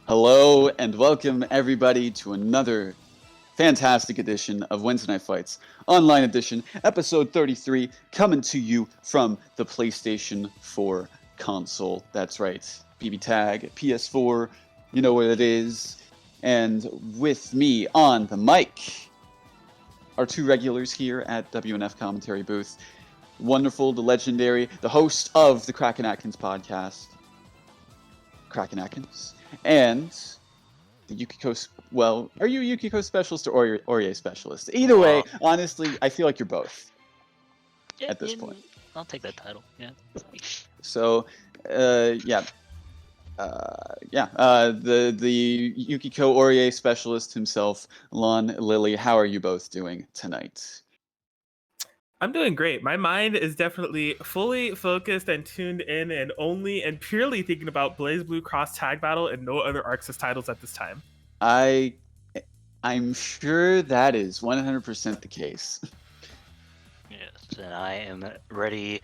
Hello and welcome everybody to another fantastic edition of Wednesday Night Fights Online Edition, episode 33, coming to you from the PlayStation 4 console. That's right, BBTAG, PS4, you know what it is. And with me on the mic are two regulars here at WNF Commentary Booth. Wonderful, the legendary, the host of the Kraken Atkins podcast, Kraken Atkins, and the Yukiko. Well, are you a Yukiko specialist or Orie specialist? Either way, honestly, I feel like you're both at this point. I'll take that title. Yeah. So, the Yukiko Orie specialist himself, Lon Lily. How are you both doing tonight? I'm doing great. My mind is definitely fully focused and tuned in and only and purely thinking about BlazBlue Cross Tag Battle and no other ArcSys titles at this time. I'm sure that is 100% the case. Yes, and I am ready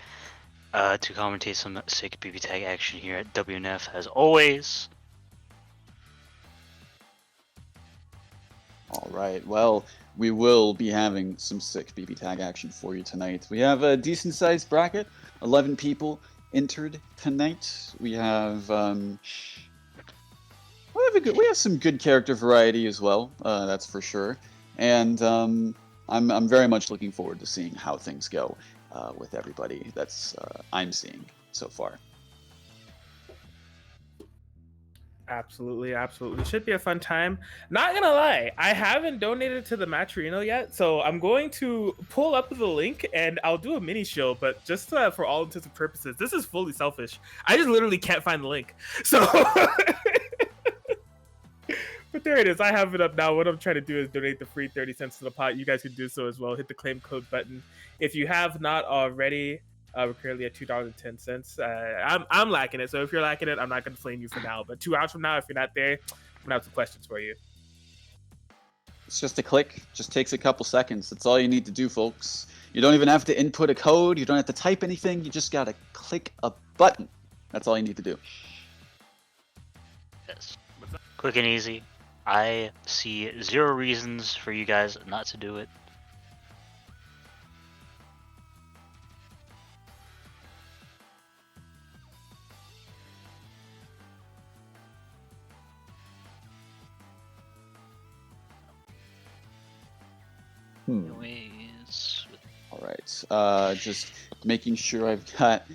to commentate some sick BB tag action here at WNF as always. All right. Well, we will be having some sick BB tag action for you tonight. We have a decent sized bracket. 11 people entered tonight. We have we have some good character variety as well. That's for sure. And I'm very much looking forward to seeing how things go with everybody that's I'm seeing so far. Absolutely. Should be a fun time. Not gonna lie, I haven't donated to the Matcherino yet, so I'm going to pull up the link and I'll do a mini show. But just for all intents and purposes, this is fully selfish. I just literally can't find the link, so. But there it is. I have it up now. What I'm trying to do is donate the free 30 cents to the pot. You guys can do so as well. Hit the claim code button if you have not already. We're currently at $2.10. I'm lacking it, so if you're lacking it, I'm not going to flame you for now. But 2 hours from now, if you're not there, I'm going to have some questions for you. It's just a click. Just takes a couple seconds. That's all you need to do, folks. You don't even have to input a code. You don't have to type anything. You just got to click a button. That's all you need to do. Yes. Quick and easy. I see zero reasons for you guys not to do it. Anyways. All right. Just making sure I've got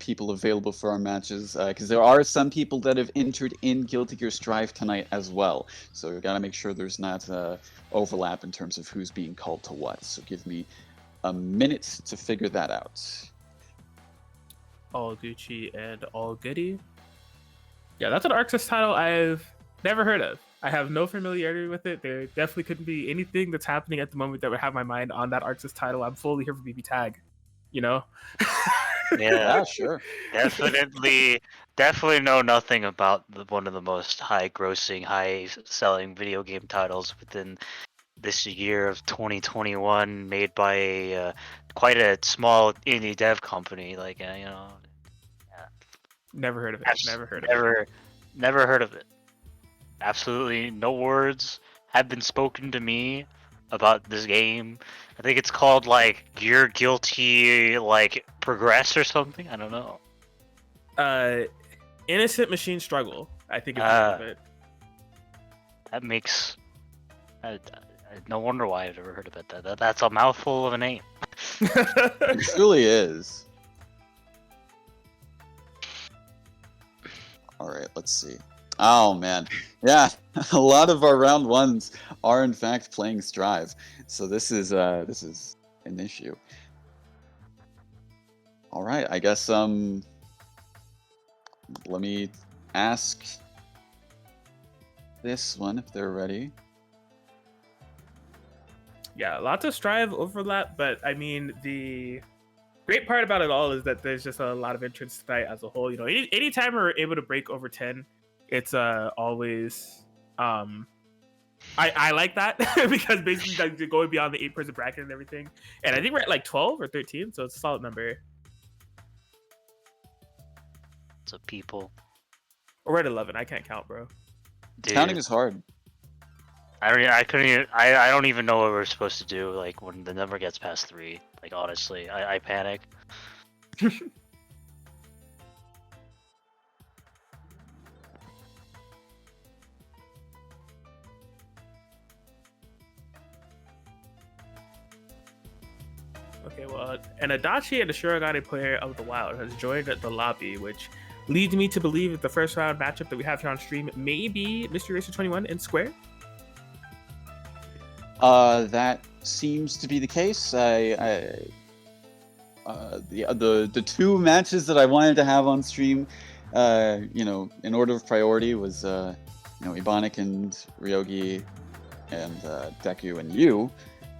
people available for our matches because there are some people that have entered in Guilty Gear Strive tonight as well. So we've got to make sure there's not overlap in terms of who's being called to what. So give me a minute to figure that out. All Gucci and all goody. Yeah, that's an ArcSys title I've never heard of. I have no familiarity with it. There definitely couldn't be anything that's happening at the moment that would have my mind on that ArcSys title. I'm fully here for BB Tag, you know? Yeah, sure. Definitely know nothing about one of the most high-grossing, high-selling video game titles within this year of 2021, made by quite a small indie dev company. Like, Never heard of it. Never heard of it. Absolutely no words have been spoken to me about this game. I think it's called like Gear Guilty like Progress or something. I don't know. Innocent Machine Struggle, I think is the name of it. That makes no wonder why I've never heard of it. That's a mouthful of a name. It truly is. All right, let's see. Oh man, yeah, a lot of our round ones are in fact playing Strive, so this is an issue. All right, I guess let me ask this one if they're ready. Yeah, lots of Strive overlap, but I mean the great part about it all is that there's just a lot of entrants tonight as a whole. You know, anytime we're able to break over 10. It's always I like that because basically like, going beyond the 8-person bracket and everything. And I think we're at like 12 or 13, so it's a solid number. So people. Or we're at 11. I can't count, bro. Counting Dude, is hard. I don't even know what we're supposed to do. Like when the number gets past 3. Like honestly, I panic. Okay, well, an Adachi and a Shirogane player of the Wild has joined the lobby, which leads me to believe that the first round matchup that we have here on stream may be Mystery Racer 21 and Square. That seems to be the case. The two matches that I wanted to have on stream, in order of priority was Ebonic and Ryogi and Deku and you.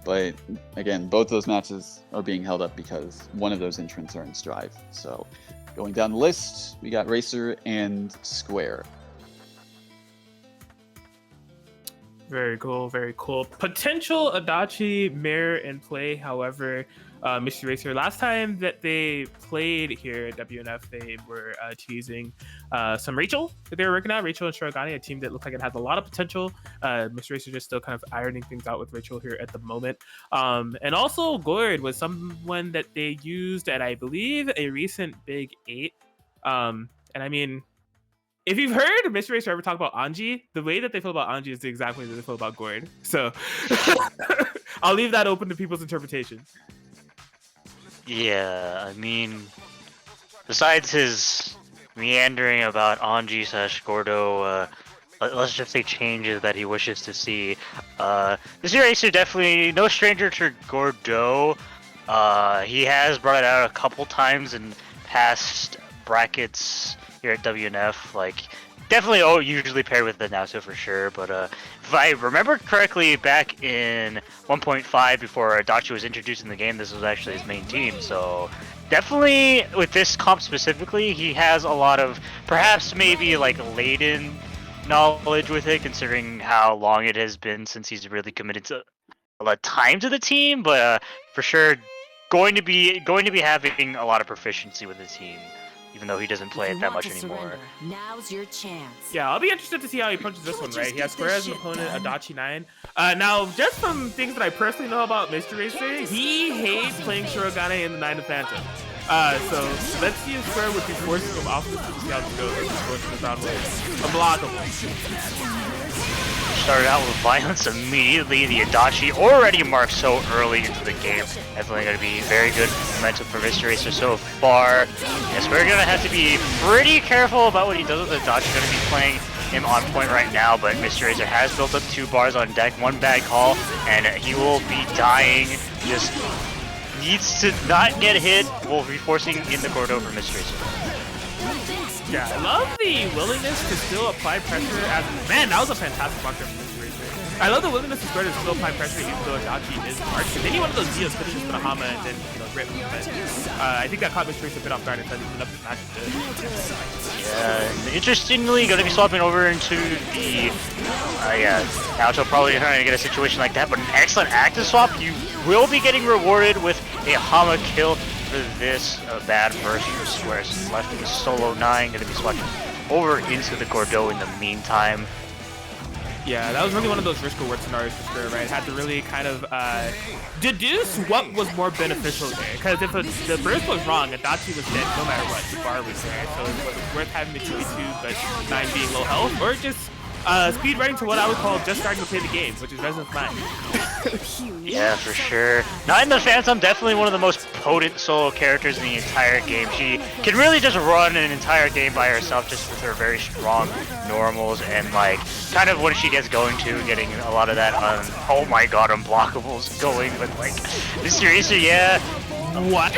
But again, both those matches are being held up because one of those entrants are in Strive. So going down the list, we got Racer and Square. Very cool, very cool. Potential Adachi mirror in play, however, Mystery Racer, last time that they played here at WNF, they were teasing some Rachel that they were working on. Rachel and Shirogane, a team that looked like it has a lot of potential. Mystery Racer just still kind of ironing things out with Rachel here at the moment. And also, Gord was someone that they used at, I believe, a recent Big 8. And I mean, if you've heard Mystery Racer ever talk about Anji, the way that they feel about Anji is exactly the way they feel about Gord. So I'll leave that open to people's interpretation. Yeah, I mean, besides his meandering about Anji / Gordo, let's just say changes that he wishes to see. Mystery Racer definitely no stranger to Gordo. He has brought it out a couple times in past brackets here at WNF, like definitely usually paired with the Naoto for sure, but if I remember correctly, back in 1.5 before Adachi was introduced in the game, this was actually his main team, so definitely with this comp specifically, he has a lot of perhaps maybe like laden knowledge with it, considering how long it has been since he's really committed to a lot of time to the team, but for sure going to be having a lot of proficiency with the team, even though he doesn't play it that much anymore. Now's your chance. Yeah, I'll be interested to see how he punches this one, right? He has Square as an opponent, Adachi 9. Now, just from things that I personally know about Mystery Racer, he hates playing Shirogane in the 9 of Phantom. So let's see if Square would be forcing him off the to see how it goes. He's forcing the round unblockable. Started out with violence immediately. The Adachi already marked so early into the game. Definitely going to be very good momentum for Mystery Racer so far. Yes, we're going to have to be pretty careful about what he does with the Adachi. Going to be playing him on point right now, but Mystery Racer has built up 2 bars on deck, 1 bad call, and he will be dying. Just needs to not get hit. We'll be forcing in the Gordo for Mystery Racer. Yeah, I love the willingness to still apply pressure as man, that was a fantastic bunker from Mystery Racer. I love the willingness to still apply pressure even though Adachi is marked. Because any one of those deals could have just been a Hama and then rip. But I think that caught Mystery Racer a bit off guard and set him up this match. Yeah, interestingly, going to be swapping over into the Naoto probably trying to get a situation like that, but an excellent active swap. You will be getting rewarded with a Hama kill for this bad burst from Square. Left with solo 9, going to be switching over into the Gordo in the meantime. Yeah, that was really one of those risk reward scenarios for Square, right? Had to really kind of deduce what was more beneficial there. Because if the burst was wrong, Adachi was dead no matter what. The bar was there, so it was worth having the 2v2, but 9 being low health, or just speed running to what I would call just starting to play the game, which is Resonance 9. Yeah, for sure. 9 the Phantom, definitely one of the most potent solo characters in the entire game. She can really just run an entire game by herself just with her very strong normals and like kind of when she gets going to getting a lot of that oh my god unblockables going with like Mystery Racer, yeah. What?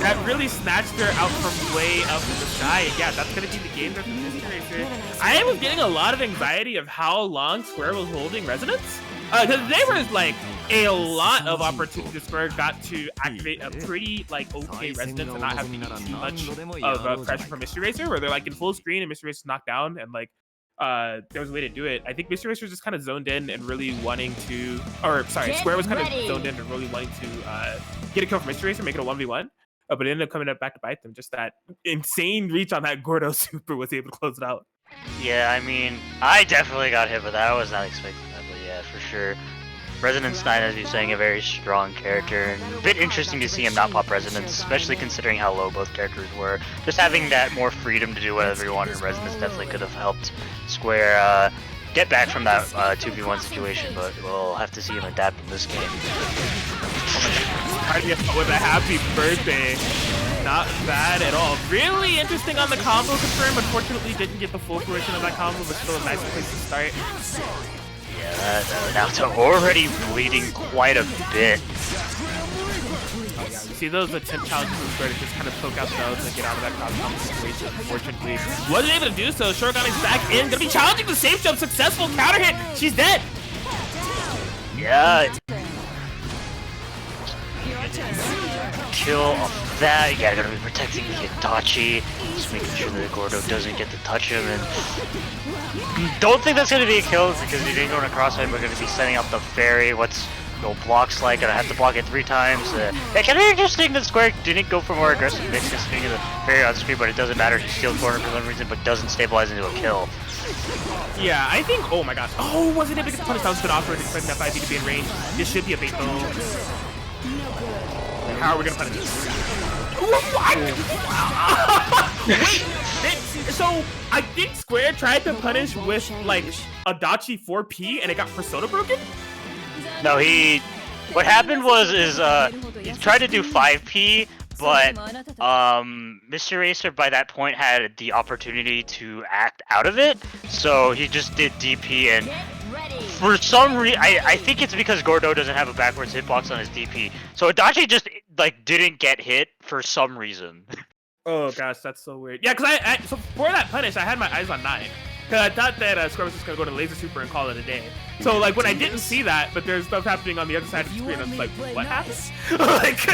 That really snatched her out from way up in the sky. And yeah, that's gonna be the game that's Mystery Racer. I was getting a lot of anxiety of how long Square was holding Resonance. Because there was like a lot of opportunities Square got to activate a pretty like okay Resonance and not have too much of pressure from Mystery Racer, where they're like in full screen and Mystery Racer's knocked down and like there was a way to do it. I think Mystery Racer was just kind of zoned in and really wanting to, or sorry, Square was kind of zoned in and really wanting to get a kill from Mystery Racer, make it a 1v1. But it ended up coming up back to bite them. Just that insane reach on that Gordo super was able to close it out. Yeah, I mean, I definitely got hit with that. I was not expecting that, but yeah, for sure. Resonance 9, as you're saying, a very strong character, and a bit interesting to see him not pop Resonance, especially considering how low both characters were. Just having that more freedom to do whatever you want in Resonance definitely could have helped Square get back from that 2v1 situation, but we'll have to see him adapt in this game. With a happy birthday. Not bad at all. Really interesting on the combo confirm. Unfortunately, didn't get the full fruition of that combo, but still a nice place to start. Yeah, Naruto already bleeding quite a bit. You see those attempt challenges where to just kind of poke out those and get out of that cross combo situation. Unfortunately, wasn't able to do so. Shogun is back in. Gonna be challenging the safe jump. Successful counter hit. She's dead. Yeah. Kill off that. You gotta be protecting the Itachi. Just making sure that Gordo doesn't get to touch him. And don't think that's gonna be a kill because he didn't go in a crossfire. We're gonna be setting up the fairy. What's no blocks like? Gonna have to block it 3 times. Yeah, kind of interesting that Square didn't go for more aggressive mix considering the fairy on screen, but it doesn't matter. He steals corner for some reason, but doesn't stabilize into a kill. Yeah, I think. Oh my gosh. Oh, wasn't able to get the punish. That was a bit awkward. Expecting that 5B to be in range. This should be a bait though. How are we gonna punish this? Wait, so I think Square tried to punish with like Adachi 4P and it got Persona broken? No, what happened was he tried to do 5P, but Mr. Racer by that point had the opportunity to act out of it, so he just did DP, and for some reason, I think it's because Gordo doesn't have a backwards hitbox on his DP, so Adachi just like didn't get hit for some reason. Oh gosh, that's so weird. Yeah, because so for that punish, I had my eyes on 9. Because I thought that Square was just going to go to Laser Super and call it a day. So like when I didn't see that, but there's stuff happening on the other side of the screen, I was like, what happened? Like,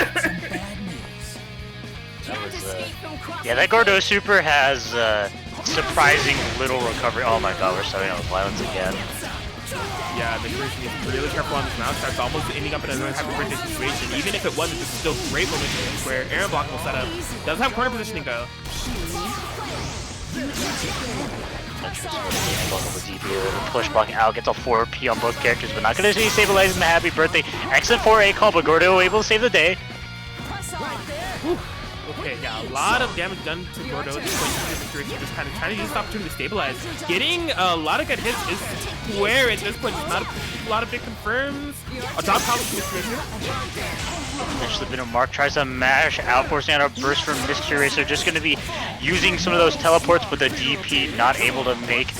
yeah, that Gordo Super has surprising little recovery. Oh my god, we're starting out with violence again. Yeah, the person is really careful on this mouse. That's almost ending up in a happy birthday situation. Even if it wasn't, it's still great momentum Square. Air block will set up. Does have corner positioning go. Push blocking out, gets a 4P on both characters, but not gonna see stabilizing the happy birthday. Excellent 4A call, but Gordo able to save the day. Whew. Okay, yeah, a lot of damage done to Gordo at this point. Just kind of trying to use this opportunity to stabilize. Getting a lot of good hits is Square at this point. Just not a lot of big confirms. A top combo from Mr. Racer. Eventually, bit of Mark tries to mash out, forcing out a burst from Mr. Racer. Just going to be using some of those teleports, but the DP not able to make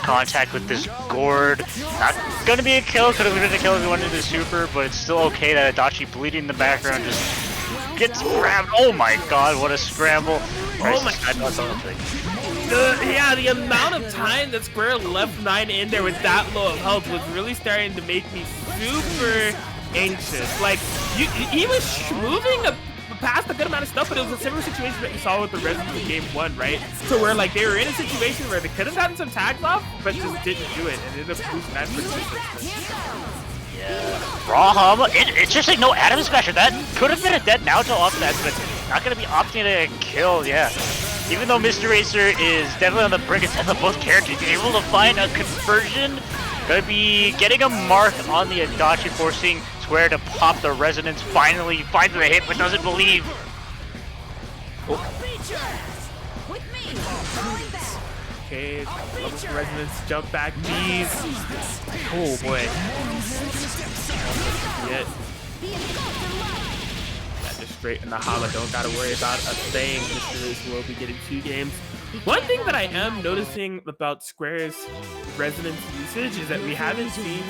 contact with this Gord. Not going to be a kill. Could have been a kill if he wanted to super, but it's still okay that Adachi bleeding in the background just gets grabbed. Oh my god, what a scramble. Oh my god. The amount of time that Square left 9 in there with that low of health was really starting to make me super anxious. Like, he was moving past a good amount of stuff, but it was a similar situation that you saw with the Resident Evil Game 1, right? So where like they were in a situation where they could have gotten some tags off, but just didn't do it, and ended up losing that persistence. Yeah. Raw hum. Interesting, no Atom Smasher. That could have been a dead Naruto off that, but not going to be opting to kill, yeah. Even though Mr. Racer is definitely on the brink of death of both characters, he's able to find a conversion. Going to be getting a mark on the Adachi, forcing Square to pop the resonance. Finally finds the hit, but doesn't believe. Oh. Okay, levels of resonance, jump back, knees. Oh boy. Yeah, just straight in the hollow. Don't gotta worry about a thing. Mr. Racer will be getting 2 games. One thing that I am noticing about Square's resonance usage is that we haven't seen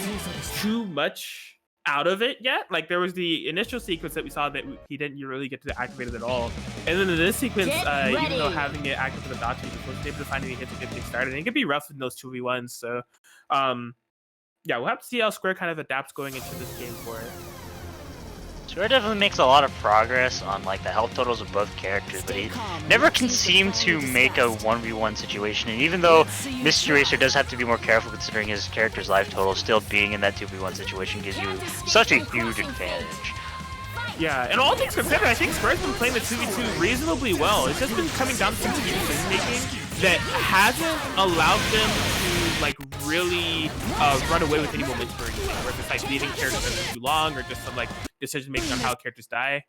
too much out of it yet. Like there was the initial sequence that we saw that he didn't really get to activate it at all, and then in this sequence, even though having it active with Adachi, he wasn't able to find any hits to get things started, and it could be rough in those 2v1s. So, yeah, we'll have to see how Square kind of adapts going into this game for it. Square definitely makes a lot of progress on like the health totals of both characters, but he never can seem to make a 1v1 situation. And even though Mr. Racer does have to be more careful considering his character's life total, still being in that 2v1 situation gives you such a huge advantage. Yeah, and all things considered, I think Square's been playing the 2v2 reasonably well. It's just been coming down to some decision making. that hasn't allowed them to like really run away with any momentum or anything, where it's like leaving characters in too long or just some like decision making on how characters die.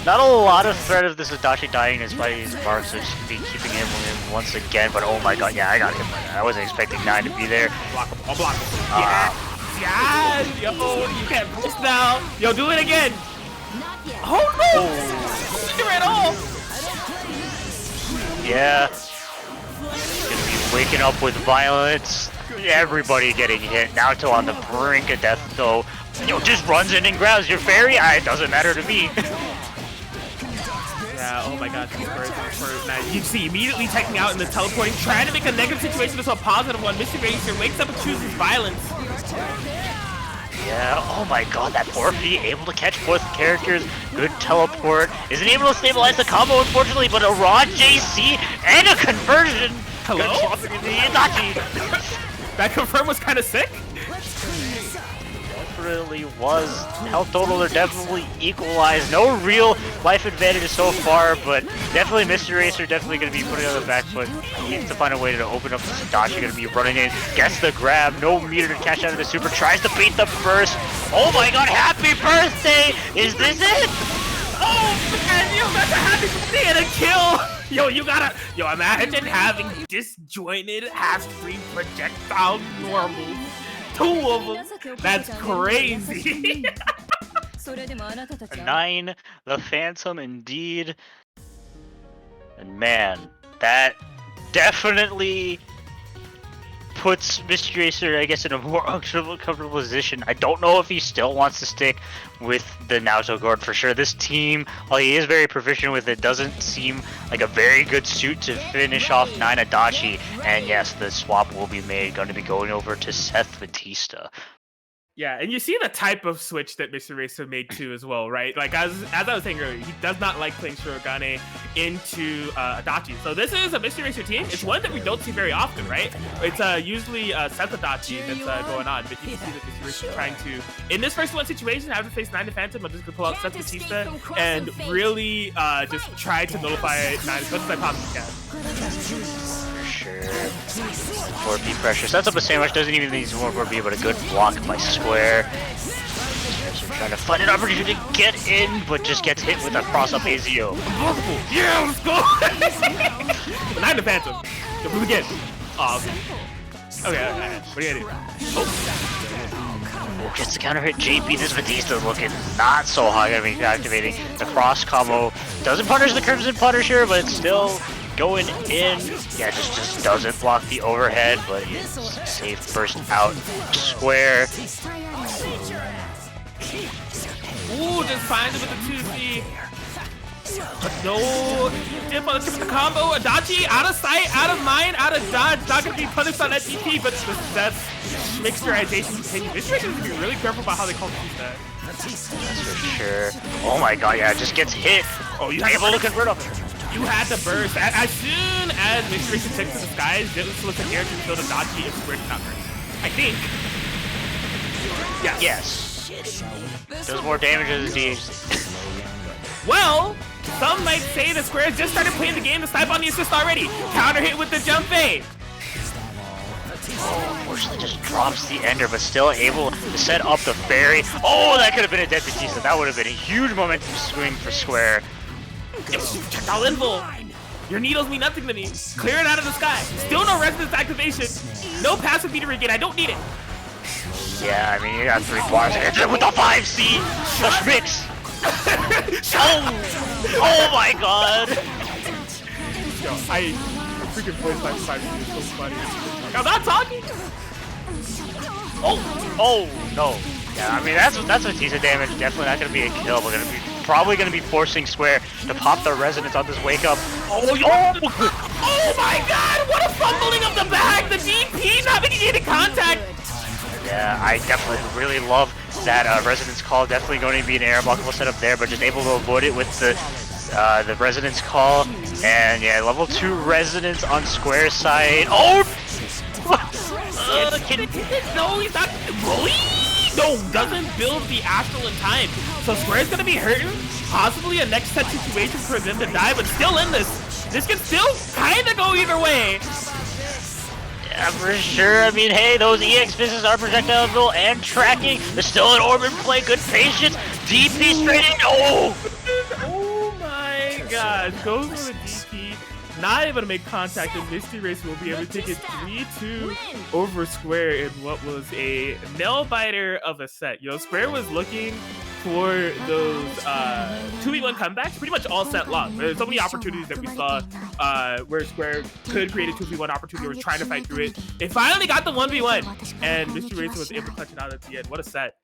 Not a lot of threat of this Adachi dying despite his marks, so just be keeping him in once again. But oh my god, yeah, I got him. I wasn't expecting 9 to be there. Block him, I'll block him. Yeah, yo, you can't push now. Yo, do it again. Oh no! Oh. At all. Yeah. Gonna be waking up with violence. Everybody getting hit. Naruto on the brink of death though. Yo, just runs in and grabs your fairy. It doesn't matter to me. Yeah, oh my god, now, you see immediately taking out and then teleporting, trying to make a negative situation into a positive one. Mr. Racer wakes up and chooses violence. Yeah, oh my god, that Orphe able to catch both characters, good teleport, isn't able to stabilize the combo unfortunately, but a raw JC and a conversion! Hello? That confirm was kind of sick? Definitely was. Health total are definitely equalized. No real life advantage so far, but definitely Mr. Racer definitely going to be putting on the back foot. He needs to find a way to open up the Adachi. Going to be running in, gets the grab, no meter to catch out of the super, tries to beat the burst. Oh my god, happy birthday! Is this it? Oh man, yo, that's a happy birthday and a kill! Yo, you gotta, yo, imagine having disjointed half-screen projectile normals. 2 of them. That's crazy. 9, the Phantom indeed. And man, that definitely puts Mr. Racer, I guess, in a more comfortable position. I don't know if he still wants to stick with the Naruto guard for sure. This team, while he is very proficient with it, doesn't seem like a very good suit to finish off 9 Adachi. And yes, the swap will be made, going to be going over to Seth Batista. Yeah, and you see the type of switch that Mr. Racer made too as well, right? Like as I was saying earlier, he does not like playing Shirogane into Adachi. So this is a Mr. Racer team. It's one that we don't see very often, right? It's usually Seth Adachi that's going on, but you can see that Mr. Racer trying to, in this first one situation, have to face 9 to Phantom. I'm just gonna pull out Seth Batista and really just try to nullify 9 as much as I possibly can. Sure. 4B pressure. Sets up a sandwich, doesn't even need more 4B, but a good block by Square. So trying to find an opportunity to get in, but just gets hit with a cross-up AZO. Yeah, let's go! 9 to Phantom. Go move again. Okay. What are you gonna do? Oh, gets the counter hit. JP, this Batista looking not so hot. Gonna be activating the cross combo. Doesn't punish the Crimson Punisher, but it's still going in. Yeah, just doesn't block the overhead, but it's safe burst out. Square. Ooh, just finds it with the 2C. No dip on the combo. Adachi out of sight, out of mind, out of dodge. Not gonna be punished on SDT, but that's mixturization continues. This is gonna be really careful about how they call that. That's for sure. Oh my god, yeah, just gets hit. Oh, you able to convert up. You had to burst. As soon as Mixturation takes to the skies, didn't select the character until the Adachi and Square did not burst. I think. Yes. Does more damage than the DHC. Well, some might say that Square just started playing the game to snipe on the assist already. Counter hit with the jump fade. Oh, unfortunately just drops the ender, but still able to set up the fairy. Oh, that could have been a dead Batista. That would have been a huge momentum swing for Square. Check out Linville. Your needles mean nothing to me. Clear it out of the sky. Still no resonance activation. No passive meter regain. I don't need it. Yeah, I mean, you got 3 bars with the 5C. The Schmicks. Oh my god. Yo, I freaking voice like 5C is so funny. I'm not talking. Oh no. Yeah, I mean that's Batista damage. Definitely not gonna be a kill. We're probably gonna be forcing Square to pop the resonance on this wake up. Oh my god! What a fumbling of the bag! The DP not making any contact. Yeah, I definitely really love that resonance call. Definitely going to be an air blockable setup there, but just able to avoid it with the resonance call. And yeah, level 2 resonance on Square's side. Oh! No, he's not. No, doesn't build the astral in time. So Square's gonna be hurting. Possibly a next set situation for them to die, but still in this. This can still kind of go either way. Yeah, for sure. I mean, hey, those EX misses are projectile and tracking. There's still an orb in play. Good patience. DP straight in. Oh! Oh my god. Goes for the DP. Not able to make contact, and Mystery Racer will be able to take it 3-2 over Square in what was a nail-biter of a set. Square was looking for those 2v1 comebacks pretty much all set long. There's so many opportunities that we saw where Square could create a 2v1 opportunity, was trying to fight through it. They finally got the 1v1, and Mystery Racer was able to clutch it out at the end. What a set.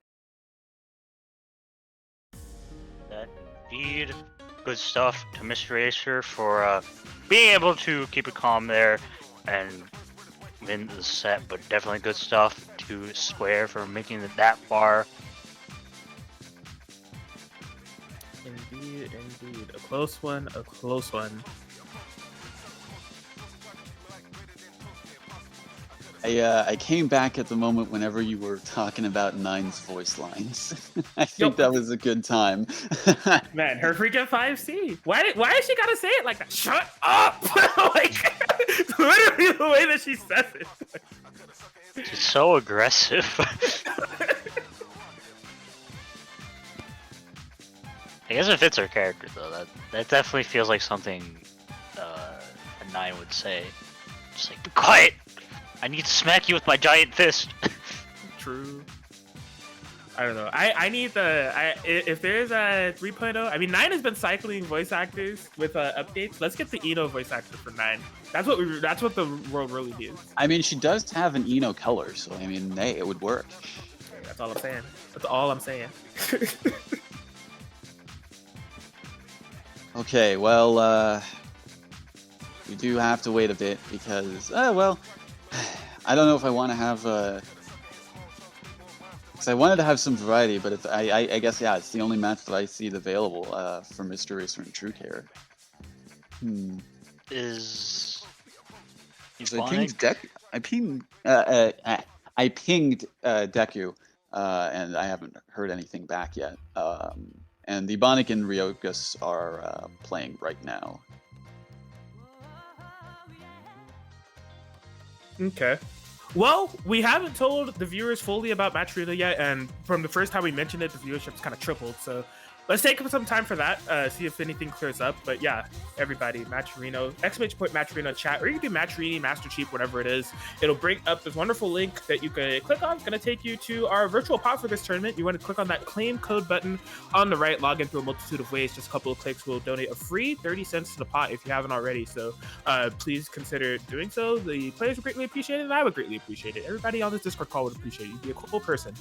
That indeed. Good stuff to Mystery Racer for being able to keep it calm there and win the set, but definitely good stuff to Square for making it that far. Indeed. A close one. I came back at the moment whenever you were talking about Nine's voice lines. I think that was a good time. Man, her freaking 5C. Why does she gotta say it like that? Shut up! Like, literally the way that she says it. She's so aggressive. I guess it fits her character though. That definitely feels like something a Nine would say. Just like, be quiet! I need to smack you with my giant fist. True. I don't know. I need if there's a 3.0. I mean, 9 has been cycling voice actors with updates. Let's get the Eno voice actor for 9. That's what the world really needs. I mean, she does have an Eno color, so I mean, hey, it would work. That's all I'm saying. Okay, well, we do have to wait a bit because, well, I don't know if I want to have, because I wanted to have some variety, but it's, I guess, yeah, it's the only match that I see available for Mr. Racer and True Care. Is So I pinged Deku, and I haven't heard anything back yet. And the Ebonic and Ryokus are playing right now. Okay. Well, we haven't told the viewers fully about Match Arena yet, and from the first time we mentioned it, the viewership's kind of tripled. So let's take some time for that, see if anything clears up. But yeah, everybody, Match Arena, ! Match Arena chat, or you can do Match Arena, Master Chief, whatever it is. It'll bring up this wonderful link that you can click on. It's going to take you to our virtual pot for this tournament. You want to click on that claim code button on the right, log in through a multitude of ways. Just a couple of clicks will donate a free 30 cents to the pot if you haven't already. So please consider doing so. The players would greatly appreciate it, and I would greatly appreciate it. Everybody on this Discord call would appreciate it. You'd be a cool person.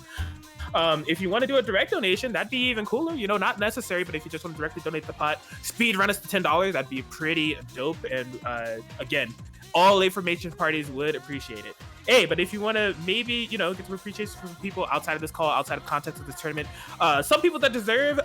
If you want to do a direct donation, that'd be even cooler. Not necessary, but if you just want to directly donate the pot, speed run us to $10. That'd be pretty dope. And again, all information parties would appreciate it. Hey, but if you want to maybe, get some appreciation from people outside of this call, outside of context of this tournament, some people that deserve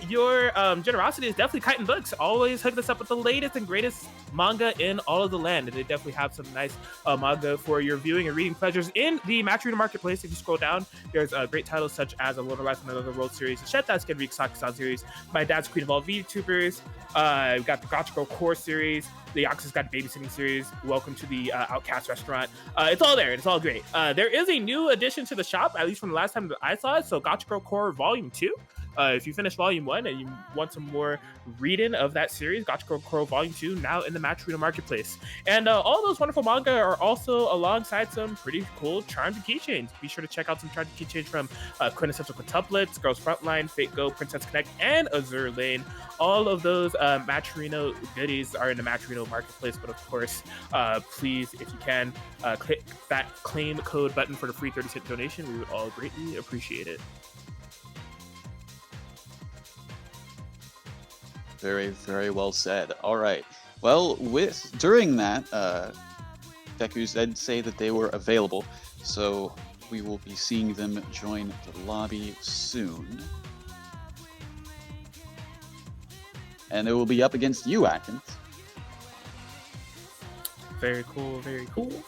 your generosity is definitely Kite and Books. Always hook us up with the latest and greatest manga in all of the land. And they definitely have some nice manga for your viewing and reading pleasures in the Match Arena Marketplace. If you scroll down, there's great titles such as A Lunar Life and Another World Series, the Shet Skin Reek Saki-san series, My Dad's Queen of All VTubers, we've got the Gotcha Girl Core series, the Yakuza's Got Babysitting series, Welcome to the Outcast Restaurant. It's all there. It's all great. There is a new addition to the shop, at least from the last time that I saw it. So Gotcha Girl Core Volume 2. If you finish Volume 1 and you want some more reading of that series, Gotcha Girl Core Volume 2 now in the Match Arena Marketplace. And all those wonderful manga are also alongside some pretty cool charms and keychains. Be sure to check out some charms and keychains from Quintessential Quintuplets, Girls Frontline, Fate Go, Princess Connect, and Azure Lane. All of those Match Arena goodies are in the Match Arena Marketplace, but of course, please, if you can, click that claim code button for the free 30-cent donation. We would all greatly appreciate it. Very, very well said. All right. Well, during that, Deku did say that they were available, so we will be seeing them join the lobby soon. And they will be up against you, Atkins. Very cool, very cool.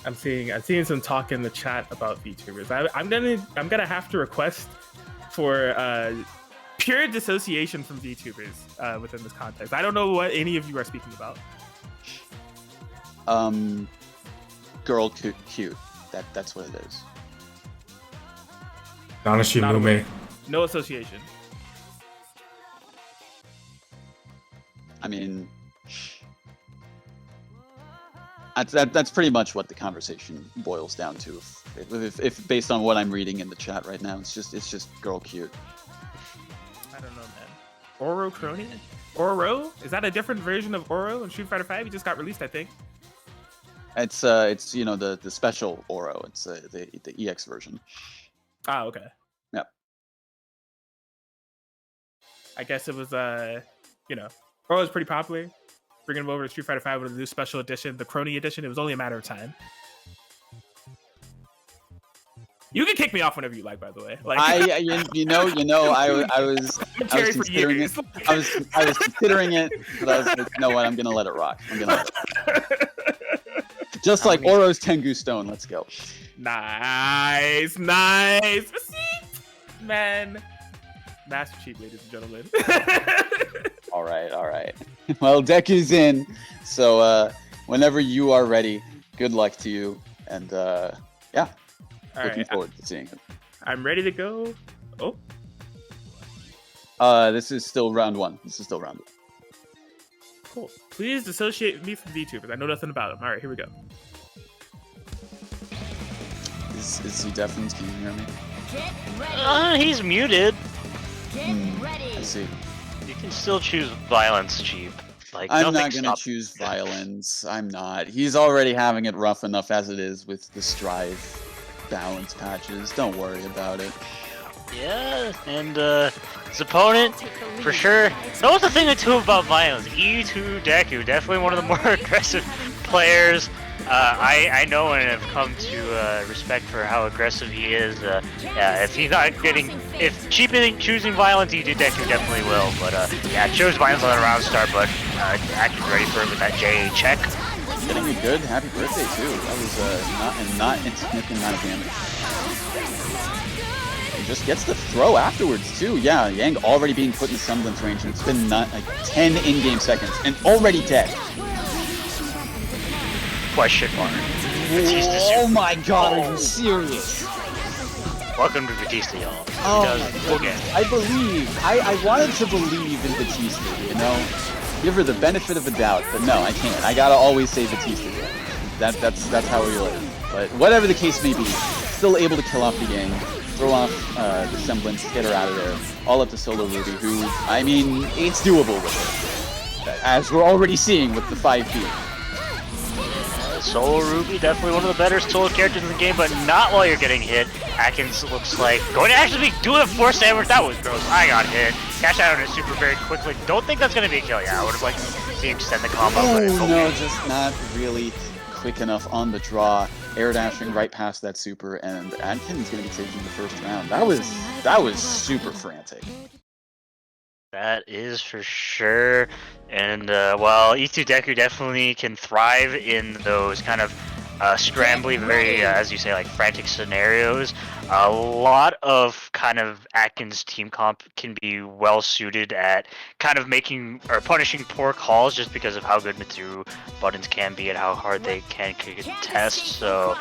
I'm seeing some talk in the chat about VTubers. I'm gonna have to request for pure dissociation from VTubers within this context. I don't know what any of you are speaking about. Girl cute. That's what it is. Nanashi Not a Mume. word. No association. I mean, that's pretty much what the conversation boils down to. If based on what I'm reading in the chat right now, it's just girl cute. I don't know, man. Oro Crony? Oro? Is that a different version of Oro in Street Fighter 5? He just got released, I think. It's you know the special Oro. It's the EX version. Ah, okay. Yep. I guess it was you know, Oro was pretty popular. Bringing him over to Street Fighter 5 with a new special edition, the Crony edition. It was only a matter of time. You can kick me off whenever you like, by the way. Like I was considering it. I was considering it, but I was like, you know what? I'm gonna let it rock. Just like Oro's Tengu Stone. Let's go. Nice. Man. Master Chief, ladies and gentlemen. All right. Well, Deku's in, so whenever you are ready, good luck to you, and yeah, looking forward to seeing it. I'm ready to go. This is still round one. Cool. Please dissociate me from VTubers. I know nothing about them. All right, here we go. Is he deafened? Can you hear me? He's muted. I see. You can still choose violence, cheap. Like I'm not nothing gonna stops- choose violence. I'm not. He's already having it rough enough as it is with the strive balance patches. Don't worry about it. Yeah, and his opponent, for sure. That was the thing too about violence. E2 Deku, definitely one of the more aggressive players. I know and have come to respect for how aggressive he is. Yeah, if he's not choosing violence, E2 Deku definitely will. But yeah, chose violence on the round start, but acted ready for it with that JA check. Getting a good happy birthday too. That was not insignificant amount of damage. He just gets the throw afterwards too. Yeah, Yang already being put in the semblance range, and it's been like 10 in-game seconds, and already dead. Question mark. Oh my god, are you serious? Welcome to Batista, y'all. Oh He does my again. goodness. I believe. I wanted to believe in Batista, you know? Give her the benefit of the doubt, but no, I can't. I gotta always say Batista. That's how we live. But whatever the case may be, still able to kill off the Yang, throw off the semblance, get her out of there. All up to Solo Ruby, who, I mean, it's doable with her. As we're already seeing with the 5B. Solo Ruby, definitely one of the better solo characters in the game, but not while you're getting hit. Atkins looks like going to actually be doing a force sandwich. That was gross. I got hit. Cash out on it super very quickly. Don't think that's going to be a kill. Yeah, I would have liked to see him extend the combo. Oh but it's okay. no, just not really quick enough on the draw. Air dashing right past that super, and Atkins going to be taking the first round. That was super frantic. That is for sure. And while E2 Deku definitely can thrive in those kind of scrambly, very, as you say, like frantic scenarios, a lot of kind of Atkins team comp can be well suited at kind of making or punishing poor calls just because of how good Mitsu buttons can be and how hard they can contest. So,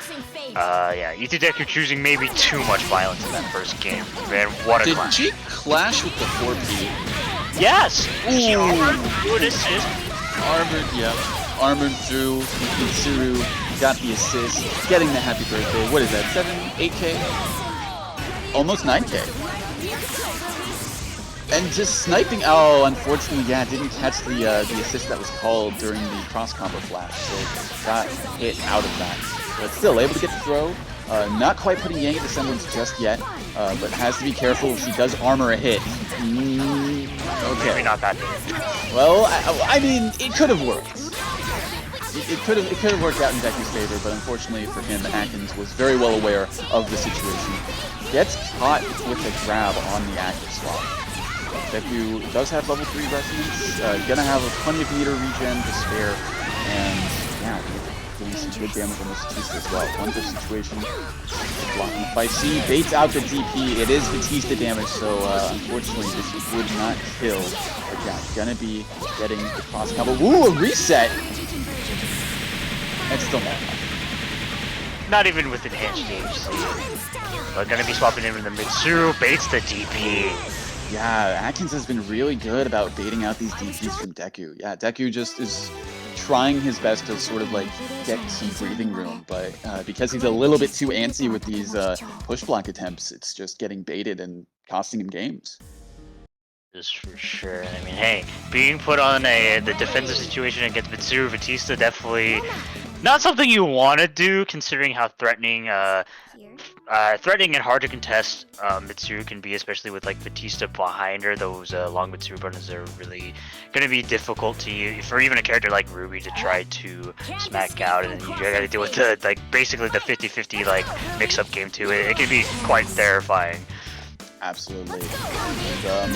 yeah, E2 Deku choosing maybe too much violence in that first game. Man, what a clash. Did she clash with the 4P? Yes! She armored through an assist. Armored, yeah. Armored through, Mitsuru got the assist, getting the happy birthday. What is that, 7, 8K? Almost 9K. And just sniping, oh, unfortunately, yeah, didn't catch the assist that was called during the cross combo flash, so got hit out of that. But still, able to get the throw. Not quite putting Yang into semblance just yet, but has to be careful if she does armor a hit. Okay. Maybe not that big. Well, I mean, it could have worked. It could have worked out in Deku's favor, but unfortunately for him, Atkins was very well aware of the situation. Gets caught with a grab on the active swap. Deku does have level 3 resonance, gonna have plenty of meter regen to spare, and yeah, doing some good damage on this Batista as well. 1-0 situation, blocking the fight. See, baits out the DP. It is Batista damage, so unfortunately this would not kill. But yeah, gonna be getting the cross combo. Ooh, a reset! That's still not enough. Not even with enhanced DHC. But gonna be swapping in with the Mitsuru, baits the DP. Yeah, Atkins has been really good about baiting out these DPs from Deku. Yeah, Deku just is trying his best to sort of like get some breathing room, but because he's a little bit too antsy with these push block attempts, it's just getting baited and costing him games. Just for sure. I mean, hey, being put on the defensive situation against Mitsuru Batista definitely not something you want to do, considering how threatening and hard to contest Mitsuru can be, especially with like Batista behind her. Those long Mitsuru buttons are really going to be difficult to use for even a character like Ruby to try to smack out, and then you got to deal with the basically the 50-50 like mix-up game too. It can be quite terrifying. Absolutely. And,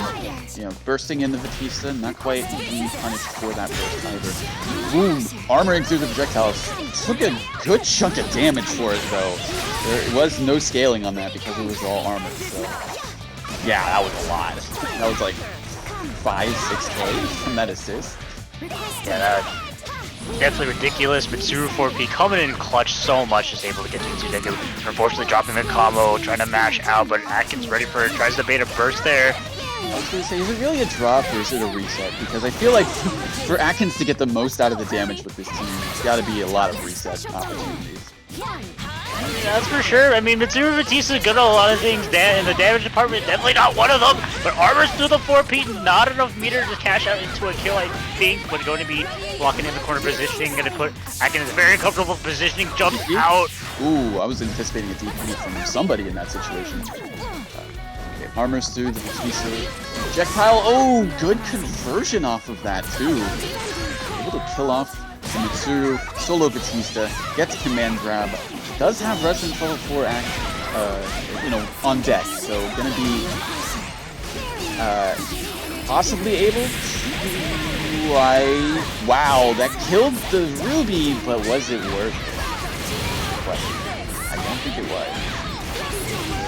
you know, bursting in the Batista, not quite being punished for that burst either. Boom! Armoring through the projectiles. Took a good chunk of damage for it, though. There was no scaling on that because it was all armored, so... Yeah, that was a lot. That was like 5-6K from that assist. Yeah, that definitely ridiculous. Mitsuru 4P coming in clutch so much, is able to get into Deku. Unfortunately dropping the combo, trying to mash out, but Atkins ready for it, tries to bait a burst there. I was going to say, is it really a drop or is it a reset? Because I feel like for Atkins to get the most out of the damage with this team, it's got to be a lot of reset opportunities. That's for sure. I mean, Mitsuru Batista is good at a lot of things. In the damage department, definitely not one of them. But armors through the 4P, not enough meter to cash out into a kill, I think. But going to be blocking in the corner positioning, going to put Atkins in a very comfortable positioning, jumps out. Ooh, I was anticipating a DP from somebody in that situation. Okay, armors through the Batista projectile. Oh, good conversion off of that too. Able to kill off the Mitsuru, solo Batista, gets command grab. Does have Resident Level 4 act, you know, on deck, so gonna be possibly able to. Wow, that killed the Ruby, but was it worth it? Question. I don't think it was.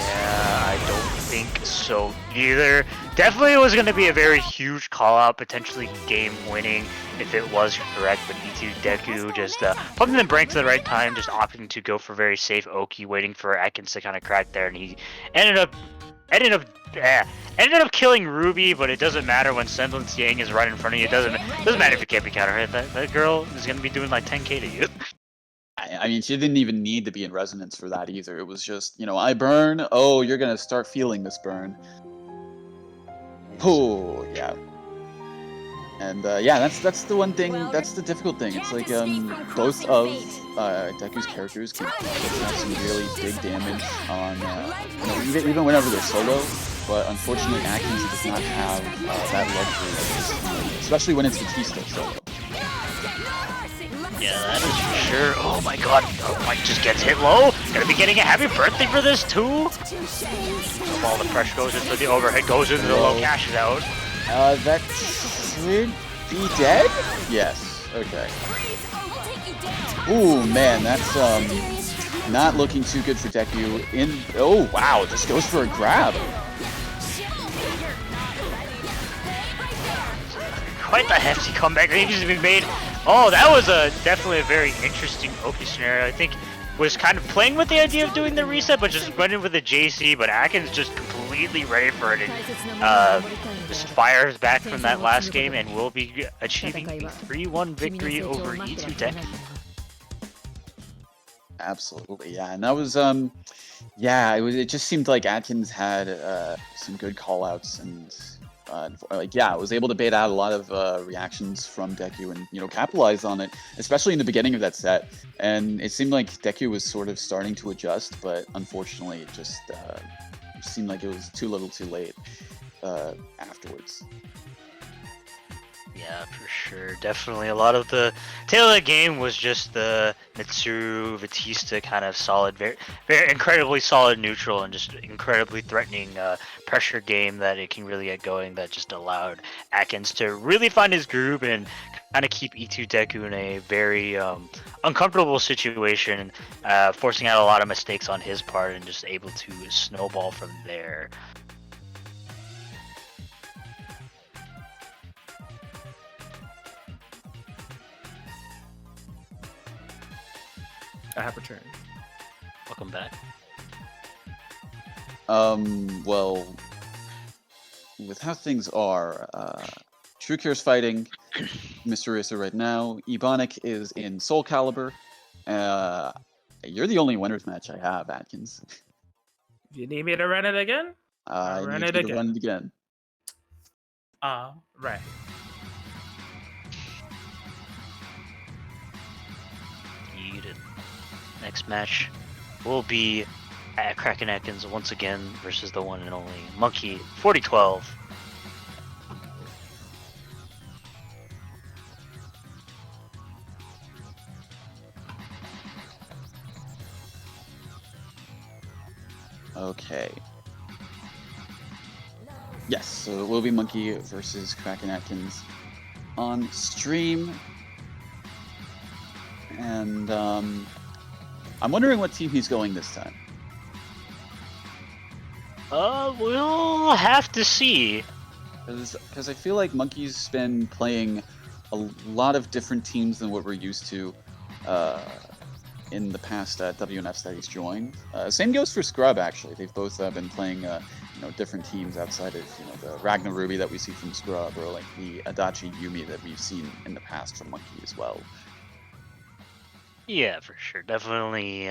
Yeah, I don't think so either. Definitely was going to be a very huge call out, potentially game winning if it was correct, but E2 Deku just pumping the brakes at the right time, just opting to go for very safe Oki, waiting for Atkins to kind of crack there, and he ended up killing Ruby, but it doesn't matter when Semblance Yang is right in front of you. It doesn't matter if you can't be counter hit. That girl is going to be doing like 10k to you. I mean, she didn't even need to be in resonance for that either. It was just, you know, I burn. Oh, you're gonna start feeling this burn. Oh, yeah. And yeah, that's the one thing. That's the difficult thing. It's like both of Deku's characters can have some really big damage on, you know, even whenever they're solo. But unfortunately, Atkins does not have that luxury, especially when it's Batista solo. Yeah, that is for sure. Oh my god, Mike just gets hit low. Gonna be getting a happy birthday for this too. All the pressure goes into the overhead, goes into the low, cashes out. That should be dead? Yes. Okay. Ooh, man, that's not looking too good for Deku. Oh wow, just goes for a grab. Quite the hefty comeback that he's been made. Oh, that was definitely a very interesting Oki scenario. I think was kind of playing with the idea of doing the reset, but just went in with the JC. But Atkins just completely ready for it, and just fires back from that last game, and will be achieving a 3-1 victory over E2 Deku. Absolutely, yeah, and that was yeah, it just seemed like Atkins had some good callouts and. Like yeah, I was able to bait out a lot of reactions from Deku and, you know, capitalize on it, especially in the beginning of that set. And it seemed like Deku was sort of starting to adjust, but unfortunately it just seemed like it was too little too late afterwards. Yeah, for sure. Definitely a lot of the tail of the game was just the Mitsuru Batista kind of solid, very incredibly solid neutral and just incredibly threatening pressure game that it can really get going, that just allowed Atkins to really find his groove and kind of keep E2 Deku in a very uncomfortable situation, forcing out a lot of mistakes on his part and just able to snowball from there. I have returned. Welcome back. Well, with how things are, True Care's fighting Mr. Racer right now. Ebonic is in Soul Calibur. You're the only winners match I have, Atkins. You need me to run it again? I run need it you again. to run it again. Right. Next match will be at Kraken Atkins once again versus the one and only Monkey 4012. Okay. Yes, so it will be Monkey versus Kraken Atkins on stream. And I'm wondering what team he's going this time. We'll have to see. Because I feel like Monkey's been playing a lot of different teams than what we're used to in the past WNFs that he's joined. Same goes for Scrub, actually. They've both been playing different teams outside of the Ragnar Ruby that we see from Scrub, or like the Adachi Yumi that we've seen in the past from Monkey as well. Yeah, for sure. Definitely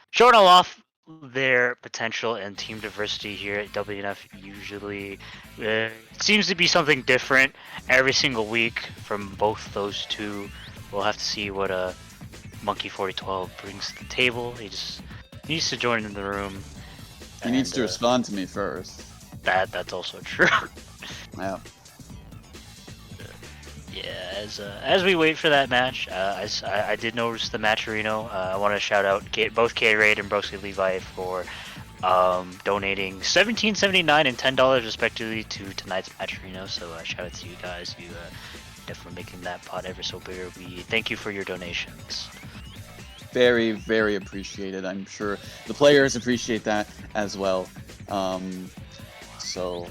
showing off their potential and team diversity here at WNF. Usually seems to be something different every single week from both those two. We'll have to see what Monkey 4012 brings to the table. He just needs to join in the room. He needs to respond to me first. That's also true. Yeah. Yeah, as we wait for that match, I did notice the matcherino. I want to shout out both K-Raid and Broski Levi for donating $17.79 and $10 respectively to tonight's matcherino. So shout out to you guys. You definitely making that pot ever so bigger. We thank you for your donations. Very, very appreciated. I'm sure the players appreciate that as well. So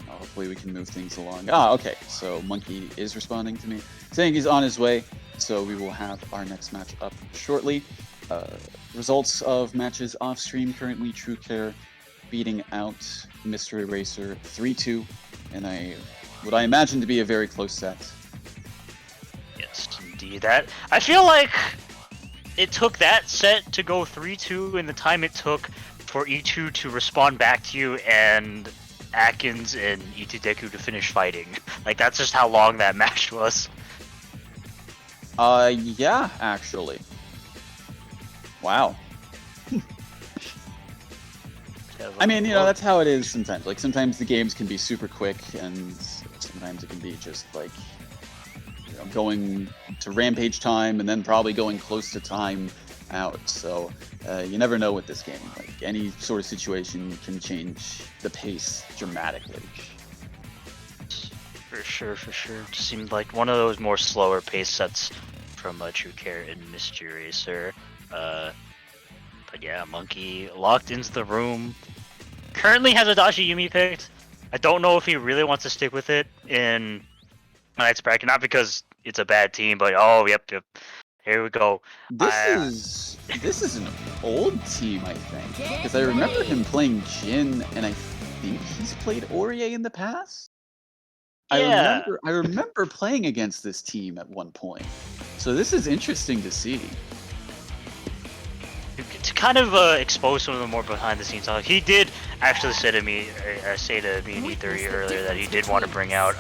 hopefully we can move things along. Okay. So Monkey is responding to me, saying he's on his way. So we will have our next match up shortly. Results of matches off stream currently: True Care beating out Mystery Racer 3-2, and what I imagine to be a very close set. Yes, indeed. I feel like it took that set to go 3-2 in the time it took for E2 to respond back to you and Atkins and E2 Deku to finish fighting. Like, that's just how long that match was. Yeah, actually. Wow. I mean, that's how it is sometimes. Like, sometimes the games can be super quick, and sometimes it can be just, like, going to rampage time and then probably going close to time out. So you never know with this game. Like, any sort of situation can change the pace dramatically. For sure. It seemed like one of those more slower pace sets from True Care and Mystery Racer. But yeah, Monkey locked into the room. Currently has Adachi Yumi picked. I don't know if he really wants to stick with it in tonight's bracket. Not because it's a bad team, but yep. Here we go. This is an old team, I think, because I remember him playing Jin, and I think he's played Aurier in the past. Yeah. I remember playing against this team at one point, so this is interesting to see. To kind of expose some of the more behind the scenes stuff, he did actually say to me and E3 earlier that he did want to bring out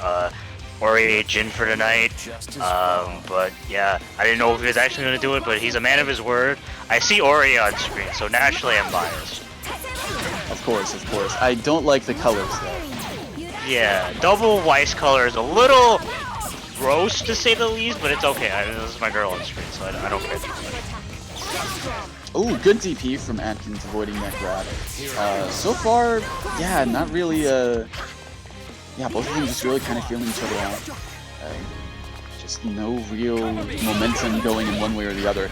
Aurier Jin for tonight. But yeah, I didn't know if he was actually going to do it, but he's a man of his word. I see Aurier on screen, so naturally I'm biased. Of course. I don't like the colors though. Yeah, double Weiss color is a little gross to say the least, but it's okay. This is my girl on screen, so I don't care too much. Oh, good DP from Atkins avoiding that grab. So far, yeah, not really, yeah, both of them just really kind of feeling each other out. Just no real momentum going in one way or the other.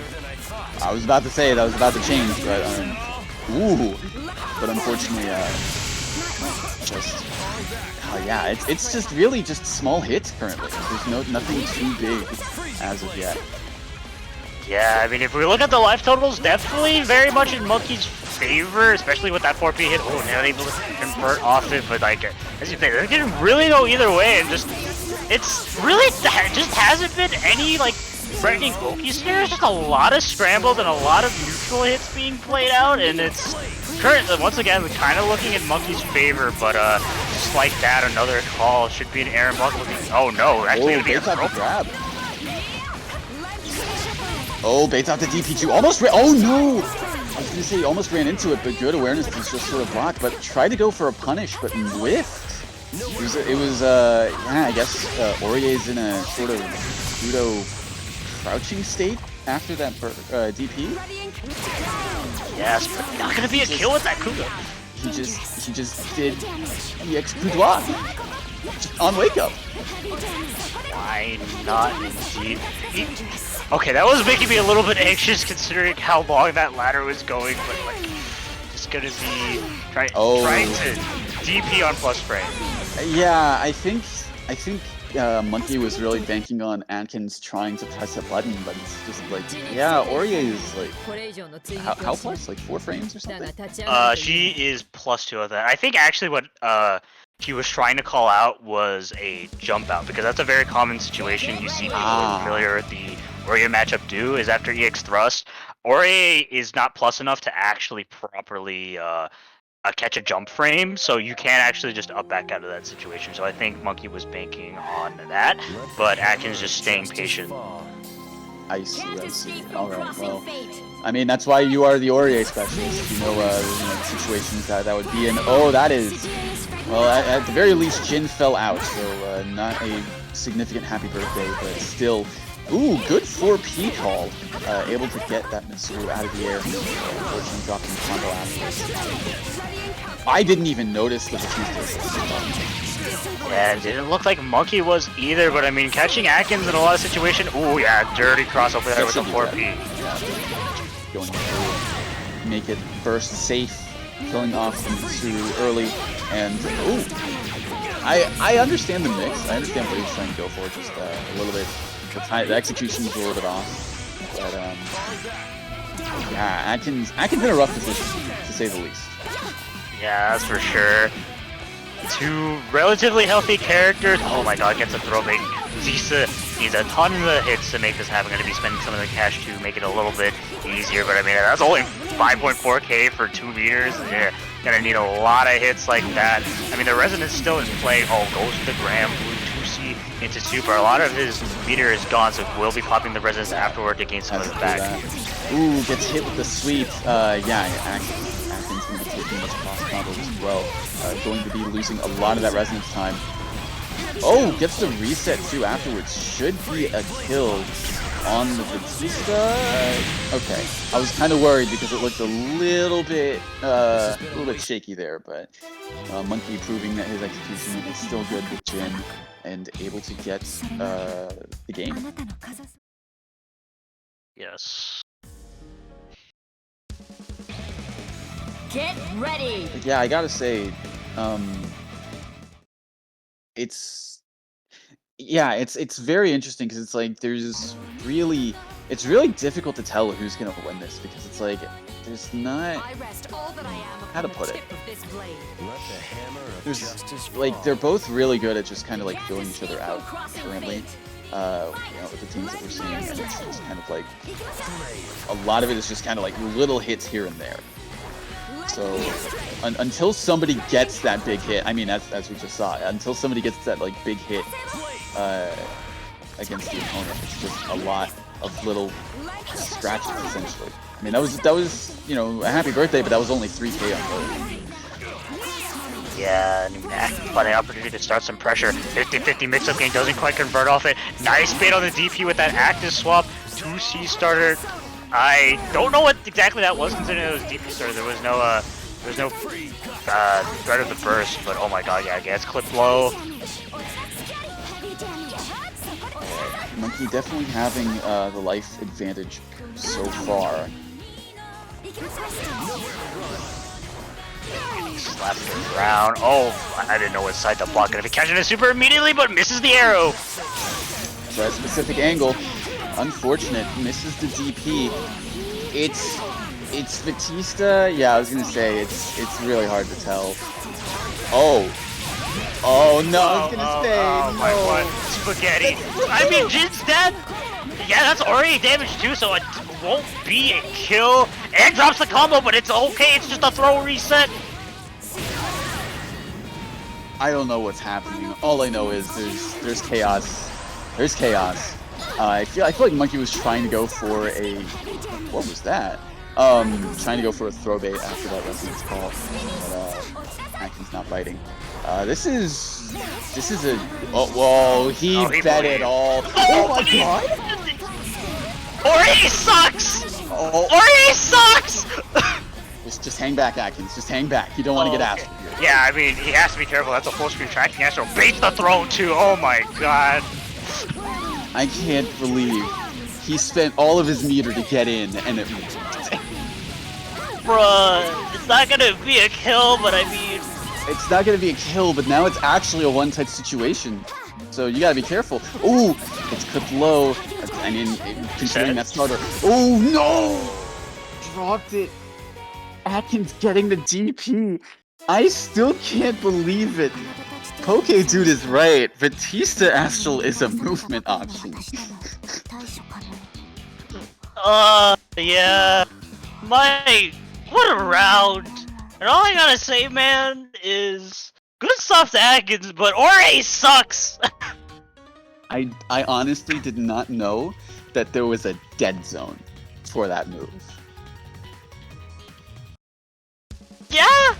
I was about to say that was about to change, but, ooh, but unfortunately, just, yeah, it's just really just small hits currently. There's nothing too big as of yet. Yeah, I mean, if we look at the life totals, definitely very much in Monkey's favor, especially with that 4P hit. Oh, now able to convert off it, but like, as you say, they can really go either way, and just, it's really, just hasn't been any, like, threatening Oki snares, just a lot of scrambles and a lot of neutral hits being played out, and it's currently, once again, kind of looking in Monkey's favor, but just like that, another call should be an Aaron Monk looking, oh no, actually gonna be a grab. Oh, baits out the DP2. Almost ran. Oh no! I was gonna say he almost ran into it, but good awareness to just sort of block. But tried to go for a punish, but whiffed. It was yeah, I guess Aurier's in a sort of pseudo crouching state after that DP. Yes, but not gonna be a kill with that Kuga. He just did EX Coudoir on wake up. Why not indeed? Okay, that was making me a little bit anxious considering how long that ladder was going, but like, just gonna be trying to DP on plus frame. Yeah, I think Monkey was really banking on Atkins trying to press a button, but it's just like, yeah, Aurier is like, how plus? Like 4 frames or something? She is +2 of that. I think actually what he was trying to call out was a jump out, because that's a very common situation you see people who are familiar with the Aurier matchup do, is after EX thrust, Aurier is not plus enough to actually properly catch a jump frame, so you can't actually just up back out of that situation. So I think Monkey was banking on that, but Atkins just staying patient. I see. Alright, well, I mean, that's why you are the Aurier specialist. You know, situations that would be in. Oh, that is, well, at the very least, Jin fell out, so not a significant happy birthday, but still. Ooh, good 4P call. Able to get that Mitsuru out of the air. Unfortunately, dropping the combo afterwards. I didn't even notice the defuse. Yeah, it didn't look like Monkey was either, but I mean, catching Atkins in a lot of situations. Ooh, yeah, dirty crossover there with the 4P. Yeah. Going through, make it burst safe, killing off the Mitsuru early, and ooh. I understand the mix. I understand what he's trying to go for, just a little bit. The execution is a little bit off, but yeah, Atkins in a rough position, to say the least. Yeah, that's for sure. 2 relatively healthy characters. Oh my god, gets a throwback. Zisa needs a ton of hits to make this happen. Going to be spending some of the cash to make it a little bit easier, but I mean, that's only 5.4k for 2 meters. Yeah, gonna need a lot of hits like that. I mean, the Resonance still in play. Oh, goes to the Graham Blue 2C into Super. A lot of his meter is gone, so we'll be popping the Resonance afterward to gain some of it back. Ooh, gets hit with the sweep. Yeah, Atkins going to be taking those cross combos as well. Going to be losing a lot of that Resonance time. Oh, gets the reset too afterwards. Should be a kill on the Batista. Okay, I was kind of worried because it looked a little bit shaky there, but Monkey proving that his execution is still good with Jin and able to get the game. Yes. Get ready. Yeah, I gotta say, it's very interesting because it's like it's really difficult to tell who's gonna win this because it's like there's not how to put it. There's like they're both really good at just kind of like filling each other out currently. You know, with the teams that we're seeing, and it's just kind of like a lot of it is just kind of like little hits here and there. So until somebody gets that big hit, I mean, as we just saw, until somebody gets that like big hit against the opponent, it's just a lot of little scratches essentially. I mean, that was you know a happy birthday, but that was only 3k on both. Yeah, funny opportunity to start some pressure. 50-50 mix-up game doesn't quite convert off it. Nice bait on the DP with that active swap. 2C starter. I don't know what exactly that was considering it was DP starter. There was no threat of the burst, but oh my god, yeah, gets clipped low. Monkey definitely having the life advantage so far. Slapped it around. Oh, I didn't know what side to block. Gonna be catching a super immediately, but misses the arrow. That specific angle, unfortunate, misses the DP. It's Batista. Yeah, I was gonna say it's really hard to tell. Oh no, I was gonna say oh my god, spaghetti. I mean, Jin's dead. Yeah, that's already damage too, so it won't be a kill. And drops the combo, but it's okay. It's just a throw reset. I don't know what's happening. All I know is there's chaos. There's chaos. I feel like Monkey was trying to go for a what was that? Trying to go for a throw bait after that resonance call, but Atkins not biting. This is a he bet it all. Oh my god! Ori sucks! Oh. Ori sucks! Just hang back, Atkins. Just hang back. You don't want to get asked. Yeah, I mean, he has to be careful. That's a full screen tracking Astro. Baits the throw too. Oh my god. I can't believe he spent all of his meter to get in, and it. Bruh, it's not gonna be a kill, but I mean. It's not gonna be a kill, but now it's actually a one-touch situation. So you gotta be careful. Ooh, it's clipped low. I mean, considering that starter. Oh no! Dropped it. Atkins getting the DP. I still can't believe it. Poke Dude is right. Batista Astral is a movement option. Yeah. What a round. And all I gotta say, man, is good stuff to Atkins, but Ori sucks! I honestly did not know that there was a dead zone for that move. Yeah!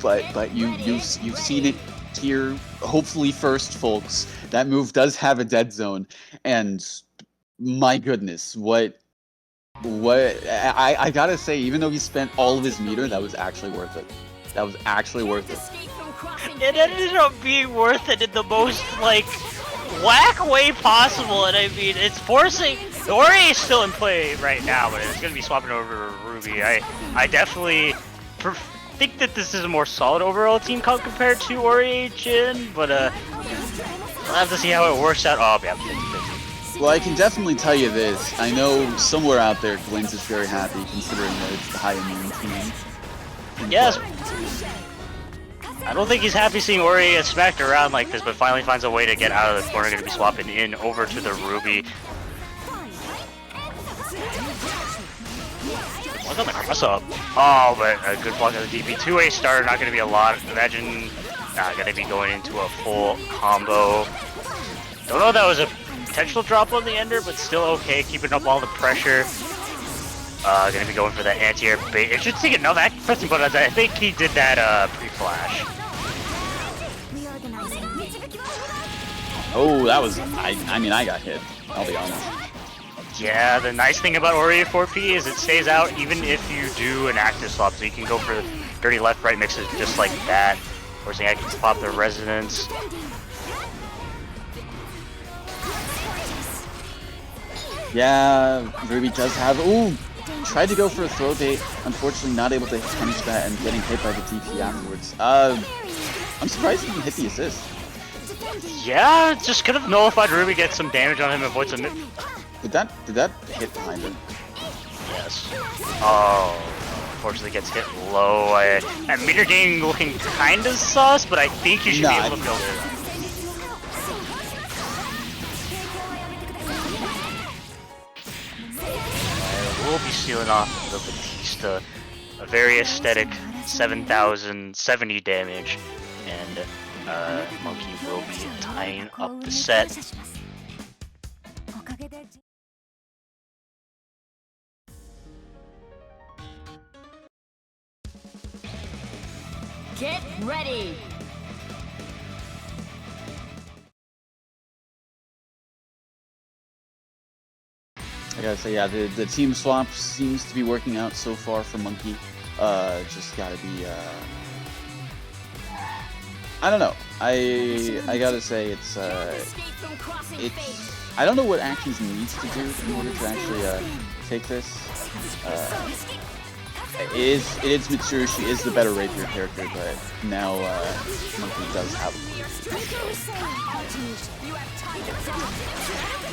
But you've seen it here, hopefully first, folks. That move does have a dead zone, and my goodness, what I gotta say, even though he spent all of his meter, that was actually worth it. That was actually worth it. It ended up being worth it in the most, like, whack way possible, and I mean, it's forcing... Ori is still in play right now, but it's gonna be swapping over to Ruby. I definitely think that this is a more solid overall team comp compared to Ori Jin, but we'll have to see how it works out. Oh, yeah, 50-50. Well, I can definitely tell you this. I know somewhere out there, Glintz is very happy, considering that it's the high immune team. Yes. I don't think he's happy seeing Ori get smacked around like this, but finally finds a way to get out of the corner. Going to be swapping in over to the Ruby. Look on the cross up. Oh, but a good block of the DP. 2A starter, not going to be a lot. Imagine not going to be going into a full combo. Don't know if that was a potential drop on the ender, but still okay. Keeping up all the pressure. Gonna be going for that anti-air bait. It should take another active pressing, but I think he did that pre-flash. Oh, that was... I mean, I got hit. I'll be honest. Yeah, the nice thing about Ori 4P is it stays out even if you do an active swap, so you can go for dirty left-right mixes just like that. Forcing I can pop the resonance. Yeah, Ruby does have... Ooh! Tried to go for a throw bait, unfortunately not able to punish that and getting hit by the DP afterwards. I'm surprised he didn't hit the assist. Yeah, just could have nullified Ruby, get some damage on him, avoid some... Did that hit behind him? Yes. Oh, unfortunately gets hit low. And meter gain looking kind of sus, but I think you should be able to build it. We'll be sealing off the Batista, a very aesthetic 7,070 damage, and Monkey will be tying up the set. Get ready. I gotta say, yeah, the team swap seems to be working out so far for Monkey. Just gotta be, I don't know. I gotta say it's I don't know what Atkins needs to do in order to actually take this. It is Mitsuru. She is the better rapier character, but now Monkey does have a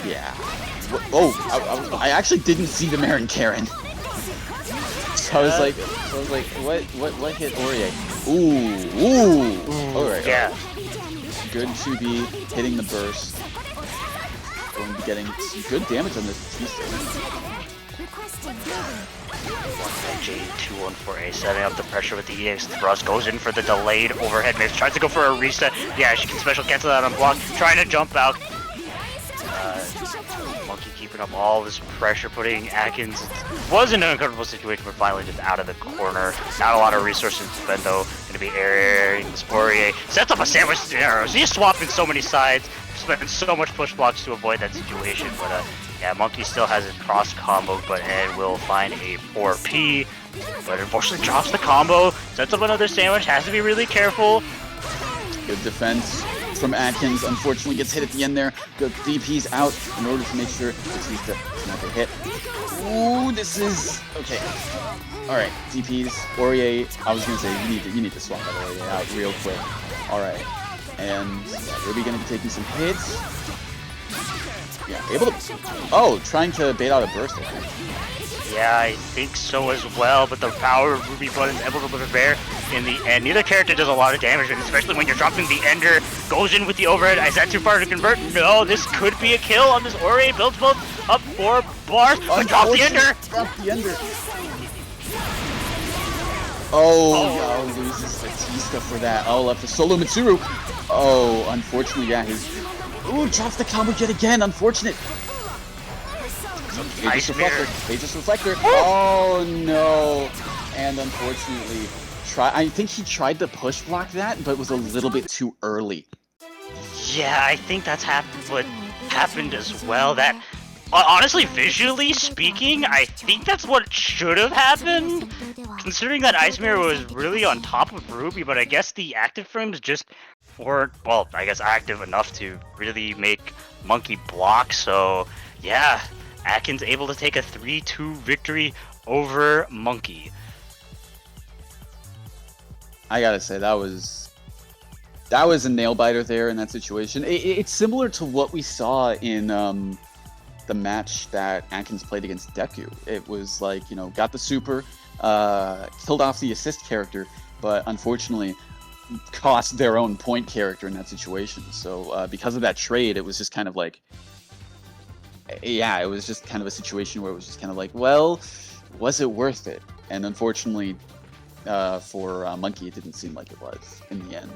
yeah. Oh, I actually didn't see the Marin Karen. So I was like, what hit Aurier? Ooh. All right. Yeah. Good 2B hitting the burst. Going to be getting some good damage on this T-Stage. J214A setting up the pressure with the EX thrust, goes in for the delayed overhead miss, tries to go for a reset. Yeah, she can special cancel that on block, trying to jump out. Monkey keeping up all this pressure, putting Atkins was in an uncomfortable situation, but finally just out of the corner. Not a lot of resources to spend though. Going to be airing this Poirier. Sets up a sandwich scenario. So he's swapping so many sides, spending so much push blocks to avoid that situation. But yeah, Monkey still has his cross combo, but and will find a 4P. But unfortunately drops the combo. Sets up another sandwich. Has to be really careful. Good defense from Atkins. Unfortunately gets hit at the end there. The DP's out in order to make sure Batista does not get hit. Ooh, this is okay. All right, DP's Aurier. I was gonna say you need to swap that Aurier out real quick. All right, and yeah, Ruby gonna be taking some hits. Yeah, able to. Trying to bait out a burst. I think. Yeah, I think so as well, but the power of Ruby Button is able to prepare in the end. Neither character does a lot of damage, and especially when you're dropping the Ender, goes in with the overhead. Is that too far to convert? No, this could be a kill on this Aurier. Builds both up 4 bars, but drop the Ender! Drop the Ender! Oh, loses Batista for that. Oh, left the solo Mitsuru. Oh, unfortunately, yeah, drops the combo yet again, unfortunate. Aegis Reflector. Oh no! And unfortunately, I think he tried to push block that, but was a little bit too early. Yeah, I think that's what happened as well. That honestly, visually speaking, I think that's what should have happened. Considering that Ice Mirror was really on top of Ruby, but I guess the active frames just weren't, well, I guess active enough to really make Monkey block. So yeah, Atkins able to take a 3-2 victory over Monkey. I gotta say, that was a nail biter there in that situation. It's similar to what we saw in the match that Atkins played against Deku. It was like, got the super, killed off the assist character, but unfortunately cost their own point character in that situation. So because of that trade, it was just kind of like, yeah, it was just kind of a situation where it was just kind of like, well, was it worth it? And unfortunately, for Monkey, it didn't seem like it was in the end.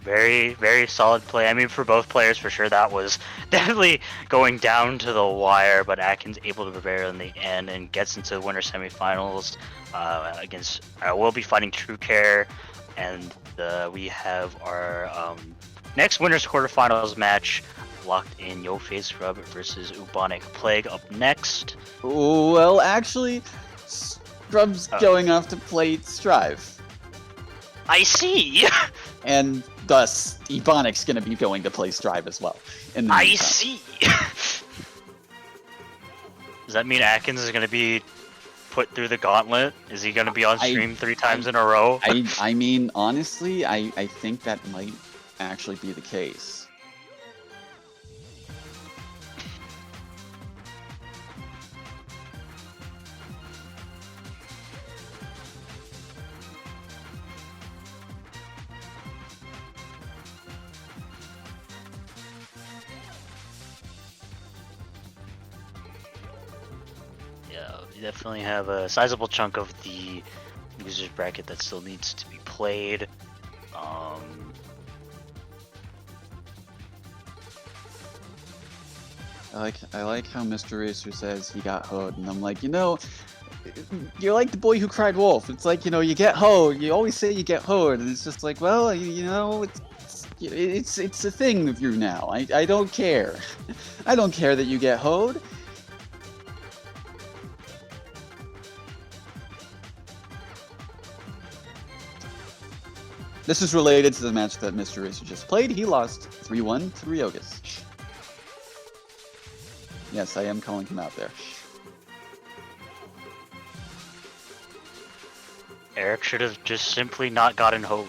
Very, very solid play. I mean, for both players, for sure, that was definitely going down to the wire, but Atkins able to prepare in the end and gets into the winter semifinals against, we'll be fighting True Care, and we have our next winners quarterfinals match locked in Yo Face Scrub versus Bubonic Plague up next. Well, actually, Scrub's going off to play Strive. I see! And thus, Ebonic's going to be going to play Strive as well. I see! Does that mean Atkins is going to be put through the gauntlet? Is he going to be on stream 3 times in a row? I mean, honestly, I think that might actually be the case. Definitely have a sizable chunk of the losers bracket that still needs to be played. I like how Mr. Racer says he got hoed, and I'm like, you're like the boy who cried wolf. It's like, you know, you get hoed. You always say you get hoed, and it's just like, well, you know, it's a thing of you now. I don't care. I don't care that you get hoed. This is related to the match that Mr. Racer just played. He lost 3-1 to Ryogas. Yes, I am calling him out there. Eric should have just simply not gotten hoed.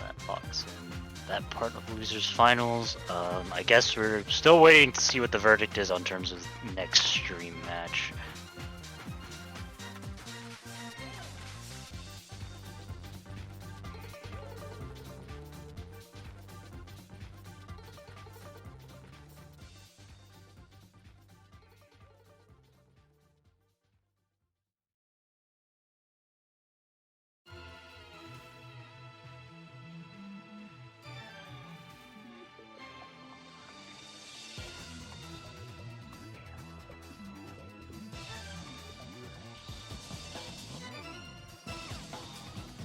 That locks in that part of losers finals. I guess we're still waiting to see what the verdict is on terms of next stream match.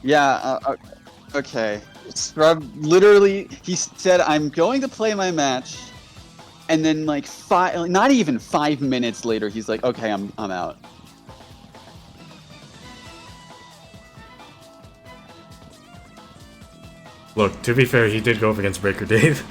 Yeah, okay. Scrub literally, he said, I'm going to play my match, and then like not even 5 minutes later, he's like, okay, I'm out. Look, to be fair, he did go up against Breaker Dave.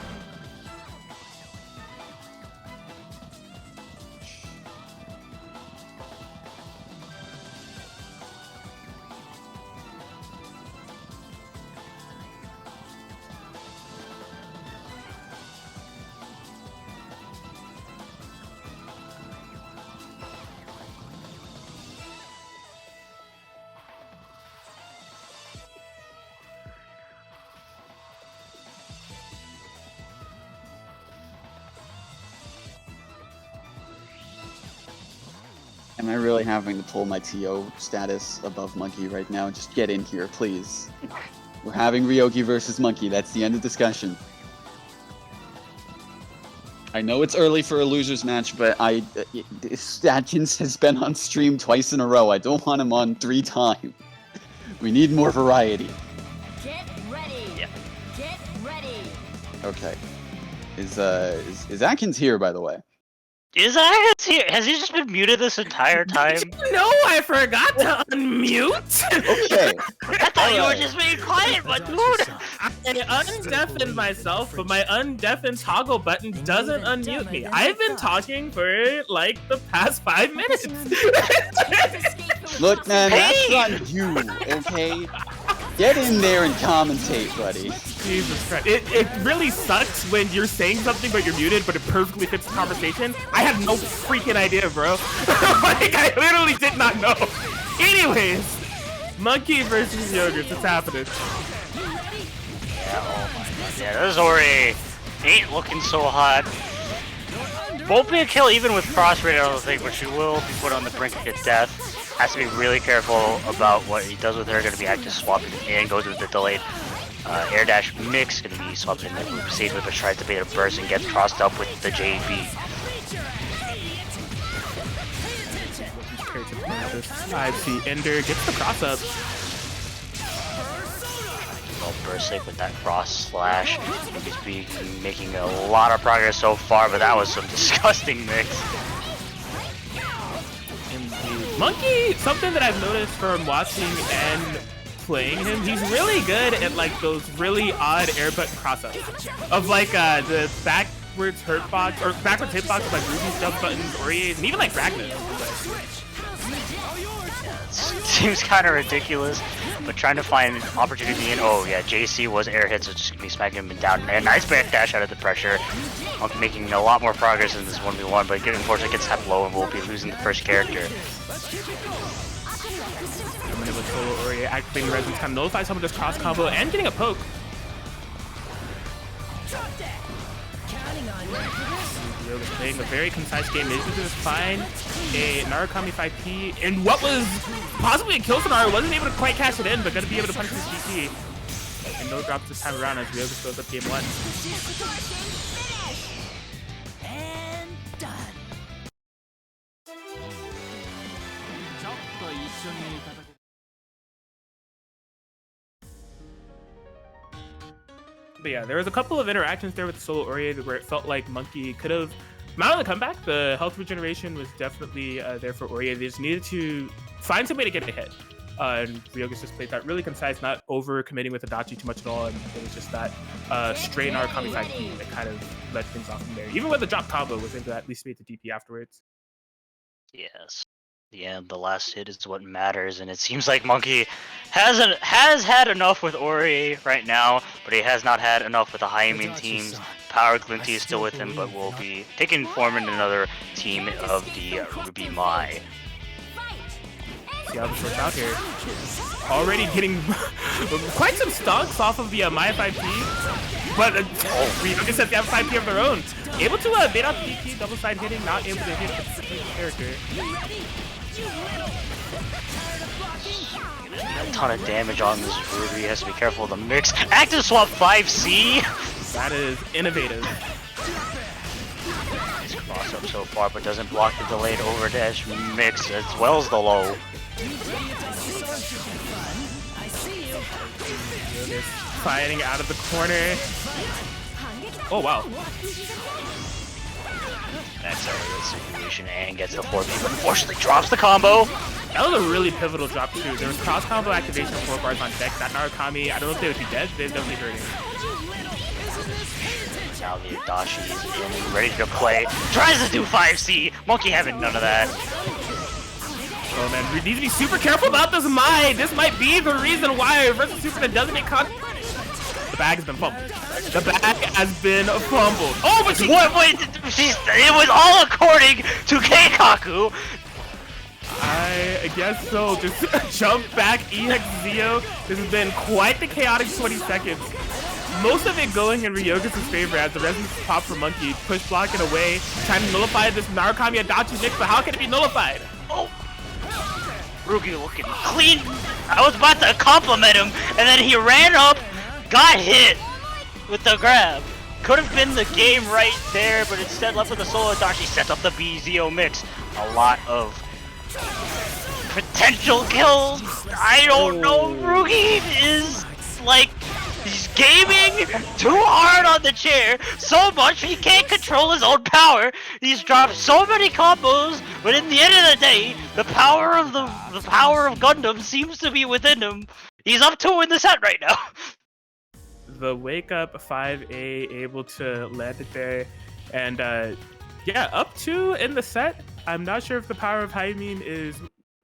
Am I really having to pull my TO status above Monkey right now? Just get in here, please. We're having Ryogi versus Monkey. That's the end of discussion. I know it's early for a losers match, but Atkins has been on stream twice in a row. I don't want him on 3 times. We need more variety. Get ready. Yeah. Get ready. Okay. Is Atkins here, by the way? Is Atkins here? Has he just been muted this entire time? No, I forgot to unmute. Okay. I thought you were just being quiet, but dude. I undeafened myself, but my undeafened toggle button doesn't unmute me. I've been talking for like the past 5 minutes. Look, man, that's not you, okay? Get in there and commentate, buddy. Jesus Christ. It really sucks when you're saying something but you're muted, but it perfectly fits the conversation. I have no freaking idea, bro. Like, I literally did not know. Anyways, Monkey versus Yogurt, it's happening. Yeah, oh my god. Yeah, this Ori ain't looking so hot. Won't be a kill even with cross rate, I don't think, but she will be put on the brink of death. Has to be really careful about what he does with her. Going to be active swapping and goes with the delayed air dash mix. Going to be swapping in the group stage with a tries to bait a burst and gets crossed up with the JB. I see Ender gets the cross up. Well, burst safe with that cross slash. He's been making a lot of progress so far, but that was some disgusting mix. Monkey, something that I've noticed from watching and playing him, he's really good at like those really odd air button cross-ups of like the backwards hurtbox or backwards hitbox of like Ruby's jump buttons, Ori's, and even like Ragna's. It seems kind of ridiculous, but trying to find an opportunity in. Oh yeah, JC was air hit, so just gonna be smacking him down. And a nice backdash out of the pressure. Making a lot more progress in this 1v1, but unfortunately gets tapped low and will be losing the first character. Coming in with solo Ori, activating Resin, kind of nullifies some of this cross combo and getting a poke. Yoga's playing a very concise game. Maybe this is fine. A Narukami 5P, and what was possibly a kill for Naru, wasn't able to quite cash it in, but gonna be able to punish this GT. and no drops this time around as Ryoga fills up game 1. And done. But yeah, there was a couple of interactions there with the solo Ori where it felt like Monkey could have mounted the comeback. The health regeneration was definitely there for Ori. They just needed to find some way to get a hit. And Ryoga's just played that really concise, not over committing with Adachi too much at all. And it was just that straight Narukami side P that kind of led things off from there. Even with the drop combo, was able to at least make the DP afterwards. Yes. Yeah, the last hit is what matters, and it seems like Monkey has had enough with Ori right now, but he has not had enough with the Hymen teams. Power Glinty is still with him, but will be taking form in another team of the Ruby Mai. See how this works out here. Already getting quite some stunks off of the Maya 5P, but Ryoga says they have 5P of their own. Able to bait out the DP, double side hitting, not able to hit the character. A ton of damage on this Ruby, has to be careful of the mix. Active swap 5C! That is innovative. Nice cross up so far, but doesn't block the delayed overdash mix as well as the low. Fighting out of the corner. Oh wow. That's a real situation and gets the 4B, but unfortunately drops the combo. That was a really pivotal drop too. There was cross combo activation 4 bars on deck. That Narukami, I don't know if they would be dead, they'd definitely hurting. Now the Adachi is in, ready to play. Tries to do 5C. Monkey having none of that. Oh man, we need to be super careful about this Mai. This might be the reason why versus Super that doesn't make The bag has been fumbled. The bag has been fumbled. Oh, but what? Wait, it was all according to Keikaku. I guess so. Just jump back, EX Zio. This has been quite the chaotic 20 seconds. Most of it going in Ryoga's favor as the resistance pop for Monkey, push blocking away, trying to nullify this Narukami Adachi mix, but how can it be nullified? Oh, Rugi looking clean. I was about to compliment him, and then he ran up, got hit with the grab. Could have been the game right there, but instead left with the solo Adachi, sets up the BZO mix. A lot of potential kills. I don't know. Rugi is like, he's gaming too hard on the chair, so much he can't control his own power. He's dropped so many combos, but in the end of the day, the power of the power of Gundam seems to be within him. He's up 2 in the set right now. The wake up 5A able to land it there, and yeah, up 2 in the set. I'm not sure if the power of Hymen is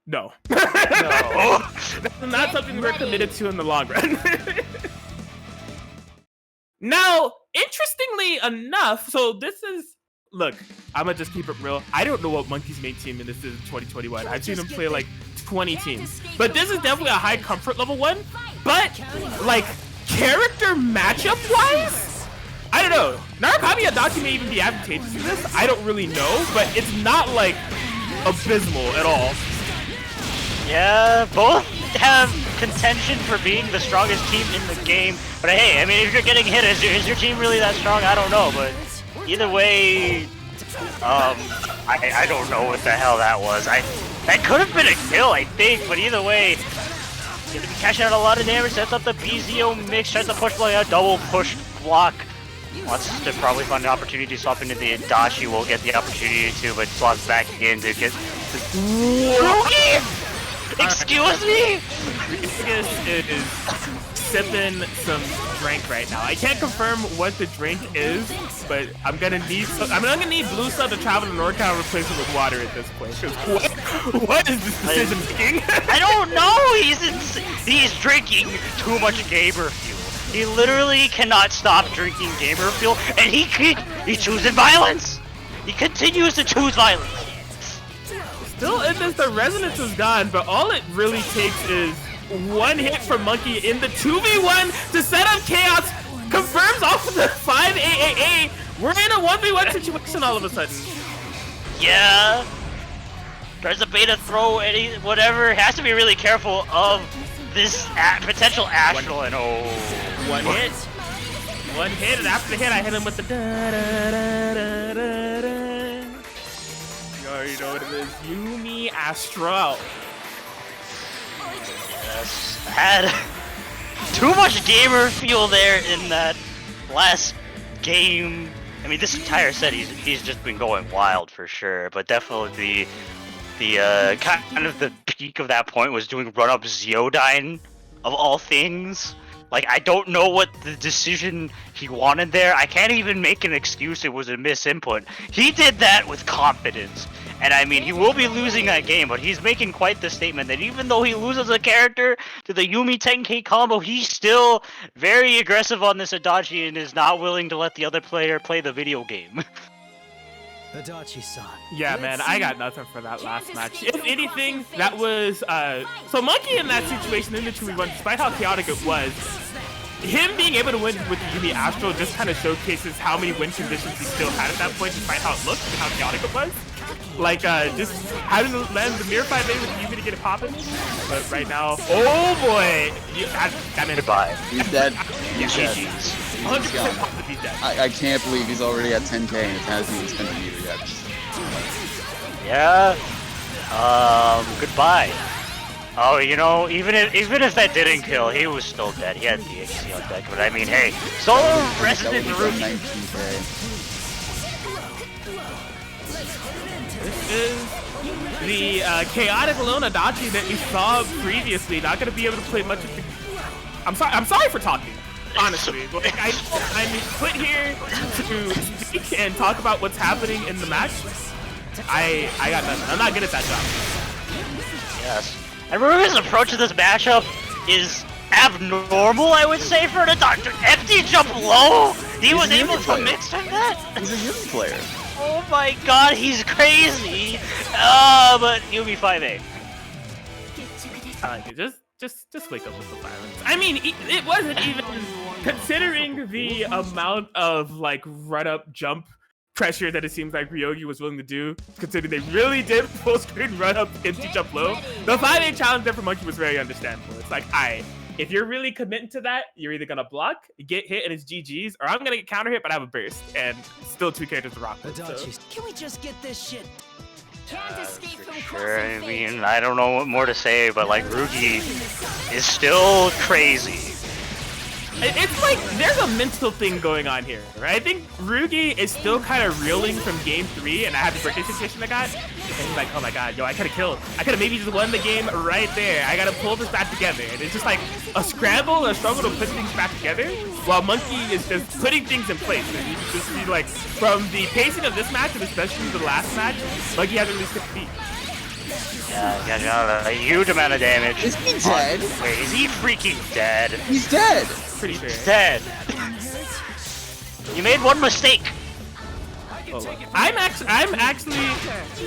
no. No. That's not something we're committed to in the long run. Now, interestingly enough, so this is, look, I'm gonna just keep it real. I don't know what Monkey's main team in this is in 2021. I've seen him play like 20 teams, but this is definitely a high comfort level one. But like character matchup wise, I don't know. Narukami Adachi may even be advantageous in this. I don't really know, but it's not like abysmal at all. Yeah, both have contention for being the strongest team in the game. But hey, I mean, if you're getting hit, is your team really that strong? I don't know. But either way, I don't know what the hell that was. That could have been a kill, I think. But either way, he's gonna be cashing out a lot of damage. Sets up the BZO mix, tries to push block, a double push block. Wants to probably find an opportunity to swap into the Adachi. Will get the opportunity to, but swaps back in to get the... Excuse me? It is sipping some drink right now. I can't confirm what the drink is, but I'm gonna need blue stuff to travel to NorCal and replace it with water at this point. What is this decision making? I don't know. He's drinking too much gamer fuel. He literally cannot stop drinking gamer fuel, and he chooses violence. He continues to choose violence. Still in this, the resonance is gone, but all it really takes is one hit from Monkey in the 2v1 to set up chaos. Confirms off of the 5AAA. We're in a 1v1 situation all of a sudden. Yeah. Tries to beta throw whatever. Has to be really careful of this potential Astral, and oh. One hit. One hit, and after the hit, I hit him with the da da da da da da. You already know what it is. Yumi Astral. Yes. Had too much gamer feel there in that last game. I mean, this entire set he's just been going wild for sure, but definitely the kind of the peak of that point was doing run up Zeodyne of all things. Like, I don't know what the decision he wanted there. I can't even make an excuse it was a misinput. He did that with confidence. And I mean, he will be losing that game, but he's making quite the statement that even though he loses a character to the Yumi 10k combo, he's still very aggressive on this Adachi and is not willing to let the other player play the video game. Adachi-san. Yeah, man, I got nothing for that last match. If anything, that was so Monkey in that situation in the 2v1, despite how chaotic it was, him being able to win with the Yumi Astral just kind of showcases how many win conditions he still had at that point, despite how it looked and how chaotic it was. Like, just having to land the mirror 5A with Yumi to get it popping. But right now, oh boy! That man Goodbye. He's dead. He's dead. GG's. 100% positive he's dead. I can't believe he's already at 10k and it hasn't even spent a meter yet. Yeah. Goodbye. Oh, you know, even if that didn't kill, he was still dead. He had DXC on deck, but I mean, hey, solo resident rookie. 19k. This is the chaotic lone Adachi that we saw previously. Not going to be able to play much of the... I'm sorry for talking, honestly. Like, I'm put here to speak and talk about what's happening in the match. I got nothing. I'm not good at that job. Yes. And Ruby's approach to this matchup is abnormal, I would say, for the Doctor. Empty jump low? He was able to mix with that? He's a Yumi player. Oh my god, he's crazy! But Yumi 5A. I like it. Just wake up with the violence. I mean, it wasn't even considering the amount of like run up jump pressure that it seems like Ryogi was willing to do, considering they really did full screen run up empty jump low. The 5A challenge there for Monkey was very understandable. It's like, if you're really committing to that, you're either gonna block, get hit, and it's GG's, or I'm gonna get counter hit, but I have a burst, and still two characters to rock with. So. Can we just get this shit? Can't escape from Sure, I mean, I don't know what more to say, but like, Rugi is still crazy. It's like there's a mental thing going on here, right? I think Rugi is still kind of reeling from game 3, and I had the birthday situation I got, and he's like, oh my god, yo, I could have killed. I could have maybe just won the game right there. I gotta pull this back together. And it's just like a scramble, a struggle to put things back together, while Monkey is just putting things in place. And you can just see, like, from the pacing of this match, and especially the last match, Monkey hasn't really skipped a beat. Yeah, a huge amount of damage. Is he dead? Wait, is he freaking dead? He's dead. Pretty fair. Dead. You made one mistake. I'm actually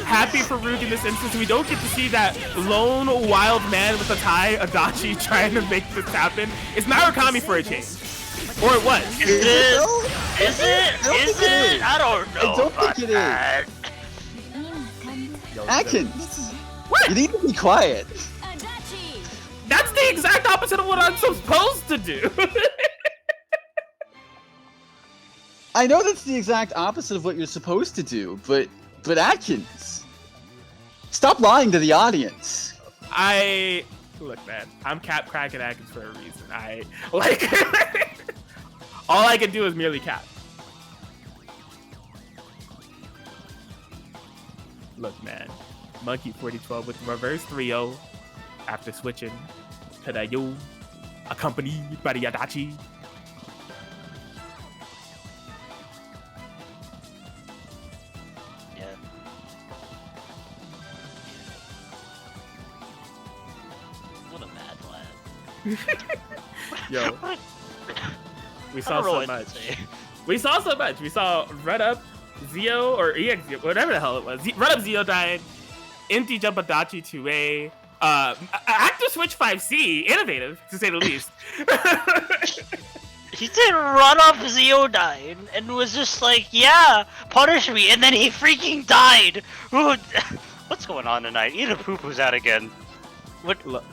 happy for Rugi in this instance. We don't get to see that lone wild man with a tie, Adachi, trying to make this happen. It's Murakami for a change. Or it was. Is it? Is it? I don't know. I don't think it that. is. Atkins, What? you need to be quiet. That's the exact opposite of what I'm supposed to do. I know that's the exact opposite of what you're supposed to do, but Atkins, stop lying to the audience. Look, man, I'm cap cracking Atkins for a reason. All I can do is merely cap. Look, man, Monkey 4012 with reverse 3-0 after switching to the Yu, accompanied by the Adachi. Yeah. What a mad lad. Yo, we I saw don't know so what to much. say. We saw so much. We saw Red Up, Zeo, or EX, whatever the hell it was. Red Up Zeo died. Empty Jump Adachi 2A. Active Switch 5C. Innovative, to say the least. He did run up Zeodyne and was just like, yeah, punish me, and then he freaking died. What's going on tonight? Eat a poo-poo's out again. What? Look,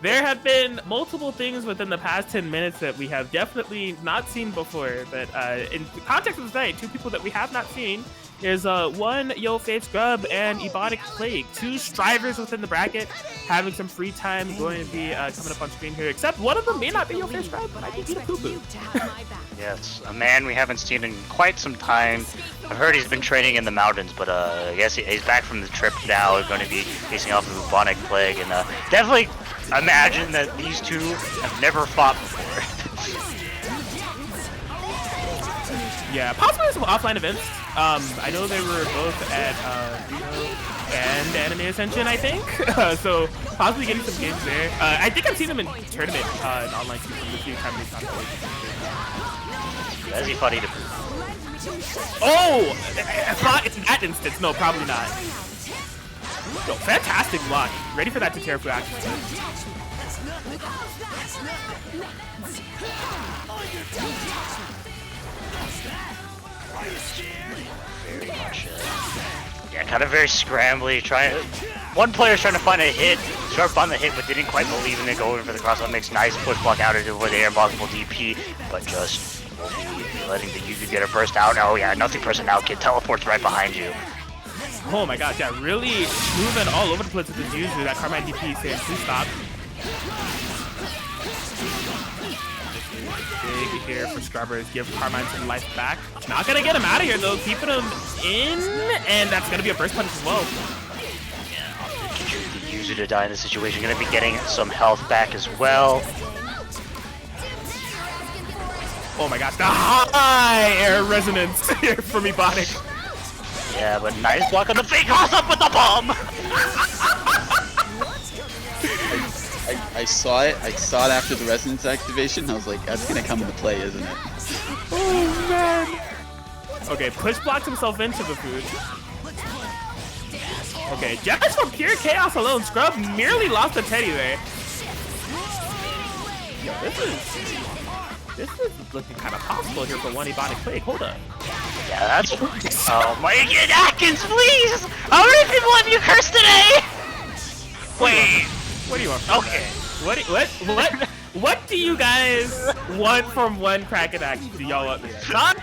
there have been multiple things within the past 10 minutes that we have definitely not seen before. But in the context of tonight, two people that we have not seen is one Yo Fave Scrub and Ebonic Plague, two strivers within the bracket, having some free time, going to be coming up on screen here. Except one of them may not be Yo Fave Scrub, but I think he's a poo-poo. Yes, a man we haven't seen in quite some time. I've heard he's been training in the mountains, but I guess he's back from the trip now. He's going to be facing off with Ebonic Plague, and definitely imagine that these two have never fought before. Yeah, possibly some offline events. I know they were both at Reno and Anime Ascension, I think. So possibly getting some games there. I think I've seen them in tournament in online a few times. As he fought either. Oh! I thought in that instance, no, probably not. Yo, fantastic block. Ready for that to tear action. Very much, yeah, kind of very scrambly. One player's trying to find a hit, start find the hit, but didn't quite believe in it. Going for the cross-up makes nice push block out into the air impossible DP, but just will be letting the Yuzu get a burst out. Oh yeah, nothing person out. Kid teleports right behind you. Oh my gosh, yeah, really moving all over the place with the Yuzu. That Carmine DP saying, please stop. Big here for Scrubbers, give Carmine some life back. Not gonna get him out of here though, keeping him in, and that's gonna be a burst punch as well. The Yuzu to die in this situation, gonna be getting some health back as well. Oh my gosh, the high air resonance here from Ebonic. Yeah, but nice block on the fake cross up with the bomb! I saw it. I saw it after the resonance activation. I was like, that's gonna come into play, isn't it? Oh man. Okay, push blocks himself into the food. Okay, just from pure chaos alone, Scrub merely lost a Teddy there. Yo, this is looking kind of possible here for one Ebonic Plague. Hold up. Yeah, that's. Oh my God, Atkins, please! How many people have you cursed today? Wait. What do you want? Okay. What do you guys want from one crack attack? Do y'all want me to talk?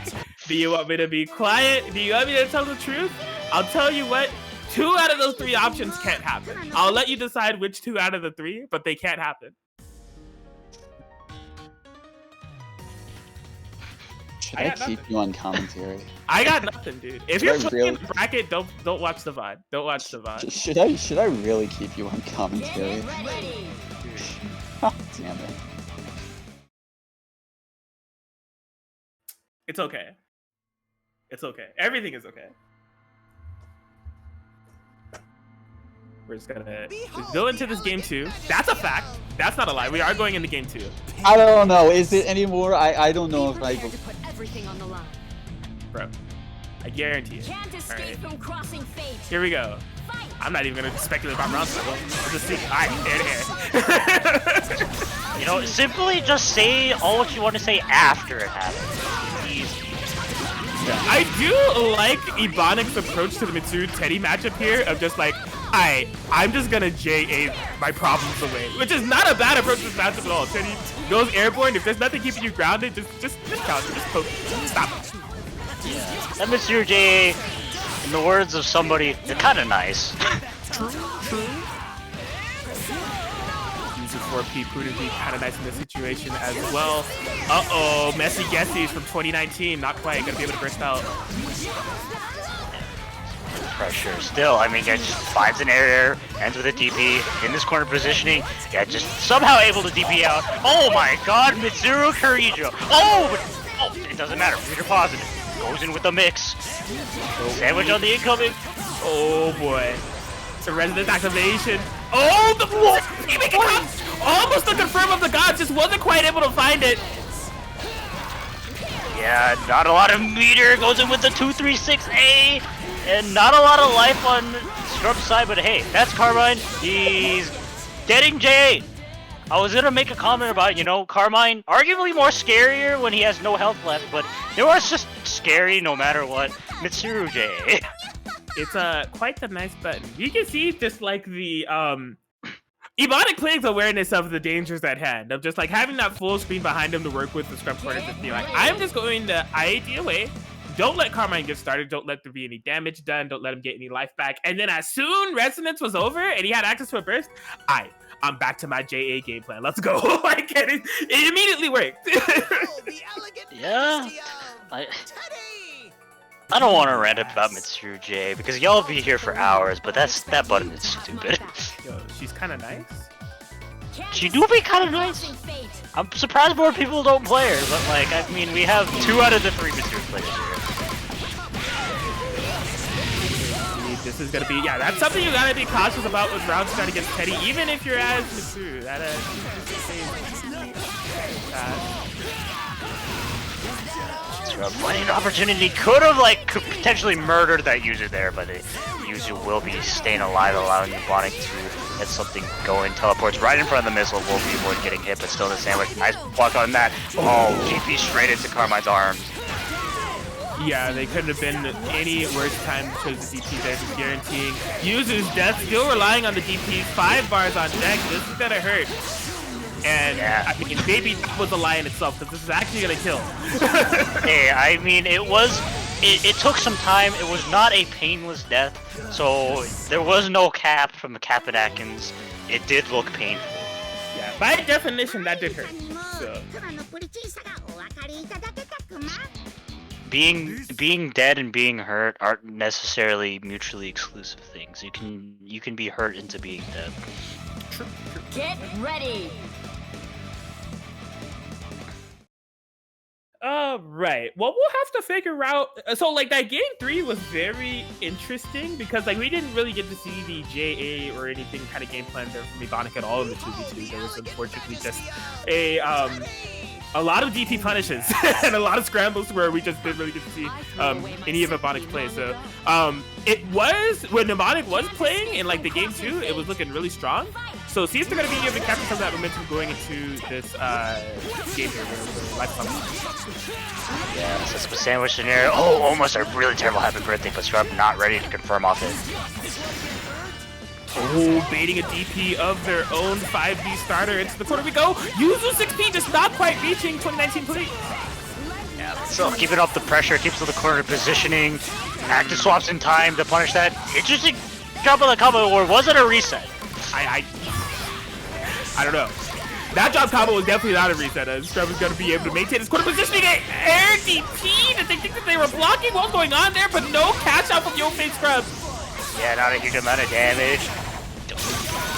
Do you want me to be quiet? Do you want me to tell the truth? I'll tell you what. 2 out of those 3 options can't happen. I'll let you decide which 2 out of the 3, but they can't happen. Should I keep you on commentary? I got nothing, dude. If you're playing in bracket, don't watch the VOD. Don't watch the VOD. Should I really keep you on commentary? Oh, damn it. It's okay. It's okay. Everything is okay. We're just gonna go into this game 2. That's a fact. That's not a lie. We are going into game 2. I don't know. Is it anymore? I don't know if I. Put everything on the line. Bro, I guarantee it. Can't escape from crossing fate. Here we go. I'm not even gonna speculate about round level. I'll just see. Alright, there. You know, simply just say all what you want to say after it happens. Easy. Yeah, I do like Ebonic's approach to the Mitsuru Teddy matchup here of just like, I'm just gonna JA my problems away, which is not a bad approach to this matchup at all. Teddy goes airborne. If there's nothing keeping you grounded, just counter, just poke, stop. Yeah. That Mr. J, in the words of somebody, they're kind of nice. True. Use it 4P prudently, kind of nice in this situation as well. Uh-oh, messy guessies from 2019, not quite gonna be able to burst out. Pressure still, I mean, yeah, just finds an area, ends with a DP, in this corner positioning, yeah, just somehow able to DP out. Oh my god, Mitsuru Kirijo. Oh, it doesn't matter, reader positive. Goes in with the mix. Sandwich on the incoming. Oh boy. The resonance activation. Oh, the almost the confirm of the gods, just wasn't quite able to find it. Yeah, not a lot of meter, goes in with the 236A, and not a lot of life on Scrub's side, but hey, that's Carmine. He's getting J8. I was gonna make a comment about, you know, Carmine, arguably more scarier when he has no health left, but it was just scary no matter what. Mitsuru J8. It's quite the nice button. You can see just like the Ebonic Plague's awareness of the dangers at hand, of just like having that full screen behind him to work with the scrub corner, just be like, I'm just going to IAD away. Don't let Carmine get started. Don't let there be any damage done. Don't let him get any life back. And then as soon Resonance was over and he had access to a burst, I'm back to my JA game plan. Let's go. Like it immediately worked. Yeah. I don't want to rant about Mitsuru J because y'all be here for hours, but that button is stupid. Yo, she's kind of nice. She do be kind of nice. I'm surprised more people don't play her, but like, I mean, we have 2 out of the 3 Mitsuru players here. This is gonna be, yeah, that's something you gotta be cautious about with round start against Teddy, even if you're as Mitsuru. Finding an opportunity could have potentially murdered that user there, but the user will be staying alive, allowing Ebonic to get something going. Teleports right in front of the missile, will be avoid getting hit, but still the sandwich. Nice block on that. Oh, GP straight into Carmine's arms. Yeah, they couldn't have been any worse time to choose the DP there, just guaranteeing user's death. Still relying on the DP, 5 bars on deck. This is gonna hurt. And yeah. I mean, maybe that was a lie in itself, because this is actually gonna kill. Hey, I mean, it took some time. It was not a painless death, so there was no cap from the Kapanakins. It did look painful. Yeah, by definition, that did hurt. So. Being dead and being hurt aren't necessarily mutually exclusive things. You can be hurt into being dead. Get ready. Right. Well, we'll have to figure out. So, like, that game 3 was very interesting because, like, we didn't really get to see the JA or anything kind of game plan there from Ebonic at all in the 2v2. There was unfortunately just a lot of DP punishes and a lot of scrambles where we just didn't really get to see any of Ebonic's play. So, it was when Ebonic was playing in like the game 2, it was looking really strong. So see if they're going to be able to capture some of that momentum going into this game here. Yeah, this is a sandwich scenario. Oh, almost a really terrible happy birthday, but Scrub not ready to confirm off it. Oh, baiting a DP of their own 5D starter into the corner we go. Yuzu 6P just not quite reaching 2019 plate. Yeah, so keeping up the pressure, keeps to the corner positioning. Active swaps in time to punish that. Interesting jump of the combo, or was it a reset? I don't know. That jump combo was definitely not a reset. Scrub is going to be able to maintain his corner positioning. Air DP. Did they think that they were blocking what was going on there? But no catch out from Yo-Face Scrub. Yeah, not a huge amount of damage.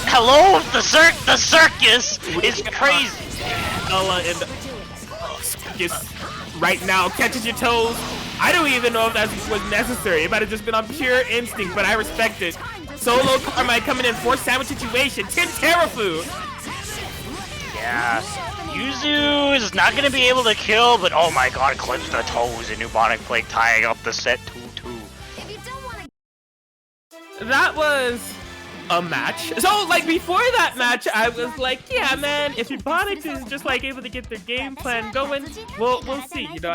Hello, the circus is crazy. Ella and circus right now catches your toes. I don't even know if that was necessary. It might have just been on pure instinct, but I respect it. Solo Carmine coming in for sandwich situation. 10 Terrafu. Yeah, Yuzu is not going to be able to kill, but oh my god, clips the toes and Ebonic Plague tying up the set 2-2. That was a match. So, like, before that match, I was like, yeah, man, if Ebonic is just, like, able to get their game plan going, we'll see. You know,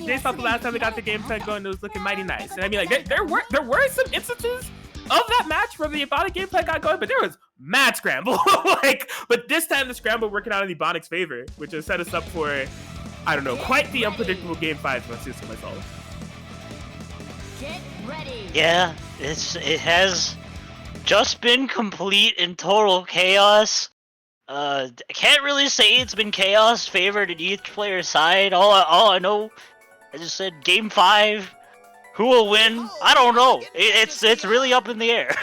based off the last time they got the game plan going, it was looking mighty nice. And I mean, like, there were some instances of that match where the Ebonic game plan got going, but there was mad scramble. But this time the scramble working out in Ebonic's favor, which has set us up for, I don't know, quite the unpredictable game 5, if I say so myself. Get ready. Yeah, it has just been complete and total chaos. I can't really say it's been chaos favored in each player's side. All I know, I just said game 5. Who will win? I don't know. It's really up in the air.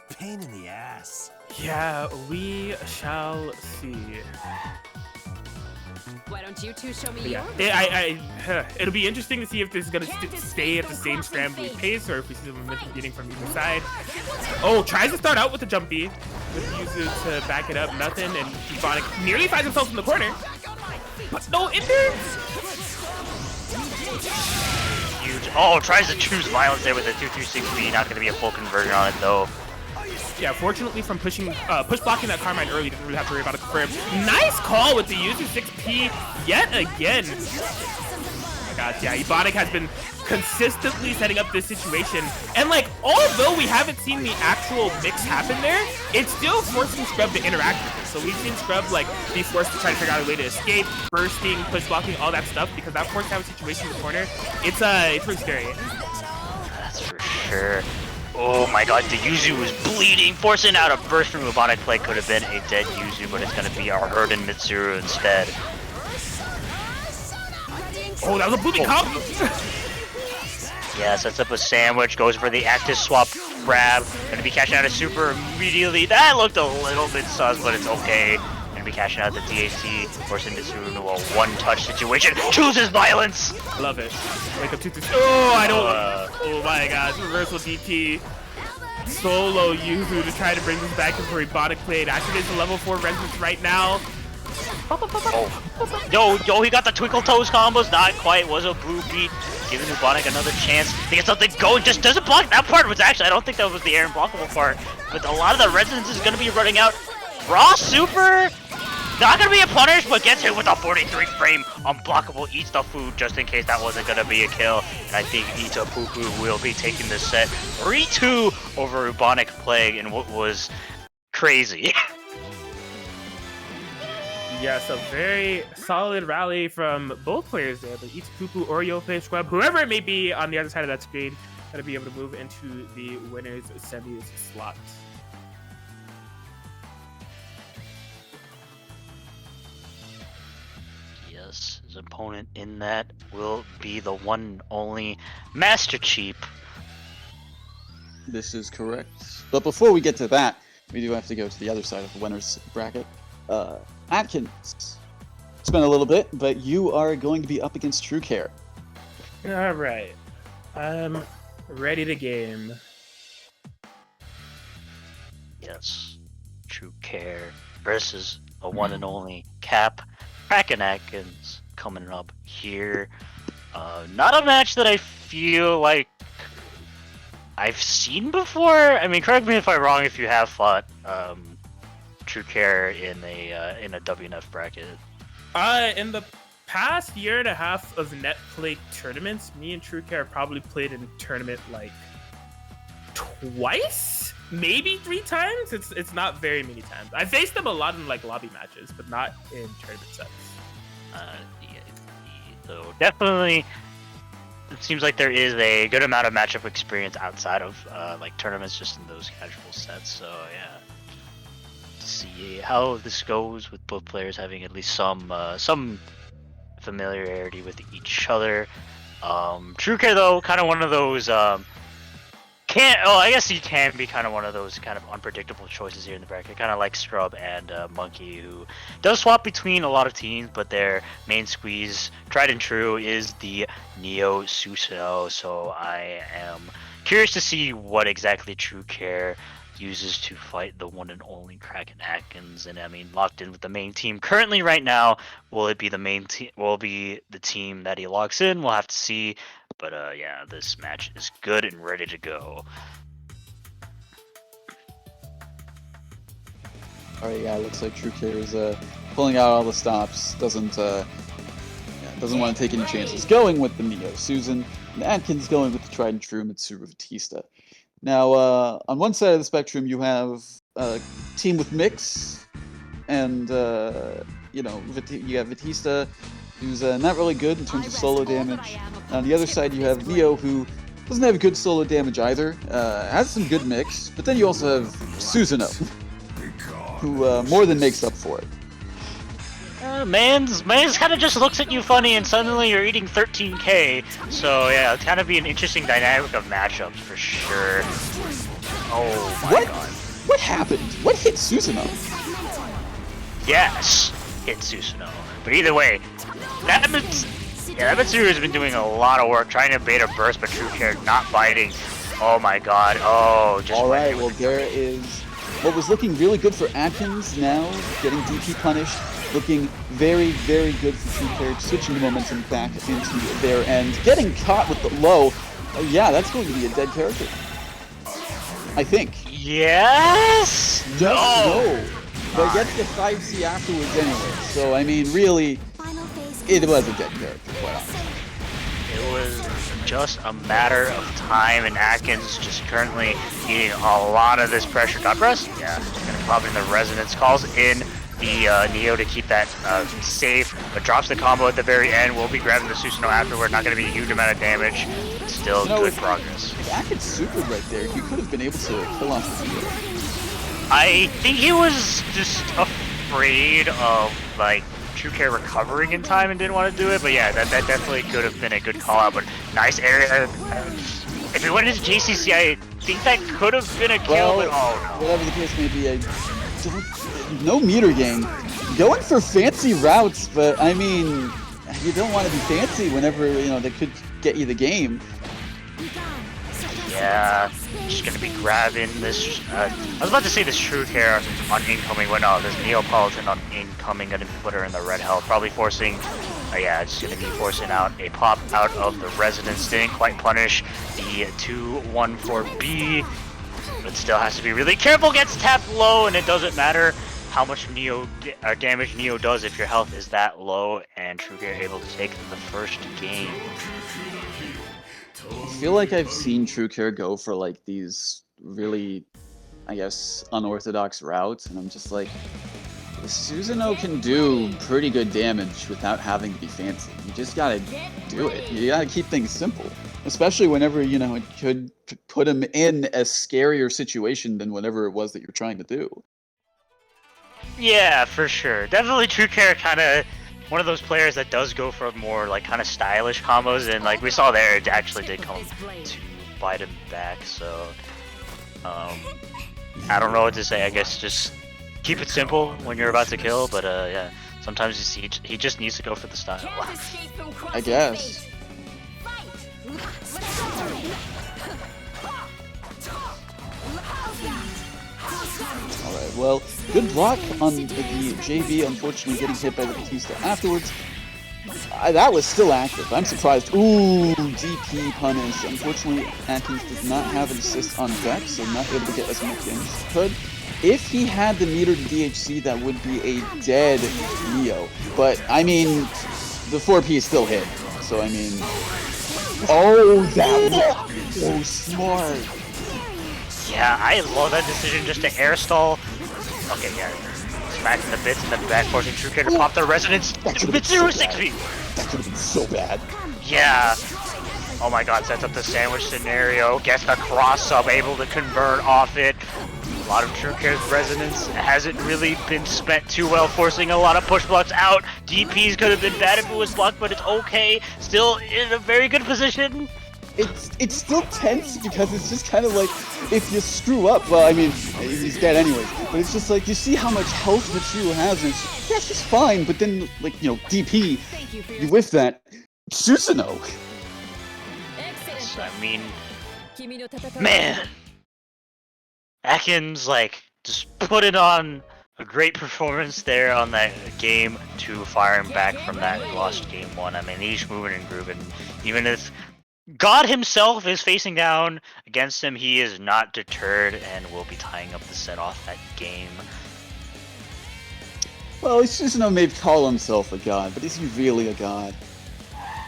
Pain in the ass. Yeah, we shall see. Why don't you two show me Yeah, your it'll be interesting to see if this is gonna stay at the same scrambling pace or if we see the momentum getting from either side. Oh, tries to start out with the jump B, with Yuzu to back it up, nothing, and Ebonic nearly finds himself in the corner, but no ender. Huge. Oh, tries to choose violence there with a 2-3-6B. Not going to be a full conversion on it though. Yeah, fortunately from push blocking that Carmine early, didn't really have to worry about a confirm. Nice call with the user 6P yet again. gosh, yeah, Ebonic has been consistently setting up this situation, and like, although we haven't seen the actual mix happen there, it's still forcing Scrub to interact with it. So we've seen Scrub like be forced to try to figure out a way to escape, bursting, push blocking, all that stuff, because that forced down situation in the corner, it's pretty scary. That's for sure. Oh my god, the Yuzu is bleeding, forcing out a burst from Ubonic play. Could have been a dead Yuzu, but it's gonna be our Herden Mitsuru instead. Oh, that was a booming combo! Yeah, sets up a sandwich, goes for the active swap grab. Gonna be cashing out a super immediately. That looked a little bit sus, but it's okay. Gonna be cashing out the DAC, forcing Mitsuru into a one-touch situation. Chooses violence! Love it. Wake up 2-2. Oh, I don't. Oh my gosh, reversal DP. Solo Yuzu to try to bring this back in for Ebonic play. Activates the level 4 resistance right now. Oh. Yo, he got the Twinkle Toes combos. Not quite. Was a blue beat. Giving Ubonic another chance to get something going. Just doesn't block. That part was actually, I don't think that was the air unblockable part. But a lot of the resistance is going to be running out. Raw Super. Not going to be a punish, but gets hit with a 43 frame. Unblockable. Eats the food just in case that wasn't going to be a kill. And I think Ita Puku will be taking this set 3-2 over Ubonic Plague in what was crazy. Yes, a very solid rally from both players there, but Itapupu or Yope Scrub, whoever it may be on the other side of that screen, going to be able to move into the winner's semis slot. Yes, his opponent in that will be the one and only Master Cheap. This is correct. But before we get to that, we do have to go to the other side of the winner's bracket. Atkins, it's been a little bit, but you are going to be up against True Care. All right, I'm ready to game. Yes, True Care versus a one and only Cap. Kraken Atkins coming up here. Not a match that I feel like I've seen before. I mean, correct me if I'm wrong if you have fought True Care in a WNF bracket. In the past year and a half of net play tournaments, me and True Care probably played in tournament like twice, maybe 3 times. It's not very many times. I faced them a lot in like lobby matches, but not in tournament sets. So definitely, it seems like there is a good amount of matchup experience outside of like tournaments, just in those casual sets. So yeah. See how this goes with both players having at least some familiarity with each other. True Care though, kind of one of those I guess he can be kind of one of those kind of unpredictable choices here in the bracket, kind of like Scrub and Monkey, who does swap between a lot of teams, but their main squeeze, tried and true, is the Neo Susanoo. So I am curious to see what exactly True Care uses to fight the one and only Kraken Atkins. And I mean, locked in with the main team currently right now. Will it be the main team? Will it be the team that he locks in? We'll have to see. But yeah, this match is good and ready to go. All right, yeah, it looks like True Care is pulling out all the stops. Doesn't want to take any chances. Going with the Neo Susan, and Atkins going with the tried and true Mitsuru Batista. Now, on one side of the spectrum, you have a team with Mix, and you have Batista, who's not really good in terms of solo damage. On the other side, you have Neo, who doesn't have good solo damage either. Has some good mix, but then you also have Susanoo, who more than makes up for it. Man's kind of just looks at you funny, and suddenly you're eating 13k. So yeah, it's kind of be an interesting dynamic of matchups for sure. Oh my god! What happened? What hit Susanoo? Yes, hit Susanoo. But either way, that Mitsuru has been doing a lot of work trying to bait a burst, but True Care not biting. Oh my god! Oh, just all right. Well, there is what was looking really good for Atkins. Now getting DP punished. Looking very, very good for True Care, switching the momentum back into their end. Getting caught with the low, yeah, that's going to be a dead character. I think. Yes? No. But gets the 5C afterwards anyway. So, I mean, really, it was a dead character, quite honestly. it was just a matter of time, and Atkins just currently eating a lot of this pressure. God press? Yeah, just gonna pop in the resonance, calls in the Neo to keep that safe, but drops the combo at the very end. We'll be grabbing the Susanoo afterward. Not gonna be a huge amount of damage, but still good progress. If Atkins super right there, he could have been able to kill off the Neo. I think he was just afraid of like True Care recovering in time and didn't want to do it, but yeah, that definitely could have been a good call out. But nice area. If we went into JCC, I think that could have been a kill. But oh no. Whatever the case may be, no meter gain. Going for fancy routes, but I mean, you don't want to be fancy whenever they could get you the game. Yeah, just gonna be grabbing this. I was about to say this True Care on incoming, but no, this Neapolitan on incoming, gonna put her in the red health, probably forcing. Yeah, just gonna be forcing out a pop out of the Resonance. Didn't quite punish the 2-1-4B, but still has to be really careful. Gets tapped low, and it doesn't matter how much damage Neo does if your health is that low, and True Care able to take the first game. I feel like I've seen True Care go for like these really, I guess, unorthodox routes, and I'm just like, the Susanoo can do pretty good damage without having to be fancy. You just gotta do it. You gotta keep things simple, especially whenever it could put him in a scarier situation than whatever it was that you're trying to do. Yeah, for sure. Definitely True Care kind of one of those players that does go for more like kind of stylish combos, and like we saw there, it actually did come to bite him back. So I don't know what to say. I guess just keep it simple when you're about to kill. But yeah, sometimes he just needs to go for the style. I guess. Alright, well, good block on the JV, unfortunately getting hit by the Batista afterwards. That was still active. I'm surprised. Ooh, DP punish. Unfortunately, Atkins does not have an assist on deck, so not able to get as much damage as he could. If he had the meter to DHC, that would be a dead Neo. But, I mean, the 4P is still hit. So, I mean... Oh, that was so smart. Yeah, I love that decision just to air stall. Okay, yeah. Smacking the bits in the back, forcing True Care to pop the Resonance. Bit 0-6 That could have been so bad. Yeah. Oh my god, sets up the sandwich scenario. Gets the cross up, able to convert off it. A lot of True Care's Resonance hasn't really been spent too well, forcing a lot of push blocks out. DPs could have been bad if it was blocked, but it's okay. Still in a very good position. It's still tense because it's just kind of like, if you screw up, well, I mean, he's dead anyways, but it's just like, you see how much health Mitsuo has, and it's, yeah, she's fine, but then, like, DP, you whiff that, Susanoo. I mean, man, Atkins, like, just put it on a great performance there on that game 2, firing back from that lost game 1. I mean, he's moving and grooving, even if God himself is facing down against him, he is not deterred and will be tying up the set off that game. Well, Susanoo may call himself a god, but is he really a god?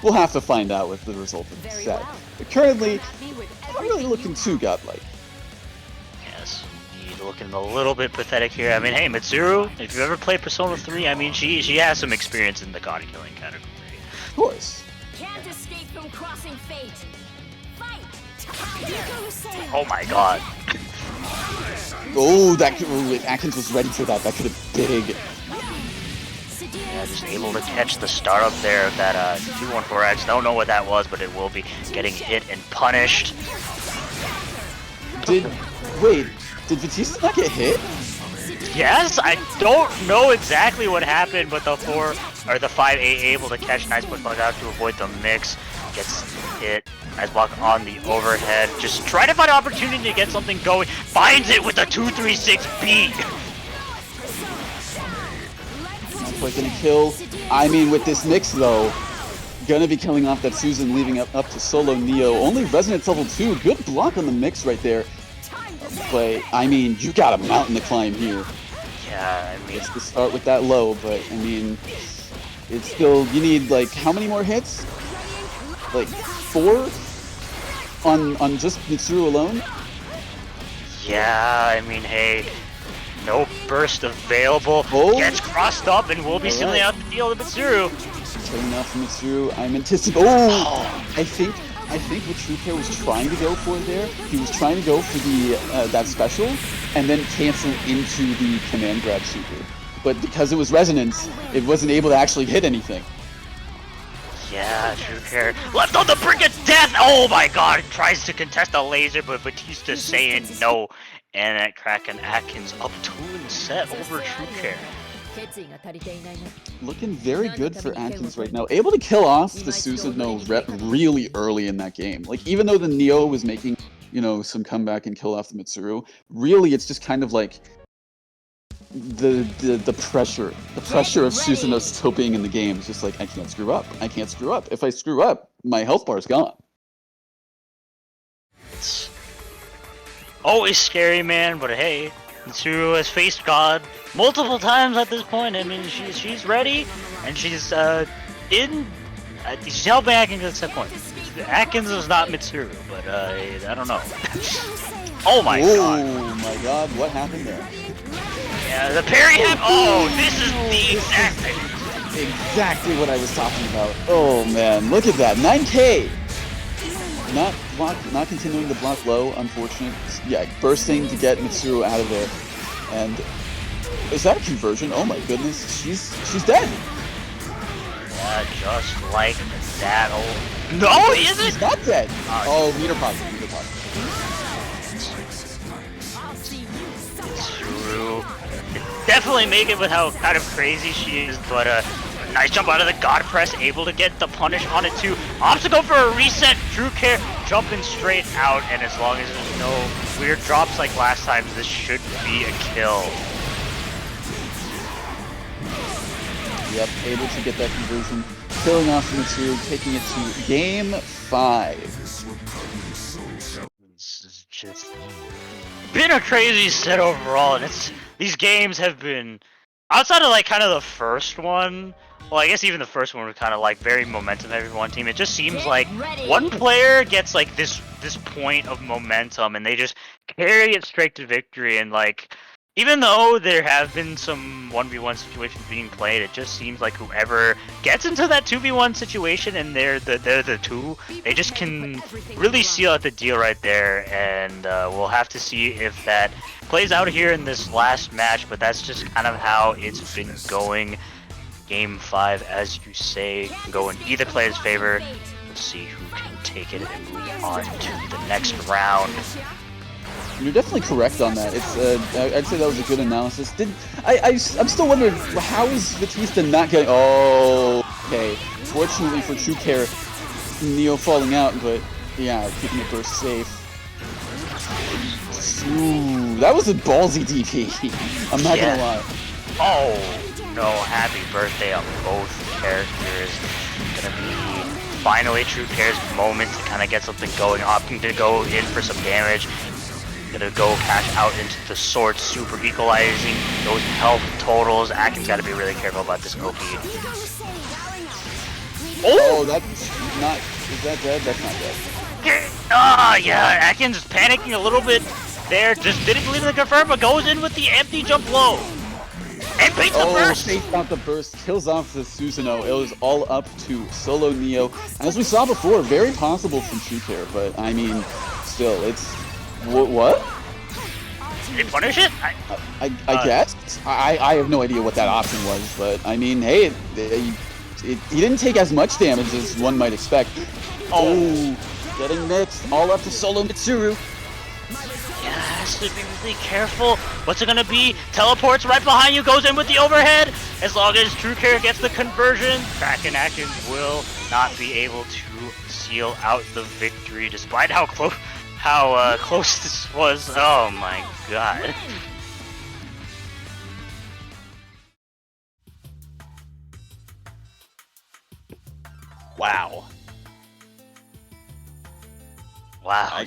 We'll have to find out with the result of the set. But currently, not really looking too godlike. Yes, indeed, looking a little bit pathetic here. I mean, hey, Mitsuru, if you ever played Persona 3, I mean, she has some experience in the god killing category. Of course. Can't escape from crossing fate. Fight! Oh my god. Oh, if Atkins was ready for that, that could have been big. Yeah, just able to catch the startup there of that 214X. Don't know what that was, but it will be getting hit and punished. Did Batista not get hit? Yes, I don't know exactly what happened, but the 5A able to catch nice push block out to avoid the mix. Gets hit. Nice block on the overhead. Just try to find an opportunity to get something going. Finds it with a 236B. Not quite gonna kill. I mean, with this mix though, gonna be killing off that Susan, leaving up to solo Neo. Only Resonance level 2. Good block on the mix right there. But I mean, you got a mountain to climb here. Yeah, I mean, It's to start with that low, but I mean, it's still, you need like how many more hits? like 4 on just Mitsuru alone. Yeah, I mean, hey, no burst available. Oh. Gets crossed up and will be sealing out the deal with Mitsuru. Turning off Mitsuru, I'm anticipating. Oh, I think what TrueCare was trying to go for there, he was trying to go for the that special, and then cancel into the command grab super. But because it was resonance, it wasn't able to actually hit anything. Yeah, TrueCare left on the brink of death. Oh my God! Tries to contest a laser, but Batista saying no, and that Kraken Atkins up 2 in set over TrueCare. Looking very good for Atkins right now. Able to kill off the Susanoo really early in that game. Like, even though the Neo was making, you know, some comeback and kill off the Mitsuru, really it's just kind of like the pressure of Susanoo still being in the game. It's just like, I can't screw up. I can't screw up. If I screw up, my health bar is gone. It's always scary, man, but hey, Mitsuru has faced God multiple times at this point. I mean, she's ready, and she's she's helping Atkins at that point. Atkins is not Mitsuru, but I don't know. Oh my God! Oh my God! What happened there? Yeah, the parry hap. Oh, this is the exact thing. Exactly what I was talking about. Oh man, look at that, 9K. Not continuing to block low, unfortunate. Yeah, bursting to get Mitsuru out of there. And is that a conversion? Oh my goodness, she's dead. Yeah, just like that old. No, he isn't. She's not dead. Oh, meter pocket. Mitsuru definitely make it with how kind of crazy she is, but nice jump out of the God Press, able to get the punish on it too. Obstacle for a reset. TrueCare jumping straight out, and as long as there's no weird drops like last time, this should be a kill. Yep, able to get that conversion, killing off Mitsuru, taking it to game 5. This is just been a crazy set overall, and these games have been, outside of like kind of the first one. Well, I guess even the first one was kind of like very momentum heavy one team. It just seems like one player gets like this point of momentum and they just carry it straight to victory. And like, even though there have been some 1v1 situations being played, it just seems like whoever gets into that 2v1 situation and they're the two, they just can really seal out the deal right there. And we'll have to see if that plays out here in this last match, but that's just kind of how it's been going. Game 5, as you say, can go in either player's favor. Let's see who can take it and move on to the next round. You're definitely correct on that. It's I'd say that was a good analysis. I'm still wondering, how is Batista not getting? Oh, okay. Fortunately for TrueCare, Neo falling out, but yeah, keeping it burst safe. Ooh, that was a ballsy DP. I'm not gonna lie. Oh no! Happy birthday on both characters. Gonna be finally TrueCare's moment to kind of get something going. Opting to go in for some damage. Gonna go cash out into the sword, super equalizing those health totals. Atkins gotta be really careful about this OP. Oh, that's not. Is that dead? That's not dead. Yeah, Atkins is panicking a little bit there. Just didn't believe in the confirm, but goes in with the empty jump low. And beats the burst! Takes out the burst, kills off the Susanoo. It was all up to solo Neo. And as we saw before, very possible from TrueCare, but I mean, still, it's. What? Did he punish it? I guess. I have no idea what that option was, but I mean, hey, he didn't take as much damage as one might expect. Oh, getting mixed, all up to solo Mitsuru. Yeah, has to be really careful. What's it gonna be? Teleports right behind you, goes in with the overhead. As long as TrueCare gets the conversion, Kraken Atkins will not be able to seal out the victory, despite how close this was. Oh my god. Wow. Wow.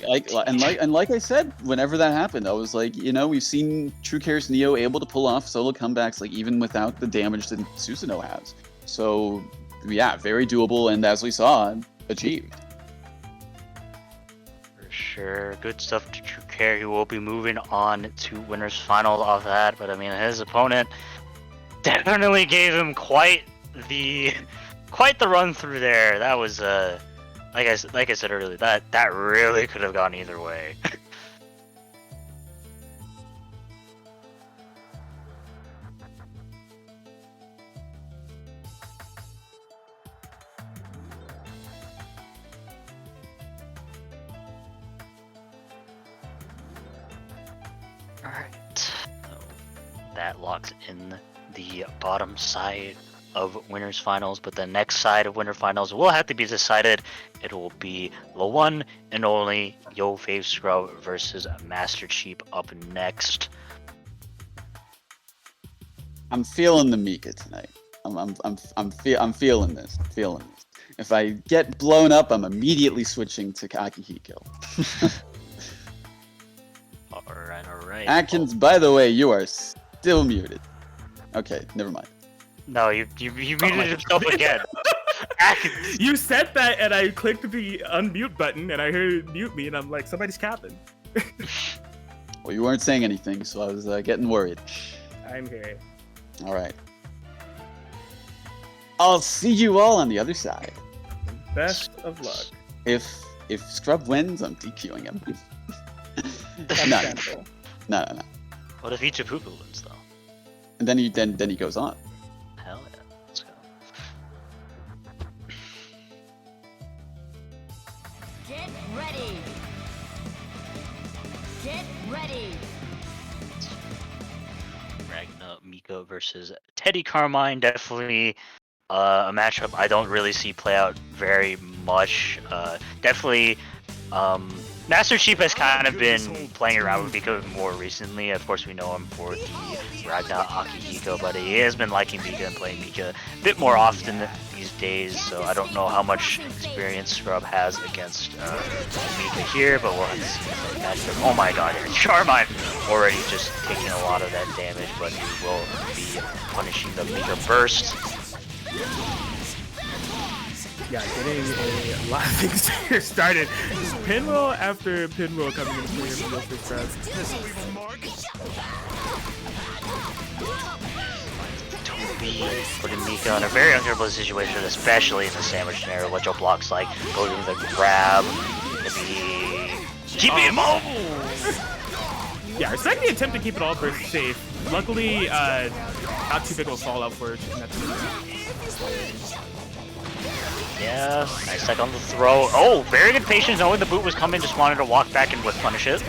And like I said, whenever that happened, I was like, you know, we've seen TrueCare's Neo able to pull off solo comebacks, like even without the damage that Susanoo has. So yeah, very doable. And as we saw, achieved. For sure. Good stuff to True Care. He will be moving on to winners finals off that, but I mean his opponent definitely gave him quite the run through there. That was like I said earlier, that really could have gone either way. Alright, so that locks in the bottom side of winners finals, but the next side of winner finals will have to be decided. It will be the one and only Yo Fave Scrub versus Master Cheap up next. I'm feeling the Mika tonight. I'm feeling this. I'm feeling this. If I get blown up, I'm immediately switching to Akihiko. Alright. Atkins, by the way, you are still muted. Okay, never mind. No, you muted yourself again. Atkins. You said that, and I clicked the unmute button, and I heard it mute me, and I'm like, somebody's capping. Well, you weren't saying anything, so I was getting worried. I'm here. All right. I'll see you all on the other side. Best of luck. If Scrub wins, I'm DQing him. Understandable. No. What if Ichipuku wins though? And then he goes on. Hell yeah, let's go. Get ready. Get ready. Ragna Mika versus Teddy Carmine, definitely a matchup I don't really see play out very much. Definitely, Master Chief has kind of been playing around with Mika more recently. Of course, we know him for the Ragna Akihiko, but he has been liking Mika and playing Mika a bit more often these days, so I don't know how much experience Scrub has against Mika here, but we'll have to see that matchup. Oh my god, Carmine already just taking a lot of that damage, but he will be punishing the Mika burst. Yeah, getting a lot of things here started. Pinroll after pinroll coming into play for Yo Fave Toby putting Mika in a very uncomfortable situation, especially in the sandwich scenario. What your blocks like, go to the grab, keeping him mobile. Yeah, it's like the attempt to keep it all burst safe. Luckily, not too big of a fallout for it. Yeah, nice tech on the throw. Oh, very good patience knowing the boot was coming, just wanted to walk back and whip punish it.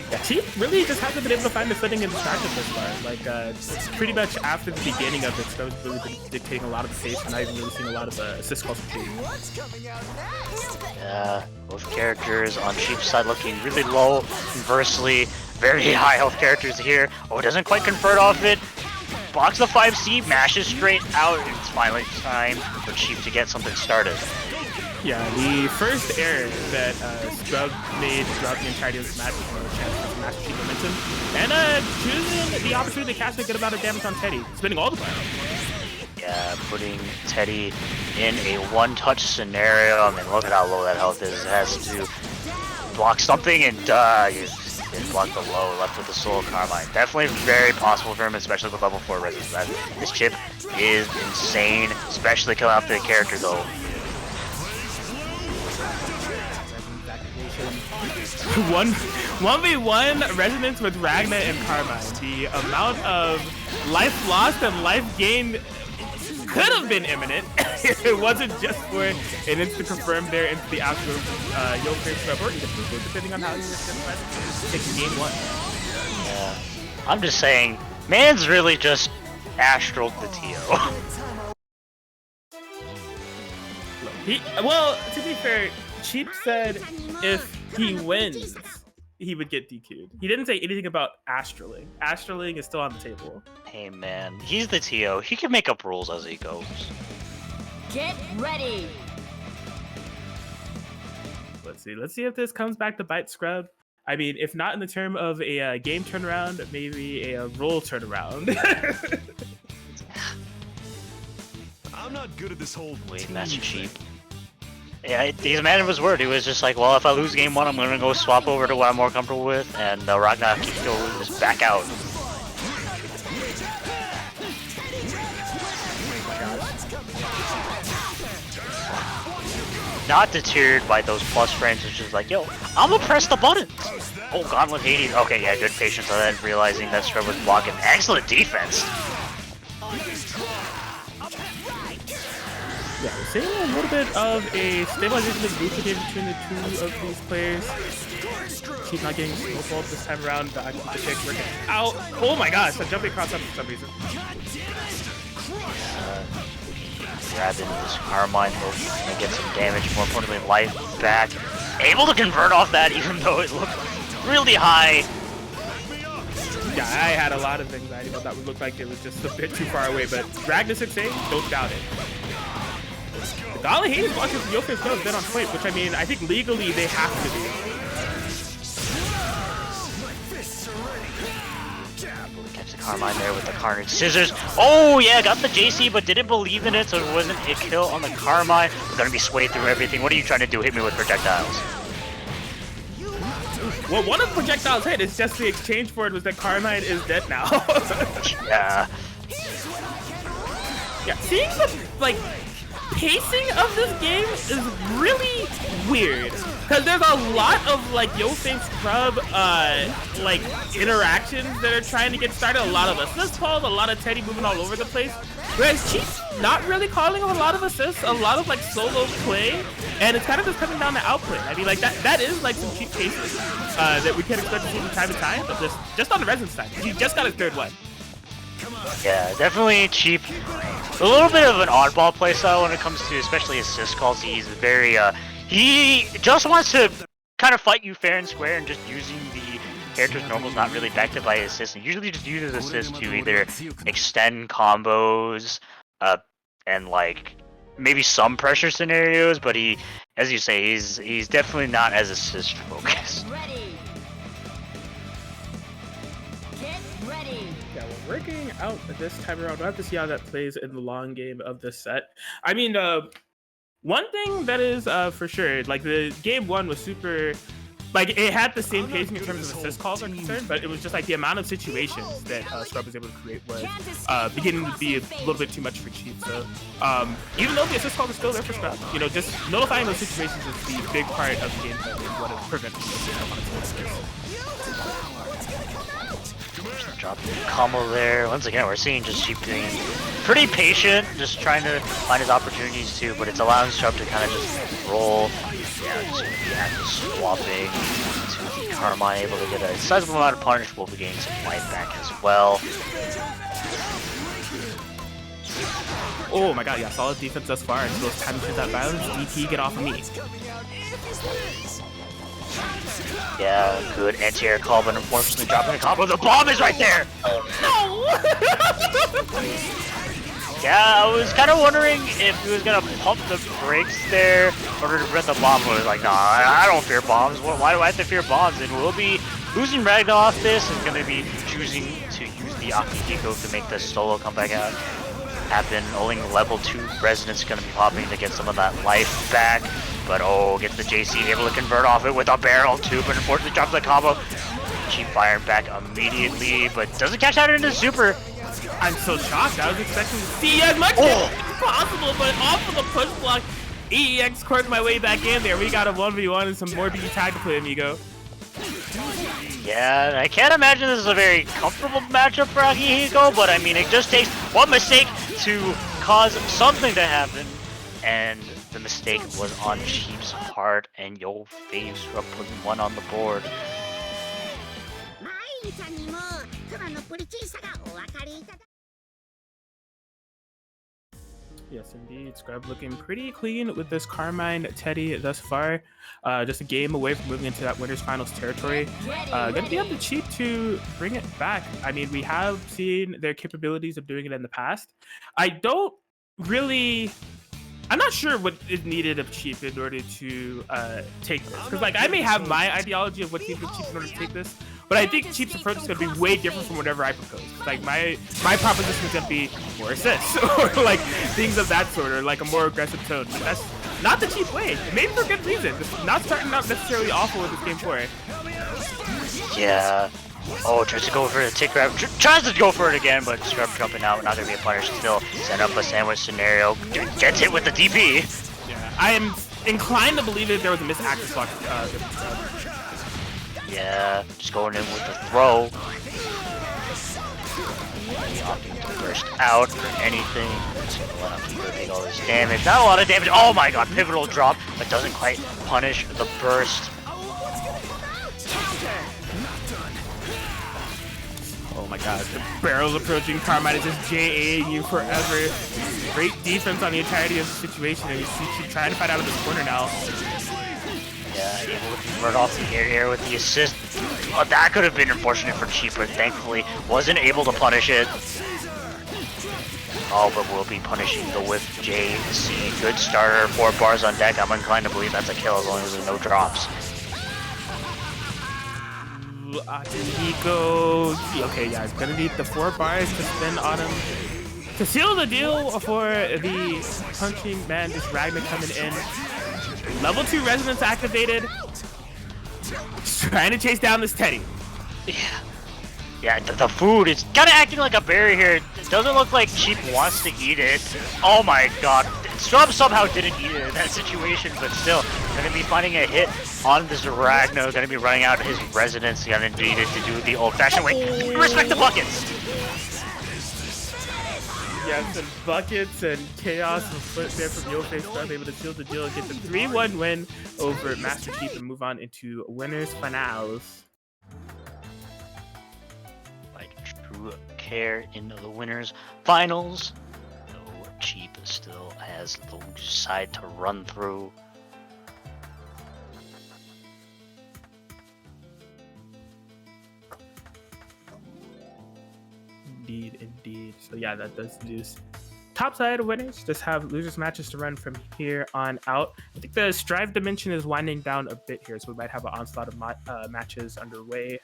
Yeah, he really just hasn't been able to find the footing and distraction this far. Like, it's pretty much after the beginning of it, Scrub's really been dictating a lot of the pace, and I've really seen a lot of assist calls from Cheap. Yeah, both characters on Cheap's side looking really low. Conversely, very high health characters here. Oh, it doesn't quite convert off it. Blocks the 5C, mashes straight out, and it's finally time for Cheap to get something started. Yeah, the first error that Scrub made throughout the entirety of this match was a chance to Master Chief momentum, and choosing the opportunity to cast a good amount of damage on Teddy, spending all the power. Yeah, putting Teddy in a one-touch scenario. I mean, look at how low that health is. It has to block something, and he blocked the low, left with the Soul Carmine. Definitely very possible for him, especially with level 4 resistance. This chip is insane, especially coming out the character though. 1v1 resonance with Ragna and Carmine. The amount of life lost and life gained could have been imminent if it wasn't just for an instant confirm there into the actual Yo Fave Scrub or even Puku, depending on how you taking game 1. Yeah. I'm just saying, man's really just astraled the TO. Well, to be fair, Cheap said if he wins, he would get DQ'd. He didn't say anything about astraling. Astraling is still on the table. Hey man, he's the TO. He can make up rules as he goes. Get ready. Let's see if this comes back to bite Scrub. I mean, if not in the term of a game turnaround, maybe a role turnaround. I'm not good at this whole Wait, team Master thing. Chief. Yeah, he's a man of his word. He was just like, well, if I lose game 1, I'm gonna go swap over to what I'm more comfortable with, and Ragnar can go just back out. Not deterred by those plus frames, it's just like, yo, I'm gonna press the buttons. Oh, Gauntlet Hades. Okay, yeah, good patience on that, realizing that Scrub was blocking. Excellent defense. Yeah, we're seeing a little bit of a stabilization of lubricate between the two of these players. Chief not getting snowballed this time around. The pick working out. Oh my gosh, I'm jumping across up for some reason. Grabbing this Carmine, hoping to get some damage, more importantly, life back. Able to convert off that, even though it looked really high. Yeah, I had a lot of anxiety about that. It looked like it was just a bit too far away, but Ragnar 6A, don't doubt it. The Gauntlet Hades watches Yofe's nose been on point, which I mean, I think legally they have to do. Catch the Carmine there with the Carnage Scissors. Oh yeah, got the JC, but didn't believe in it, so it wasn't a kill on the Carmine. We're gonna be swayed through everything. What are you trying to do? Hit me with projectiles. Well, one of the projectiles hit. It's just the exchange for it was that Carmine is dead now. Yeah. Yeah, seeing the pacing of this game is really weird because there's a lot of Yo-Fame Scrub interactions that are trying to get started. A lot of assist calls, a lot of Teddy moving all over the place. Whereas Chief's not really calling a lot of assists, a lot of solo play, and it's kind of just coming down to outplay. I mean, that is some cheap cases that we can expect to see from time to time, but just on the Resin side, he just got his third one. Yeah, definitely cheap. A little bit of an oddball playstyle when it comes to especially assist calls. He's very, he just wants to kind of fight you fair and square, and just using the character's normals not really backed up by assists. And usually just uses assists to either extend combos, and maybe some pressure scenarios, but he, as you say, he's definitely not as assist focused. Yeah, we're working out this time around. We'll have to see how that plays in the long game of this set. I mean, one thing that is for sure, the game 1 was super, it had the same pacing in terms of assist calls are concerned, but it was just the amount of situations that Scrub was able to create was beginning to be a little bit too much for Chief. So even though the assist calls are still there for Scrub, just notifying those situations is the big part of the game that is what is preventing the Drop the combo there. Once again, we're seeing just Sheep being pretty patient, just trying to find his opportunities too, but it's allowing Sharp to kind of just roll. Yeah, just active swapping to the Carmine, able to get a sizable amount of punish, will be getting some life back as well. Oh my god, yeah, solid defense thus far. And those time to that violence, DP, get off of me. Yeah, good anti-air call, but unfortunately dropping a combo. The bomb is right there! No! Yeah, I was kind of wondering if he was going to pump the brakes there in order to prevent the bomb. But I was like, nah, I don't fear bombs. Why do I have to fear bombs? And we'll be losing Ragnar off this and going to be choosing to use the Akihiko to make the solo comeback out happen. Only level 2 Resonance going to be popping to get some of that life back. But oh, gets the JC able to convert off it with a barrel too, but unfortunately drops the combo. Cheap firing back immediately, but doesn't catch that into super. I'm so shocked. I was expecting to see as much as possible, but off of the push block, EEX corked my way back in there. We got a 1v1 and some more BBTAG to play, amigo. Yeah, I can't imagine this is a very comfortable matchup for Akihiko, but I mean, it just takes one mistake to cause something to happen, and the mistake was on Cheap's part, and Yo-Fame Scrub putting one on the board. Yes, indeed. Scrub looking pretty clean with this Carmine Teddy thus far. Just a game away from moving into that Winners Finals territory. Gonna be up to Cheap to bring it back. I mean, we have seen their capabilities of doing it in the past. I don't really I'm not sure what is needed of Cheap in order to take this. Because, like, I may have my ideology of what's needed of Cheap in order to take this, but I think Cheap's approach is going to be way different from whatever I propose. Like, my proposition is going to be more assists, or, like, things of that sort, or, like, a more aggressive tone. But that's not the Cheap way. Maybe for good reason. It's not starting out necessarily awful with this game 4. Yeah. Oh, tries to go for the tick grab. Tries to go for it again, but Scrub jumping out. Not going to be a punish. Still set up a sandwich scenario. Gets hit with the DP. Yeah. I am inclined to believe that there was a missed access block. Yeah, just going in with the throw. Opting to burst out or anything. Just gonna let him take all this damage. Not a lot of damage. Oh my god, pivotal drop, but doesn't quite punish the burst. Oh my god, the barrel's approaching. Carmine is just JAing you forever. Great defense on the entirety of the situation, and you keep trying to fight out of this corner now. Yeah, able to convert off the air with the assist. Oh, that could have been unfortunate for Cheap, but thankfully wasn't able to punish it. Oh, but will be punishing the whiff JC. Good starter, 4 bars on deck. I'm inclined to believe that's a kill as long as there's no drops. He goes. Okay, yeah, he's gonna need the 4 bars to spin on him to seal the deal for the punching man. Just Ragnar coming in. Level 2 resonance activated. Just trying to chase down this Teddy. Yeah. Yeah, the food is kind of acting like a barrier here. It doesn't look like Cheap wants to eat it. Oh my god. Scrub somehow didn't eat it in that situation, but still, gonna be finding a hit on this Ragnar. Gonna be running out his resonance. Gonna need it to do the old-fashioned way. Respect the buckets! Yes, and buckets and chaos and foot there from Yo-Face Scrub, able to seal the deal and get the 3-1 win over Master Chief and move on into winners finals. Like true care into the winners finals. Though Cheap still has the side to run through. Indeed. So yeah, that does lose. Top side winners just have losers matches to run from here on out. I think the Strive dimension is winding down a bit here, so we might have an onslaught of matches underway.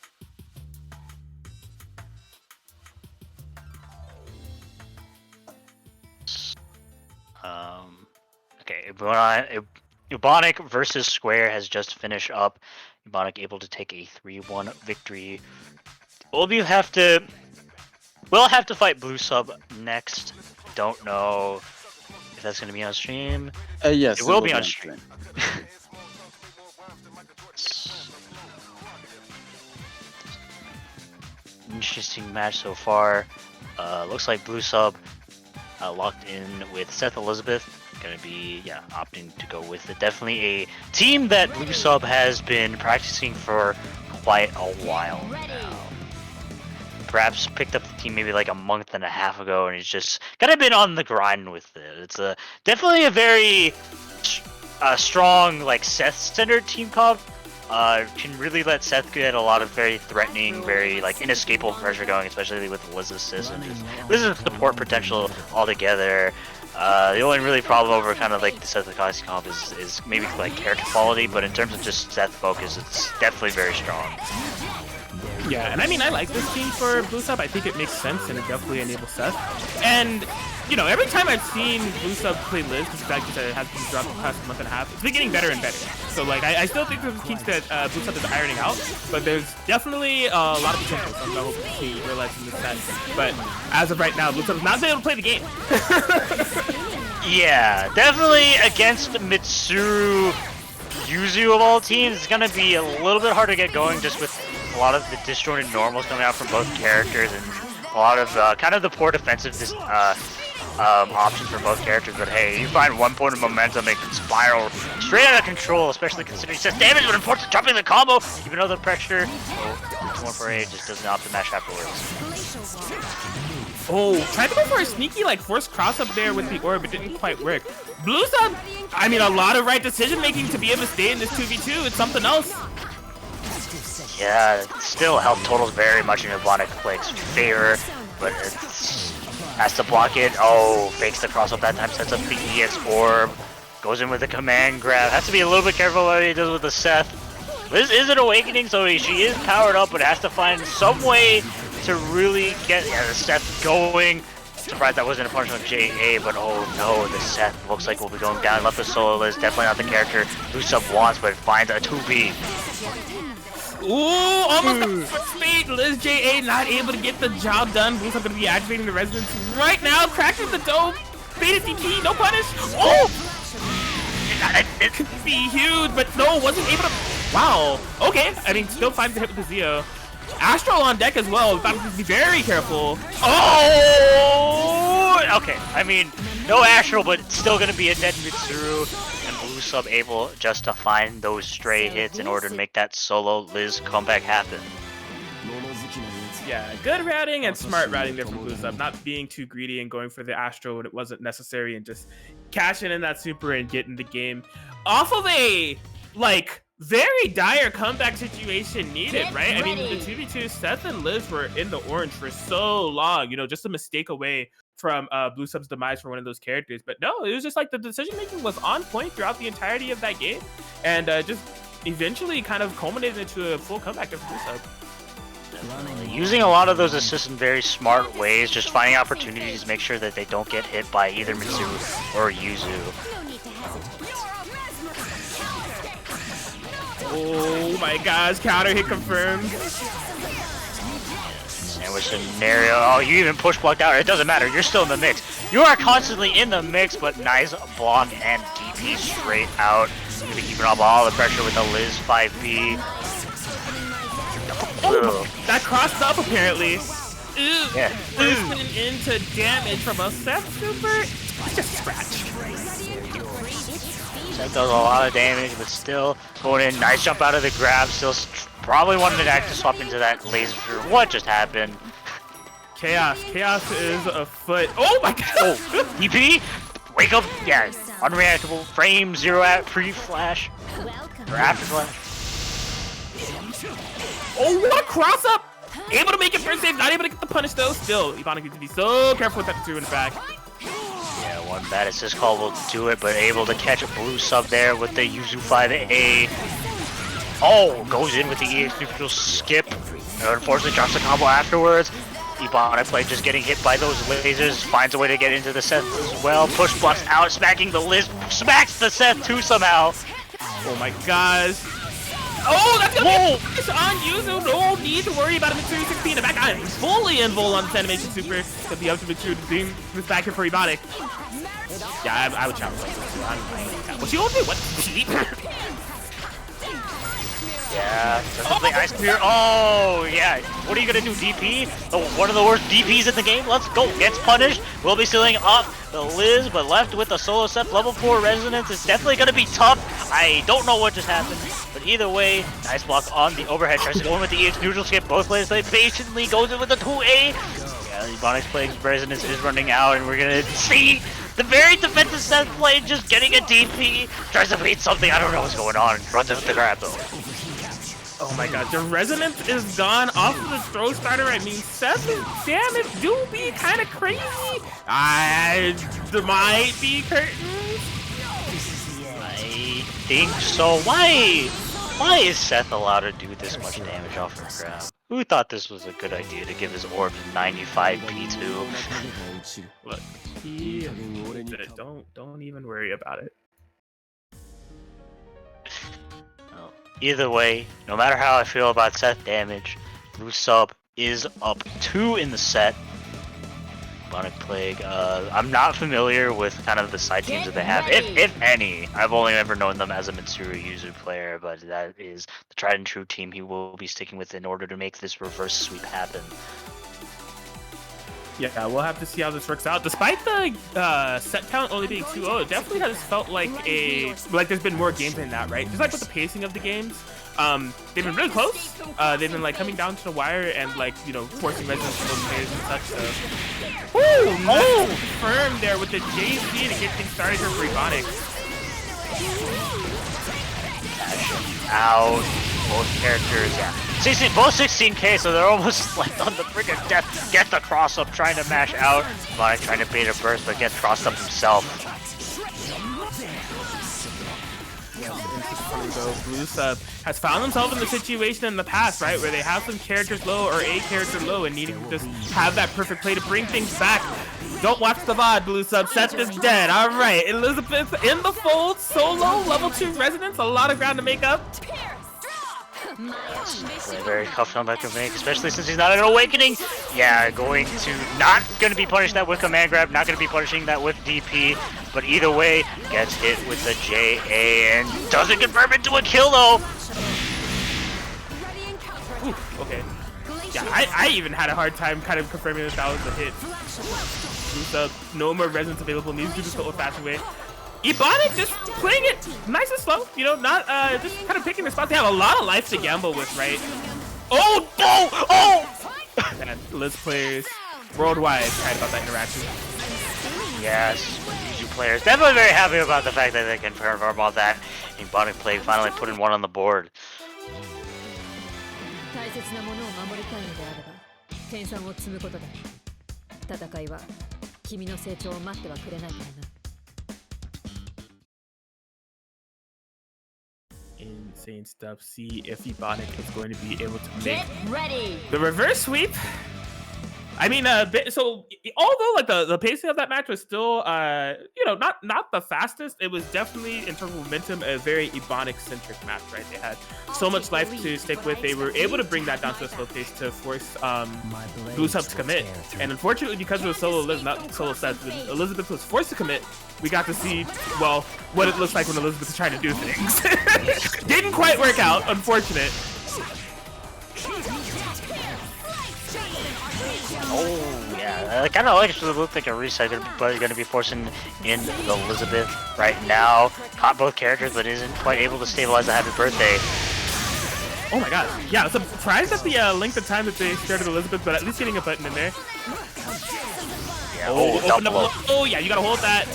Okay, Ebonic versus Square has just finished up. Ebonic able to take a 3-1 victory. We'll have to fight Blue Sub next. Don't know if that's going to be on stream. Yes, it will be on stream. Interesting match so far. Looks like Blue Sub locked in with Seth Elizabeth. Gonna be opting to go with it. Definitely a team that Blue Sub has been practicing for quite a while now. Perhaps picked up the team maybe like a month and a half ago, and he's just kind of been on the grind with it. It's definitely a very strong, like, Seth-centered team comp. Can really let Seth get a lot of very threatening, very like inescapable pressure going, especially with Liz's assist and Liz's support potential altogether. The only really problem over kind of like the Seth Akasi comp is maybe like character quality, but in terms of just Seth focus, it's definitely very strong. Yeah, and I mean, I like this team for Blue Sub. I think it makes sense and it definitely enables Seth. And, you know, every time I've seen Blue Sub play Liz, because like you said, it has been dropped the past month and a half, it's been getting better and better. So, like, I still think there's kinks that Blue Sub is ironing out, but there's definitely a lot of potential. So I'm hoping to realize in this set. But as of right now, Blue Sub is not able to play the game. Yeah, definitely against Mitsuru Yuzu of all teams, it's gonna be a little bit hard to get going just with a lot of the disjointed normals coming out from both characters and a lot of kind of the poor defensive options for both characters. But hey, you find one point of momentum, it can spiral straight out of control, especially considering Seth's damage, but important jumping the combo, even though the pressure. Oh, 148 just doesn't opt to mash afterwards. Oh, tried to go for a sneaky, like, forced cross up there with the orb, but didn't quite work. Blue Sub, I mean, a lot of right decision making to be able to stay in this 2v2. It's something else. Yeah, still health totals very much in Ebonic Plague's favor, but Has to block it. Oh, fakes the cross up that time, sets up the EX orb. Goes in with a command grab. Has to be a little bit careful what he does with the Seth. Liz is an awakening, so she is powered up, but has to find some way to really get the Seth going. Surprised that wasn't a punish on JA, but oh no, the Seth looks like we'll be going down. Left with solo Liz, definitely not the character who sub wants, but finds a 2B. Ooh, almost got foot speed. Liz JA not able to get the job done. Blues are going to be activating the resonance right now. Cracking the dome. Beta DP, no punish. Oh! It could be huge, but no, wasn't able to. Wow. Okay. I mean, still finds the hit with the Zeo. Astral on deck as well. About to be very careful. Oh! Okay. I mean, no Astral, but it's still going to be a dead Mitsuru. And Blue Sub able just to find those stray hits in order to make that solo Liz comeback happen. Yeah, good routing and smart routing there from Blue Sub. Not being too greedy and going for the Astro when it wasn't necessary and just cashing in that super and getting the game off of a, like, very dire comeback situation needed, right? I mean, the 2v2, Seth and Liz were in the orange for so long, you know, just a mistake away from Blue Sub's demise for one of those characters. But no, it was just like the decision making was on point throughout the entirety of that game, and just eventually kind of culminated into a full comeback of Blue Sub. Using a lot of those assists in very smart ways, just finding opportunities to make sure that they don't get hit by either Mitsuru or Yuzu. Oh my gosh, counter hit confirmed. Sandwich scenario. Oh, you even push blocked out. It doesn't matter. You're still in the mix. You are constantly in the mix, but nice block and DP straight out. Gonna be keeping up all the pressure with the Liz 5B. Oh, that crossed up apparently. Ooh, Yeah. First into damage from a Seth super. Just scratch. That does a lot of damage, but still going in. Nice jump out of the grab. Still probably wanted to actually swap into that laser. What just happened? Chaos is afoot. Oh my god. Oh, DP? Wake up. Yeah, unreactable. Frame 0 at pre-flash. Or after flash. Oh, what cross up! Able to make it first save, not able to get the punish though. Still, Ebonic needs to be so careful with that 2 in the back. Yeah, one bad assist call will do it, but able to catch a Blue Sub there with the Yuzu 5A. Oh, goes in with the EX neutral skip. Unfortunately, drops the combo afterwards. Ebonic play just getting hit by those lasers, finds a way to get into the Seth as well. Push blocks out, smacking the Liz, smacks the Seth too somehow. Oh my gosh. Oh, that's gonna be on Yuzu. No need to worry about a Mitsuru 16 in the back. I'm fully invul on this animation super. Because the ultimate Mitsuru to zoom this back here for Ebonic. Yeah, I would challenge like this. What she gonna do? What? Cheat? Yeah, something ice clear. Oh, yeah. What are you gonna do, DP? Oh, one of the worst DPs in the game. Let's go. Gets punished. We'll be sealing up the Liz, but left with the solo Seth level 4 resonance. It's definitely gonna be tough. I don't know what just happened, but either way, nice block on the overhead. Tries to go in with the EX neutral skip. Both players play patiently. Goes in with the 2A. Yeah, Ebonic's playing resonance is running out, and we're gonna see the very defensive Seth play just getting a DP. Tries to beat something. I don't know what's going on. Runs into the grab though. Oh my god, the resonance is gone off of the throw starter. I mean, Seth's damage do be kind of crazy. There might be curtains. I think so. Why is Seth allowed to do this much damage off of grab? Who thought this was a good idea to give his orb 95 P2? Look, don't even worry about it. Either way, no matter how I feel about Seth damage, Blue Sub is up 2 in the set. Ebonic Plague, I'm not familiar with kind of the side teams that they have, if any. I've only ever known them as a Mitsuru Yuzu player, but that is the tried and true team he will be sticking with in order to make this reverse sweep happen. Yeah, we'll have to see how this works out. Despite the set count only being 2-0, it definitely has felt like there's been more games than that, right? Just like with the pacing of the games, they've been really close. They've been like coming down to the wire and like, you know, forcing resonance from those players and such. So, nice confirm there with the JC to get things started here for Ebonic. Out, both characters, yeah. both 16k, so they're almost like on the brink of death. Get the cross up, trying to mash out. Bonnet trying to bait a burst, but gets crossed up himself. Blue Sub has found themselves in the situation in the past, right, where they have some characters low or a character low and needing to just have that perfect play to bring things back. Don't watch the VOD, Blue Sub. Seth is dead. All right, Elizabeth in the fold, solo, level 2 resonance, a lot of ground to make up. Very tough comeback to make, especially since he's not an awakening. Yeah, not going to be punishing that with command grab, not going to be punishing that with DP, but either way, gets hit with the JA and doesn't confirm into a kill though. Ooh, okay. Yeah, I even had a hard time kind of confirming that was a hit. No more resonance available, needs to do this the old-fashioned way. Ebonic just playing it nice and slow, you know, not just kind of picking the spots. They have a lot of life to gamble with, right? Oh, no! Oh! And Liz players worldwide excited about that interaction. Yes, Yuzu players definitely very happy about the fact that they can confirm all that. Ebonic play finally putting one on the board. Insane stuff. See if Ebonic is going to be able to make ready. the reverse sweep. I mean, so although like the pacing of that match was still, you know, not the fastest, it was definitely in terms of momentum a very Ebonic centric match, right? They had so much life to stick with. They were able to bring that down to a slow pace to force Blue Sub to commit. And unfortunately, because it was solo Liz, not solo Seth, when Elizabeth was forced to commit, we got to see, well, what it looks like when Elizabeth is trying to do things. Didn't quite work out, unfortunate. Oh, yeah. Kind of actually looked like a reset, but going to be forcing in the Elizabeth right now. Caught both characters, but isn't quite able to stabilize the happy birthday. Oh my god. Yeah, surprised at the length of time that they started Elizabeth, but at least getting a button in there. Yeah, open up. Oh, yeah, you gotta hold that.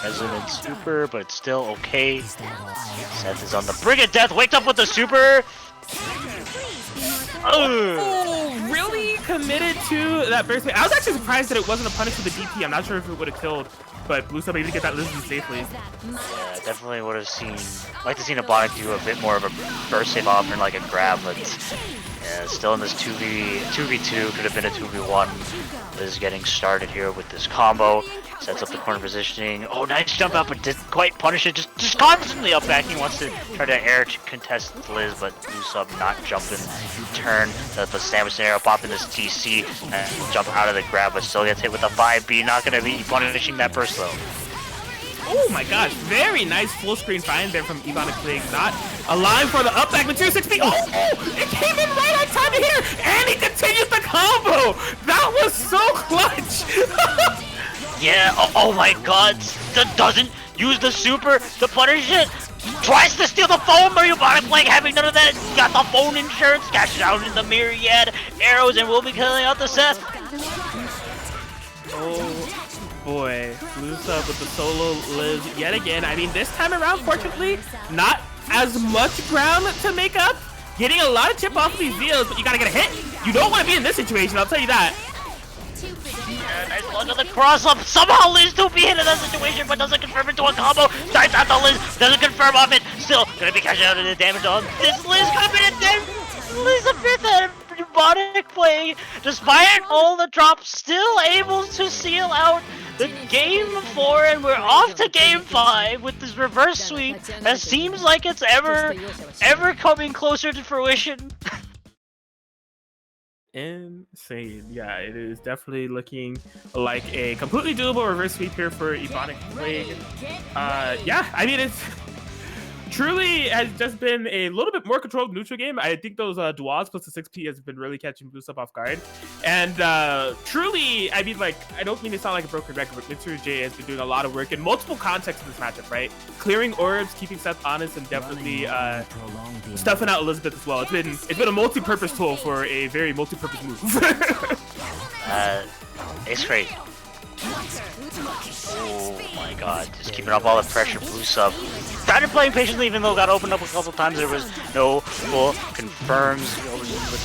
Resident super, but it's still okay. Seth is on the brink of death. Waked up with the super. Oh, really committed to that burst. I was actually surprised that it wasn't a punish with the DP. I'm not sure if it would have killed, but Blue Sub able to get that Lizzie safely. Yeah, definitely would have liked to see Ebonic do a bit more of a burst save off and like a grab, but yeah, still in this 2v2, could have been a 2v1. Liz getting started here with this combo. Sets up the corner positioning. Oh, nice jump out, but didn't quite punish it. Just constantly up backing. Wants to try to air to contest Liz, but Blue Sub not jumping. Turn the sandwich scenario, popping this TC and jump out of the grab, but still gets hit with a 5B. Not going to be punishing that burst though. Oh my gosh, very nice full screen find there from Ebonic playing, not allowing for the up back material 6B. Oh, it came in right on time to hit her, and he continues the combo. That was so clutch. Yeah, oh my god, doesn't use the super to punish it. Tries to steal the phone, but Ebonic playing, having none of that. Got the phone insurance, cashes out in the myriad arrows, and will be killing out the Seth. Oh boy, Blue Sub with the solo Liz yet again. I mean, this time around, fortunately, not as much ground to make up. Getting a lot of chip off of these deals, but you gotta get a hit. You don't want to be in this situation, I'll tell you that. Yeah, nice look at the cross up. Somehow Liz 2B hit in that situation, but doesn't confirm into a combo. Dives out the Liz, doesn't confirm off it. Still gonna be cashing out of the damage on this Liz. Could have been a dead Elizabeth and Ebonic playing, despite all the drops, still able to seal out the game 4, and we're off to game 5 with this reverse sweep that seems like it's ever coming closer to fruition. Insane. Yeah, it is definitely looking like a completely doable reverse sweep here for Ebonic playing. Yeah, I mean, it's truly has just been a little bit more controlled neutral game. I think those duels plus the 6P has been really catching Blue Sub off guard. And truly, I mean, like, I don't mean to sound like a broken record, but Mitsuru J has been doing a lot of work in multiple contexts in this matchup, right? Clearing orbs, keeping Seth honest, and definitely stuffing out Elizabeth as well. It's been a multi-purpose tool for a very multi-purpose move. It's great. Oh my god, just keeping up all the pressure, Blue Sub. started playing patiently, even though it got opened up a couple times. There was no full confirms.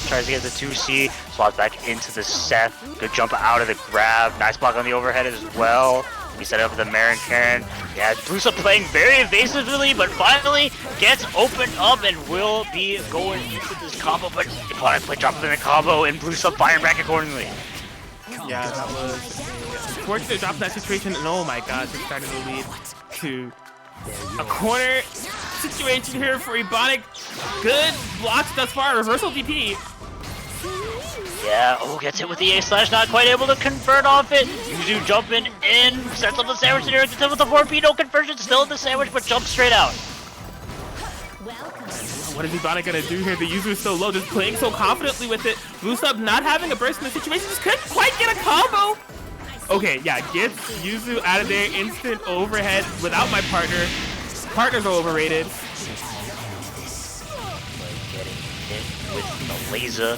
Tries to get the 2C, swaps back into the Seth. Good jump out of the grab. Nice block on the overhead as well. He set up the Marin Karen. Yeah, Blusa playing very evasively, but finally gets opened up and will be going into this combo. But Iponic play dropped in the combo, and Blusa firing back accordingly. Yeah, that was unfortunate drop in that situation, and oh my gosh, it's starting to lead to a corner situation here for Ebonic. Good blocks thus far, reversal DP. Yeah, oh, gets hit with the A slash, not quite able to convert off it. Yuzu jumping in, sets up the sandwich there, gets hit with the 4P, no conversion, still in the sandwich, but jumps straight out. What is Ebonic gonna do here? The Yuzu is so low, just playing so confidently with it. Bluesub not having a burst in the situation, just couldn't quite get a combo. Okay, yeah, gets Yuzu out of there, instant overhead without my partner. Partners are overrated. Getting hit with the laser.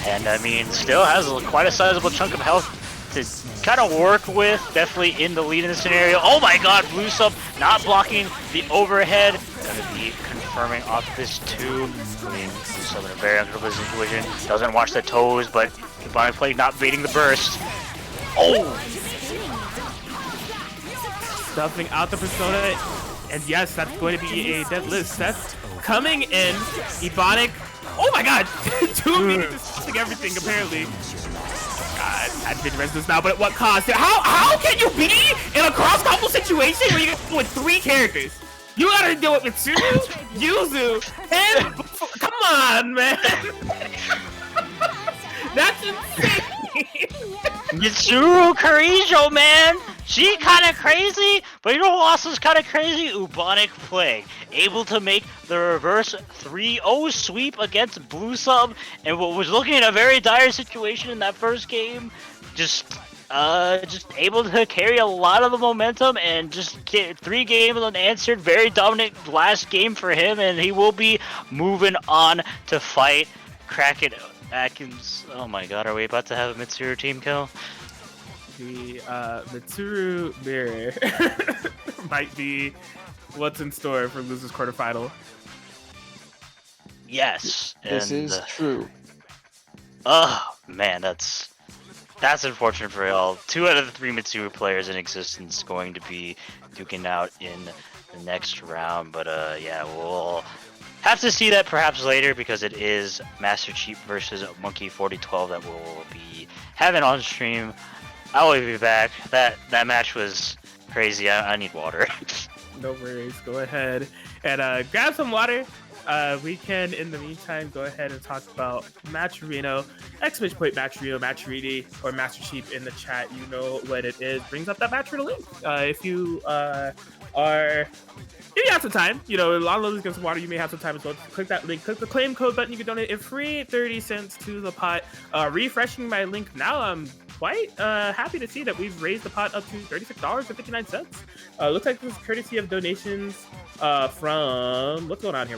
And I mean, still has quite a sizable chunk of health to kind of work with. Definitely in the lead in the scenario. Oh my god, Bluesub not blocking the overhead. Gonna be confirming off this too. I mean, Bluesub in a very uncomfortable situation. Doesn't watch the toes, but Ebonic play not baiting the burst. Oh! Stuffing out the persona. And yes, that's going to be a dead list. That's coming in. Ebonic. Oh my god! 2 meters stuffing everything, apparently. God, I've been restless now, but at what cost? How can you be in a cross combo situation where you go with 3 characters? You gotta deal with Mitsuru, Yuzu, and come on, man. That's insane. Mitsuru Karijo, man! She kinda crazy, but you know who else is kinda crazy? Ebonic play. Able to make the reverse 3-0 sweep against Bluesub, and what was looking at a very dire situation in that first game, just able to carry a lot of the momentum and just get 3 games unanswered. Very dominant last game for him, and he will be moving on to fight Kraken Atkins. Oh my god, are we about to have a Mitsuru team kill? The Mitsuru mirror might be what's in store for Losers quarterfinal. Yes. This is true. Oh man, that's unfortunate for y'all. 2 out of the 3 Mitsuru players in existence going to be duking out in the next round. But yeah, we'll have to see that perhaps later, because it is Master Chief versus Monkey 4012 that we'll be having on stream. I will be back. That match was crazy. I need water. No worries. Go ahead and grab some water. We can, in the meantime, go ahead and talk about Matcherino. Exclamation point Matcherino, Matcherini, or Master Chief in the chat. You know what it is. Brings up that Matcherino link. If you if you have some time, you know, a lot of those get some water, you may have some time as well. Click that link, click the claim code button. You can donate a free 30 cents to the pot. Refreshing my link now, I'm quite happy to see that we've raised the pot up to $36.59. Looks like this is courtesy of donations from what's going on here?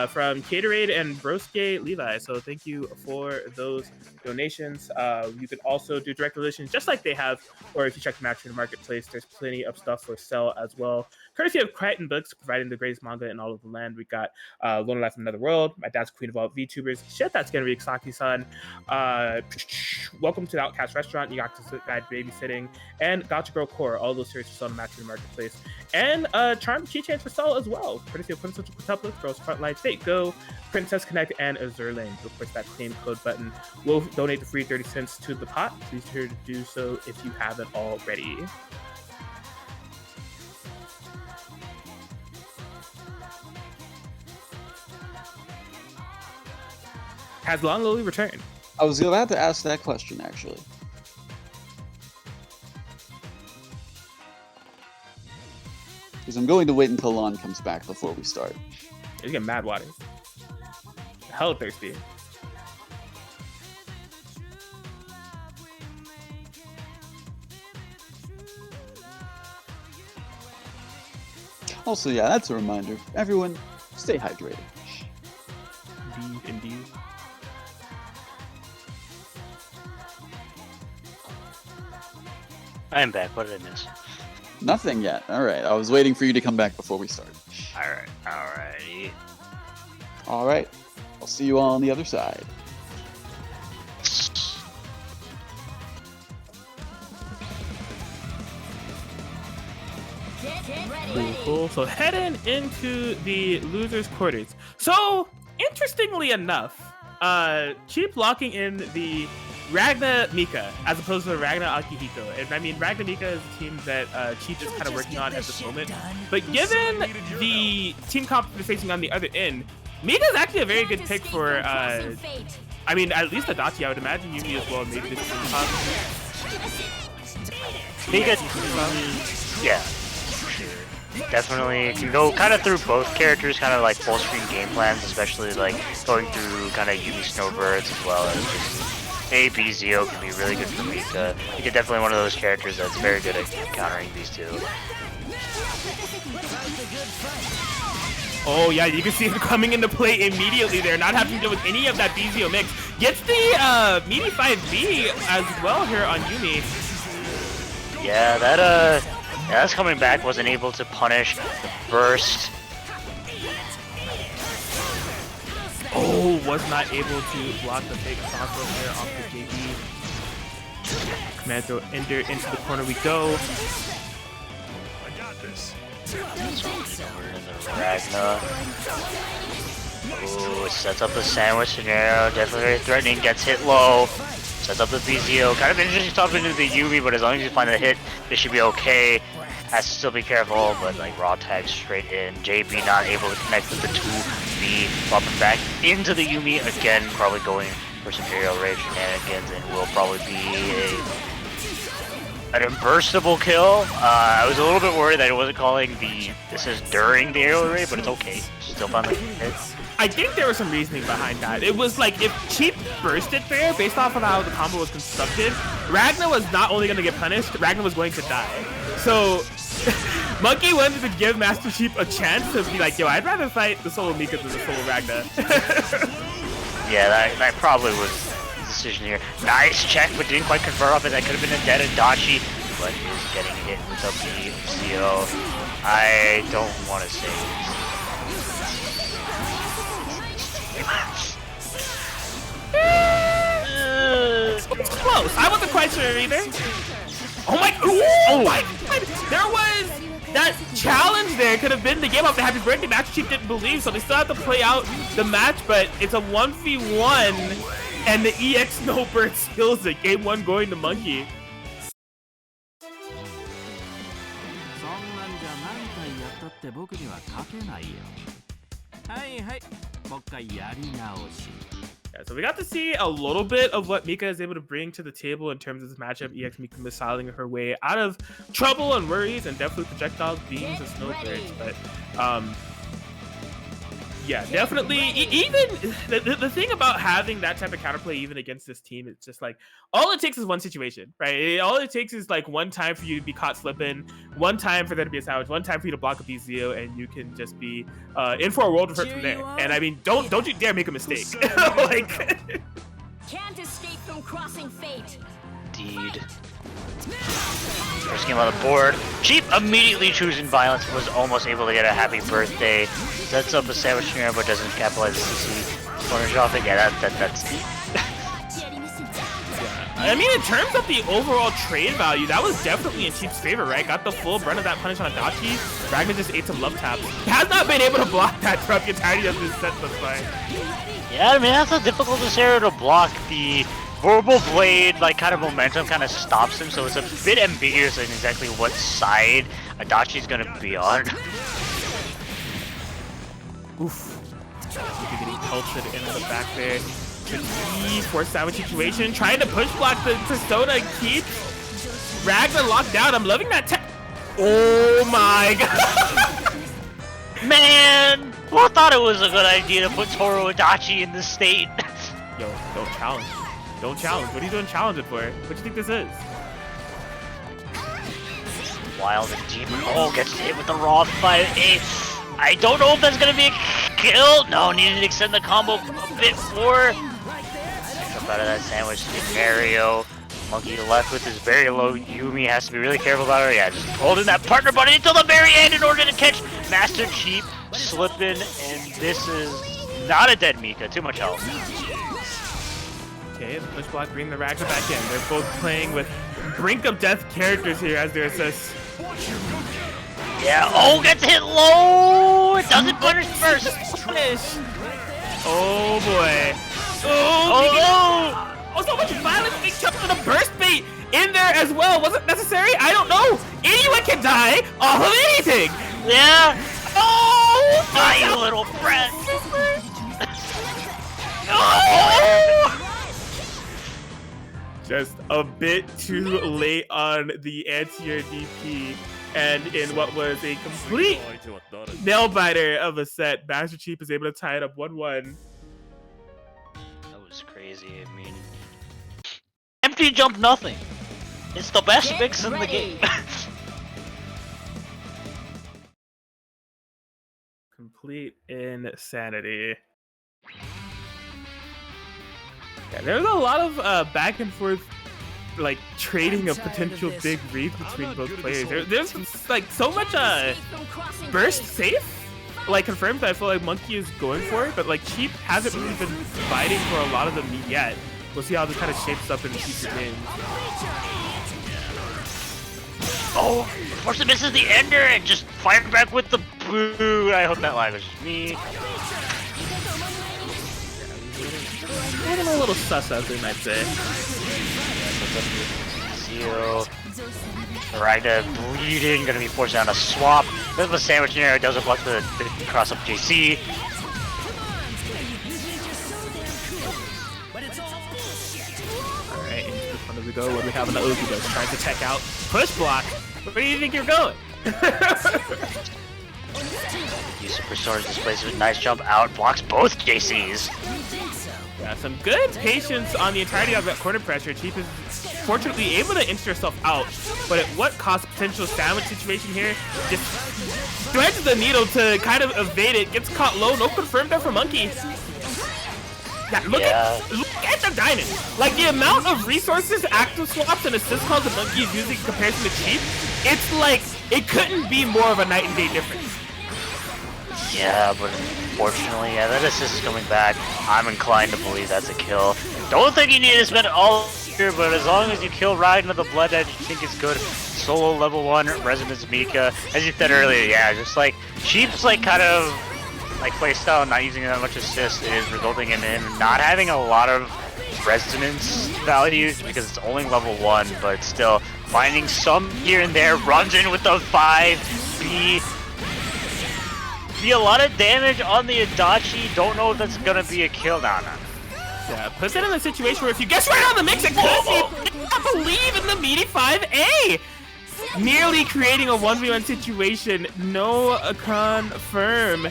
From Caterade and Broske Levi. So thank you for those donations. You can also do direct donations just like they have, or if you check the Match in the Marketplace, there's plenty of stuff for sale as well. Courtesy of Crichton Books, providing the greatest manga in all of the land. We got Lone Life from Another World, My Dad's Queen of All VTubers, Shit That's Gonna Be Saki-san, Welcome to the Outcast Restaurant, You Got to Guide Babysitting, and Gotcha Girl Core. All those series are sold on Match in the Marketplace. And Charm Keychains for sale as well. Courtesy of Quintessential Quintuplets, Girls Frontline, Fate Go, Princess Connect, and Azure Lane. So push that claim code button. We'll donate the free 30 cents to the pot. Please be sure to do so if you haven't already. Has Long Lily returned? I was about to ask that question, actually. Because I'm going to wait until Lon comes back before we start. He's getting mad water. Hella thirsty. Also, yeah, that's a reminder. Everyone, stay hydrated. Indeed. I am back. What did I miss? Nothing yet. All right. I was waiting for you to come back before we started. Alrighty. All right. I'll see you all on the other side. Cool. So heading into the losers' quarters. So interestingly enough, Cheap locking in the Ragna Mika as opposed to the Ragna Akihiko. And I mean, Ragna Mika is a team that Cheap is kind of working on at this moment. But given the team comp they're facing on the other end, Mika is actually a very good pick for, I mean, at least Adachi. I would imagine Yumi as well. Maybe this team comp. Mika, yeah. Definitely can go kind of through both characters, kind of like full screen game plans, especially like going through kind of Yumi Snowbirds as well as just BZO can be really good for Mika. Mika definitely one of those characters that's very good at countering these two. Oh yeah, you can see him coming into play immediately there, not having to deal with any of that BZO mix. Gets the meaty 5B as well here on Yumi. Yeah, that's coming back, wasn't able to punish the burst. Oh, was not able to block the fake crossover there off the JB. Command throw ender into the corner we go. I got this. Ragna. Ooh, sets up the sandwich scenario, definitely very threatening, gets hit low. Sets up the BZO. Kind of interesting stuff into the Yumi, but as long as you find the hit, they should be okay. Has to still be careful, but like raw tag straight in. JB not able to connect with the 2B, flopping back into the Yumi again, probably going for some aerial raid shenanigans, and will probably be an unburstable kill. I was a little bit worried that it wasn't calling this is during the aerial raid, but it's okay. Still found the hit. I think there was some reasoning behind that. It was like if Cheap bursted there, based off of how the combo was constructed, Ragna was not only going to get punished, Ragna was going to die. So Monkey wanted to give Master Cheap a chance to be like, yo, I'd rather fight the solo Mika than the solo Ragna. Yeah, that probably was the decision here. Nice check, but didn't quite convert off it. That could have been a dead Adachi, but is getting hit with a BZO. I don't want to say It's close. I wasn't quite sure either. Oh my! Oh my God! There was that challenge. There could have been the game of the Happy Birthday. Master Chief didn't believe, so they still have to play out the match. But it's a 1v1, and the EX Snowbird spills it. Game 1 going to Monkey. Yeah, so we got to see a little bit of what Mika is able to bring to the table in terms of this matchup. EX Mika missiling her way out of trouble and worries, and definitely projectiles, beams, and snowbirds. But yeah, definitely. Even the thing about having that type of counterplay, even against this team, it's just like all it takes is one situation, right? All it takes is like one time for you to be caught slipping, one time for there to be a sandwich, one time for you to block a BZO, and you can just be in for a world of hurt from there. And I mean, don't you dare make a mistake. Like, Can't escape from crossing fate. Indeed. First game on the board. Cheap immediately choosing violence, was almost able to get a happy birthday. Sets up a sandwich here, but doesn't capitalize the CC. Corners off it. Yeah, that's neat. I mean, in terms of the overall trade value, that was definitely in Cheap's favor, right? Got the full brunt of that punish on Adachi. Ragnar just ate some love taps. Has not been able to block that throughout the entirety of this set thus far. Yeah, I mean, that's a difficult scenario to block. The Verbal Blade, like, kind of momentum kind of stops him, so it's a bit ambiguous in exactly what side Adachi's gonna be on. Oof. Mika getting pelted into the back there. The key for sandwich situation. Trying to push block the Persona keeps Ragnar locked down. I'm loving that tech. Oh my god. Man! Who thought it was a good idea to put Toro Adachi in this state? Yo, don't challenge. Don't challenge. What are you doing challenging for? What do you think this is? Wild and Demon. Oh, gets hit with the raw 5-8. I don't know if that's gonna be a kill. No, needed to extend the combo a bit more. Pick up out of that sandwich scenario. Monkey left with his very low. Yumi has to be really careful about her. Yeah, just holding that partner button until the very end in order to catch Master Chief slipping. And this is not a dead Mika. Too much health. Okay, the push block bringing the Ragnar back in. They're both playing with brink of death characters here as their assists. Yeah, oh, gets hit low! It doesn't punish first! Punish! Oh boy. Oh! Oh, so much violence being chucked to the burst bait in there as well. Was it necessary? I don't know. Anyone can die off of anything. Yeah! Oh! Die, you little brat! Oh! Just a bit too late on the anti-air DP, and in what was a complete nail-biter of a set, Master Chief is able to tie it up 1-1. That was crazy. I mean, empty jump, nothing. It's the best mix in the game. Complete insanity. Yeah, there's a lot of back and forth, like trading of potential big reads between both players. There's like so much burst safe, like confirmed that I feel like Monkey is going for it, but like Cheap hasn't really been fighting for a lot of the meat yet. We'll see how this kind of shapes up in the future games. Oh, of course it misses the ender and just fired back with the boo. I hope that line was just me. Getting a little sus as they might say. Zero. Ragnar bleeding, gonna be forced down a swap. There's a sandwich in there, it doesn't block the cross up JC. Alright, into the front of the go. What do we have on the Oki though? Trying to check out. Push block! Where do you think you're going? Superstars displays a nice jump out, blocks both JCs. Yeah, some good patience on the entirety of that corner pressure. Chief is fortunately able to inch herself out, but at what cost? Potential sandwich situation here. Just threads the needle to kind of evade it. Gets caught low. No confirmed there for Monkey. Yeah, look at the diamond. Like the amount of resources, active swaps, and assist calls that Monkey is using in comparison to Chief. It's like it couldn't be more of a night and day difference. Yeah, but unfortunately, yeah, that assist is coming back. I'm inclined to believe that's a kill. Don't think you need to spend all here, but as long as you kill Raiden with the Blood Edge, you think it's good. Solo level 1, Resonance Mika. As you said earlier, yeah, just like, Sheep's like kind of like playstyle, not using that much assist is resulting in him not having a lot of resonance values because it's only level 1, but still finding some here and there. Runs in with the 5B. Be a lot of damage on the Adachi. Don't know if that's gonna be a kill now. Yeah, puts it in a situation where if you guess right on the mix, it could be. I believe in the meaty 5A. Nearly creating a 1v1 situation. No confirm.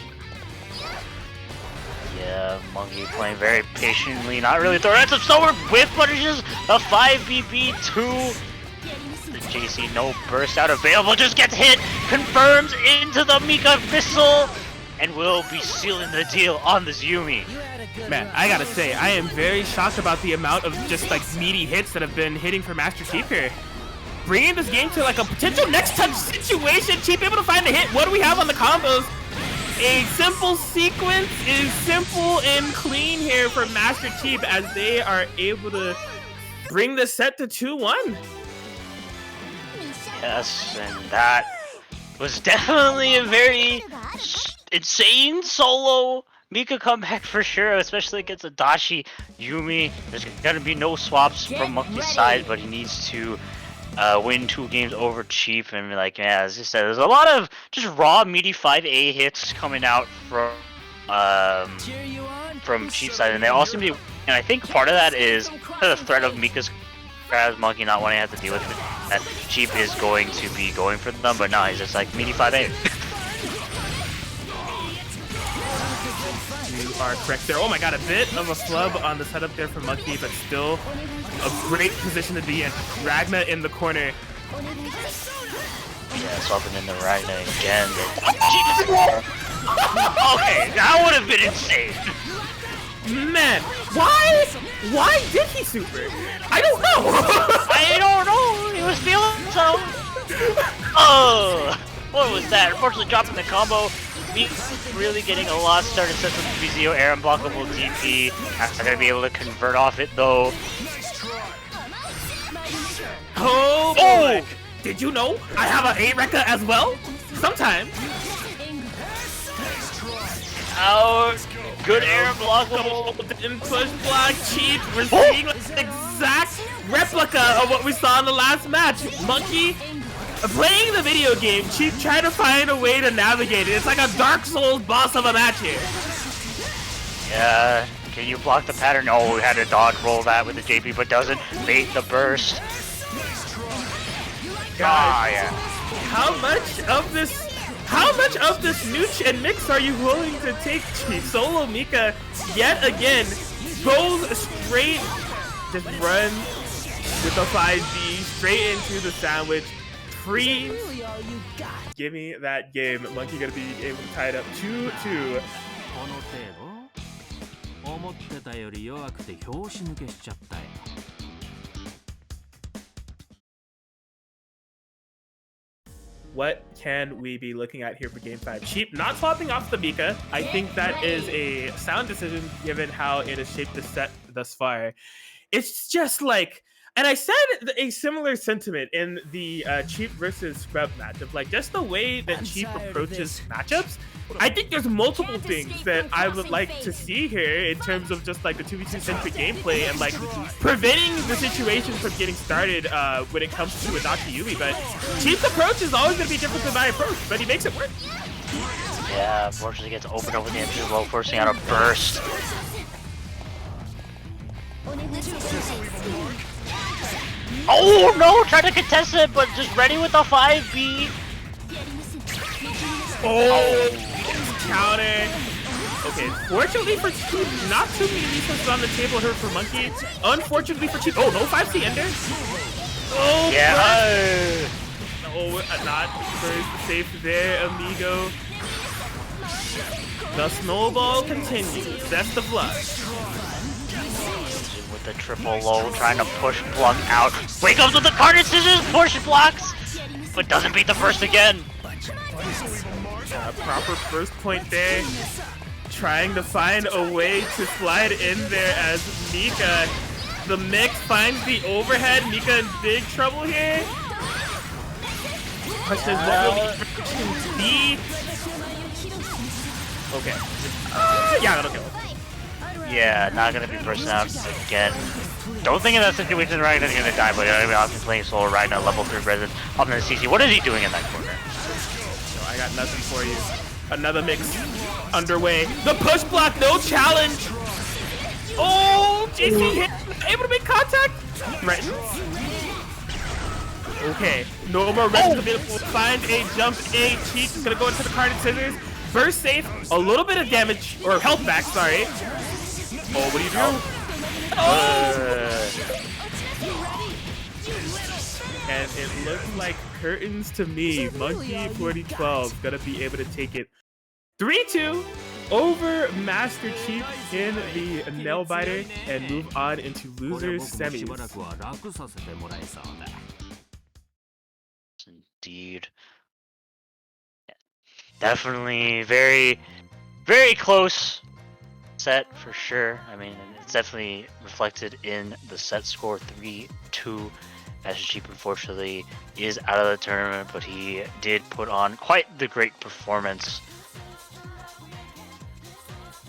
Yeah, Monkey playing very patiently, not really throwing. That's a solar whiff punishes the 5BB2. The JC no burst out available, just gets hit, confirms into the Mika missile, and will be sealing the deal on this Yumi. Man, I gotta say, I am very shocked about the amount of just like meaty hits that have been hitting for Master Chief here. Bringing this game to like a potential next touch situation. Chief able to find a hit. What do we have on the combos? A simple sequence is simple and clean here for Master Chief as they are able to bring the set to 2-1. Yes, and that was definitely a very insane solo Mika comeback for sure, especially against Adachi Yumi. There's gonna be no swaps from Monkey's side, but he needs to win 2 games over Chief. And like, yeah, as I said, there's a lot of just raw meaty 5A hits coming out from Chief's side, and they all seem to be. And I think part of that is the threat of Mika's grabs, Monkey not wanting to have to deal with it. That Chief is going to be going for them, but now he's just like meaty 5A. You are correct there. Oh my god, a bit of a flub on the setup there for Monkey, but still a great position to be in. Ragnar in the corner. Yeah, swapping in the Ragnar again. Okay, that would have been insane. Man, why did he super? I don't know. I don't know. He was feeling so. Oh, what was that? Unfortunately, dropping the combo. Me really getting a lot started sets with Vizio air unblockable DP. Not gonna be able to convert off it though. Oh boy! Did you know I have an 8 Rekka as well? Sometimes. Out. Good air unblockable. Didn't push block cheap. We're seeing the exact replica of what we saw in the last match. Monkey playing the video game, Cheap trying to find a way to navigate it. It's like a Dark Souls boss of a match here. Yeah, can you block the pattern? Oh, we had to dodge roll that with the JP, but doesn't bait the burst. Guys, Yeah. how much of this nooch and mix are you willing to take, Cheap? Solo Mika yet again goes straight, just runs with the 5B straight into the sandwich. Freeze. Give me that game. Monkey gonna be able to tie it up 2-2. この程度思ってたより弱くて拍子抜けしちゃったよ What can we be looking at here for game 5? Cheap not swapping off the Mika. I think that is a sound decision given how it has shaped the set thus far. It's just like, and I said a similar sentiment in the Cheap versus Scrub matchup. Like, just the way that Cheap approaches matchups, I think there's multiple things that I would like to see here in terms of just like the 2v2 centric gameplay and like preventing the situation from getting started when it comes to Adachi Yumi. But Cheap's approach is always going to be different than my approach, but he makes it work. Yeah, unfortunately gets open over the entry low, forcing out a burst. Oh no, tried to contest it, but just ready with the 5B. Oh, counter. Okay, fortunately for Cheap, not too many resources on the table here for Monkey. Unfortunately for Cheap, oh, no 5C ender. Oh, Yeah. no, not first safe there, amigo. The snowball continues. That's the flush. With the triple low, trying to push Plunk out. Wake up with the carded scissors, push blocks, but doesn't beat the first again. Proper first point there. Trying to find a way to slide in there as Mika. The mix finds the overhead. Mika in big trouble here. Question is, what will the action be? Okay. Yeah, that'll kill him. Yeah, not gonna be bursting out again. Don't think in that situation Ragnar is gonna die, but I'm often playing solo Ragnar level 3 presence up in the CC. What is he doing in that corner? No, I got nothing for you. Another mix underway. The push block, no challenge. Oh, GC hit, able to make contact. Threatens. Okay, no more rest available. Find a jump A. Cheat is gonna go into the carded scissors. First safe, a little bit of damage, or health back, sorry. Oh, what do you do? And it looks like curtains to me. Monkey 4012 gonna be able to take it 3-2 over Master Chief in the nail biter and move on into losers semis. Indeed. Definitely very, very close set for sure. I mean, it's definitely reflected in the set score 3-2. Master Chief unfortunately is out of the tournament, but he did put on quite the great performance.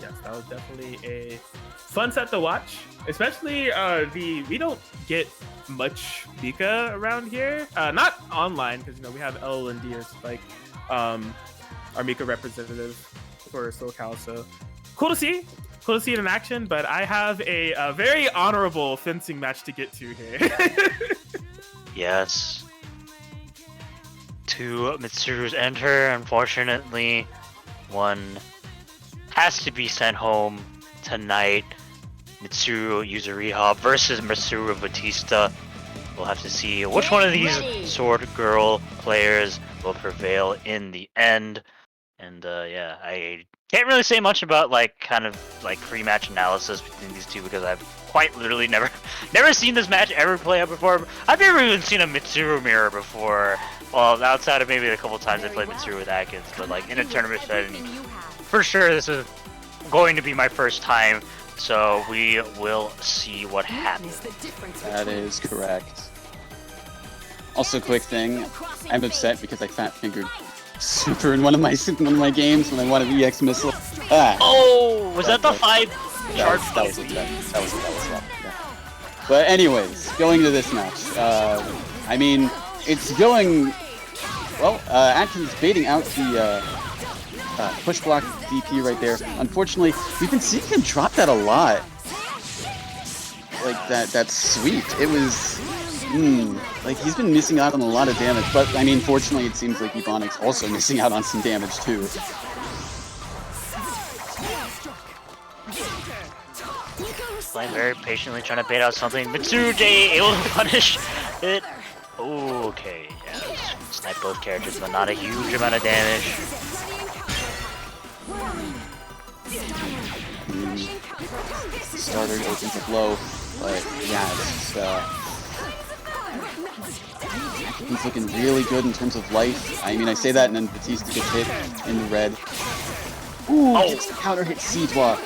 Yes, that was definitely a fun set to watch. Especially we don't get much Mika around here. Not online, because we have L and D as like our Mika representative for SoCal. So cool to see. Cool to see it in action, but I have a very honorable fencing match to get to here. Yes. Two Mitsurus enter. Unfortunately, one has to be sent home tonight. Mitsuru Yuzuriha versus Mitsuru Batista. We'll have to see which one of these Sword Girl players will prevail in the end. And yeah, I can't really say much about like kind of like pre-match analysis between these two because I've quite literally never seen this match ever play out before. I've never even seen a Mitsuru mirror before. Well, outside of maybe the couple times I played Mitsuru with Atkins, but like in a tournament setting, for sure this is going to be my first time. So we will see what happens. That is correct. Also, quick thing, I'm upset because I fat fingered Super in one of my games when I wanted EX missile. Ah. Oh, was that the 5 That charge? was yeah. But anyways, going to this match. I mean, it's going well. Atkins baiting out the push block DP right there. Unfortunately, we've been seeing him drop that a lot. Like that sweep. It was. Like he's been missing out on a lot of damage, but I mean, fortunately, it seems like Ebonic's also missing out on some damage too. Playing very patiently, trying to bait out something. Mitsuru able to punish it. Ooh, okay, yeah, snipe both characters, but not a huge amount of damage. The starter opens up low, but yeah, it's just. He's looking really good in terms of life. I mean, I say that, and then Batista gets hit in the red. Ooh, gets the counter hit Siege Walk.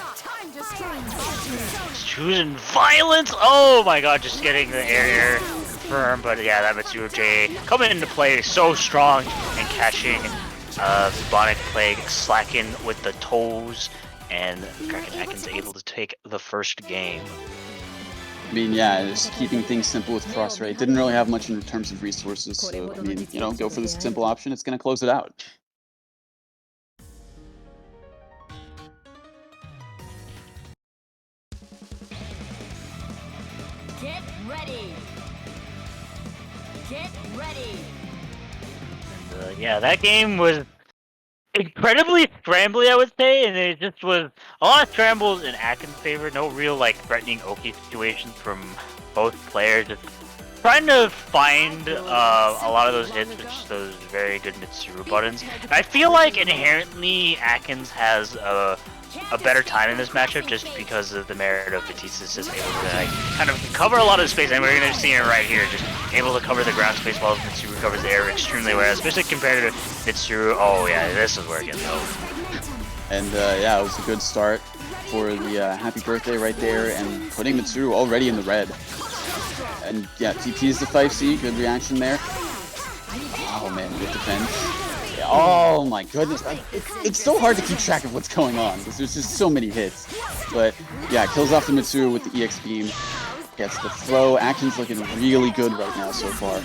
Choosing violence. Oh my god, just getting the area confirmed. But yeah, that Mitsuru J coming into play so strong and catching Bonic Plague slacking with the toes, and Kraken Atkins able to take the first game. I mean, yeah, just keeping things simple with Crossray. Didn't really have much in terms of resources, so, I mean, you know, go for this simple option. It's going to close it out. Get ready. Get ready. Yeah, that game was incredibly scrambly, I would say, and it just was a lot of scrambles in Atkins' favor. No real like threatening Oki situations from both players. Just trying to find a lot of those hits with those very good Mitsuru buttons. And I feel like inherently Atkins has a better time in this matchup just because of the merit of Batista's just able to like, kind of cover a lot of the space, and we're going to see it right here, just able to cover the ground space while Mitsuru covers the air extremely well, especially compared to Mitsuru. Oh yeah, this is working though. And yeah, it was a good start for the happy birthday right there, and putting Mitsuru already in the red. And yeah, TP's the 5C, good reaction there. Oh man, good defense. Yeah, oh my goodness, it's so hard to keep track of what's going on because there's just so many hits. But yeah, kills off the Mitsuru with the EX beam. Gets the throw. Atkins looking really good right now so far.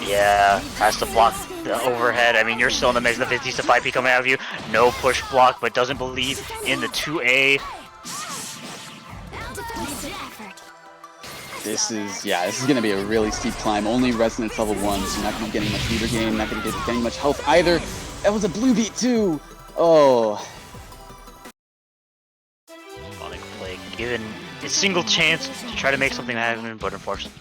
Yeah, has to block the overhead. I mean, you're still in the mix. The Batista 5P coming out of you. No push block, but doesn't believe in the 2A. This is going to be a really steep climb. Only Resonance level 1, so you're not going to be getting much meter gain, not going to be getting much health either. That was a blue beat too. Oh. Bonic Plague given a single chance to try to make something happen, but unfortunately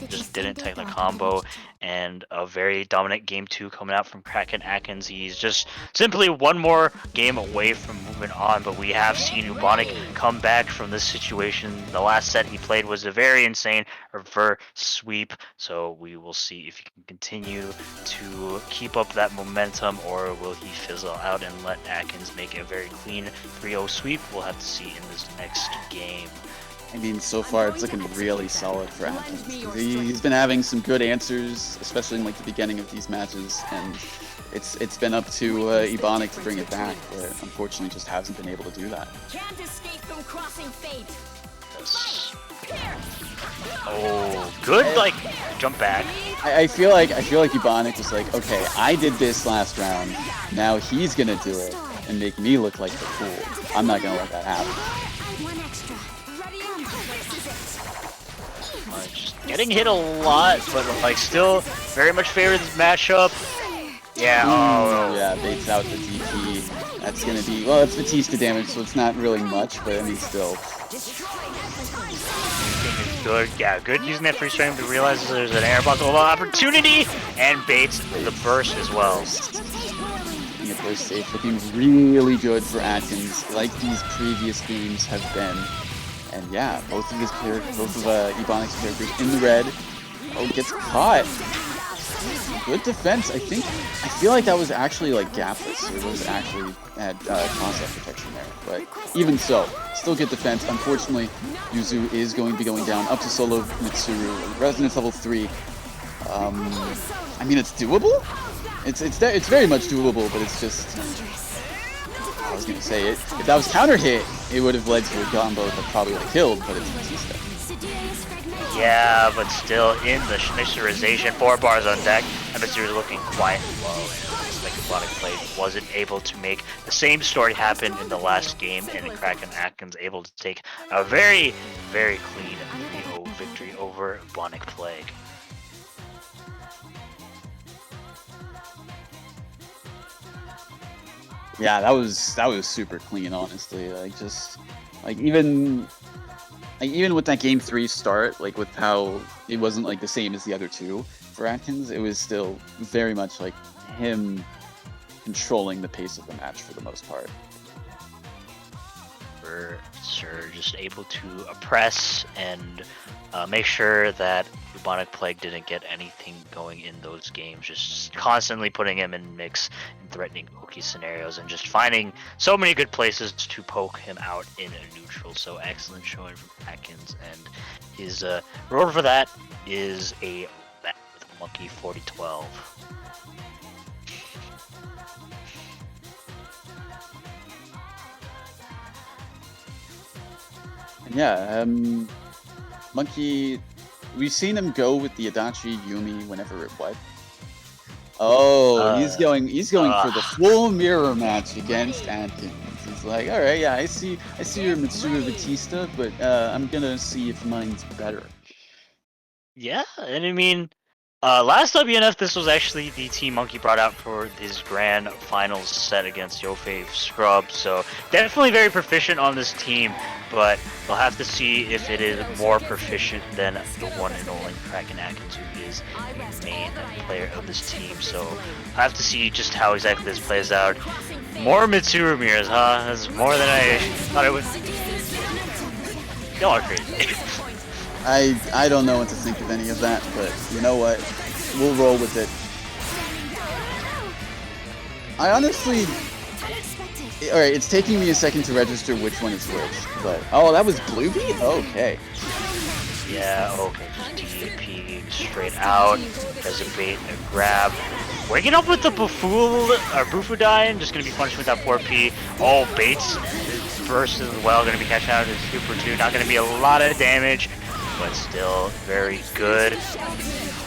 just didn't take the combo. And a very dominant game 2 coming out from Kraken Atkins. He's just simply one more game away from moving on, but we have seen Bonic come back from this situation. The last set he played was a very insane reverse sweep, so we will see if he can continue to keep up that momentum, or will he fizzle out and let Atkins make a very clean 3-0 sweep. We'll have to see in this next game. I mean, so far it's looking really solid for Atkins. He's been having some good answers, especially in like the beginning of these matches, and it's been up to Ebonic to bring it back, but unfortunately just hasn't been able to do that. Can't escape from crossing fate. Yes. Oh, good like jump back. I feel like Ebonic was like, okay, I did this last round, now he's gonna do it and make me look like the fool. I'm not gonna let that happen. One extra. Just getting hit a lot, but like still very much favor this matchup. Yeah, oh. Yeah, baits out the DP. That's gonna be, well, it's Batista damage, so it's not really much, but I mean, still. Good, yeah, good using that free frame to realize there's an air buckle opportunity, and baits the burst as well. keeping it first safe, looking really good for Atkins, like these previous games have been. And yeah, both of Ebonics characters in the red. Oh, gets caught. Good defense. I feel like that was actually like gapless. It was actually had concept protection there. But even so, still good defense. Unfortunately, Yuzu is going to be going down up to solo Mitsuru. Resonance level 3. I mean, it's doable. It's very much doable, but it's just. I was gonna say it. If that was counter hit, it would have led to a combo that probably would have killed. But it's Batista. Yeah, but still in the mixerization, 4 bars on deck, and Mitsuru's looking quite low. It's like Ebonic Plague wasn't able to make the same story happen in the last game, and Kraken Atkins able to take a very, very clean 3-0 victory over Ebonic Plague. Yeah, that was super clean, honestly. Even with that game 3 start, like with how it wasn't like the same as the other two for Atkins, it was still very much like him controlling the pace of the match for the most part. Sir just able to oppress and make sure that Ebonic Plague didn't get anything going in those games, just constantly putting him in mix and threatening Oki scenarios and just finding so many good places to poke him out in a neutral. So excellent showing from Atkins, and his reward for that is a bat with Monkey 4012. Yeah, Monkey, we've seen him go with the Adachi Yumi whenever what? Oh, he's going for the full mirror match against Atkins. He's like, all right, yeah, I see your Mitsuru Batista, but I'm gonna see if mine's better. Yeah, and I mean, last WNF, this was actually the team Monkey brought out for his grand finals set against Yofave Scrub, so definitely very proficient on this team, but we'll have to see if it is more proficient than the one and only Kraken Atkins, who is the main player of this team. So I have to see just how exactly this plays out. More Mitsuru mirrors, huh? That's more than I thought it would. Y'all are crazy. I don't know what to think of any of that, but you know what? We'll roll with it. I honestly... Alright, it's taking me a second to register which one is which, but... Oh, that was Bluebee? Okay. Yeah, okay, just DP straight out, as a bait and a grab. Waking up with the Bufudine, just gonna be punishing with that 4P. Oh, baits burst as well, gonna be catching out his Super 2, not gonna be a lot of damage, but still very good.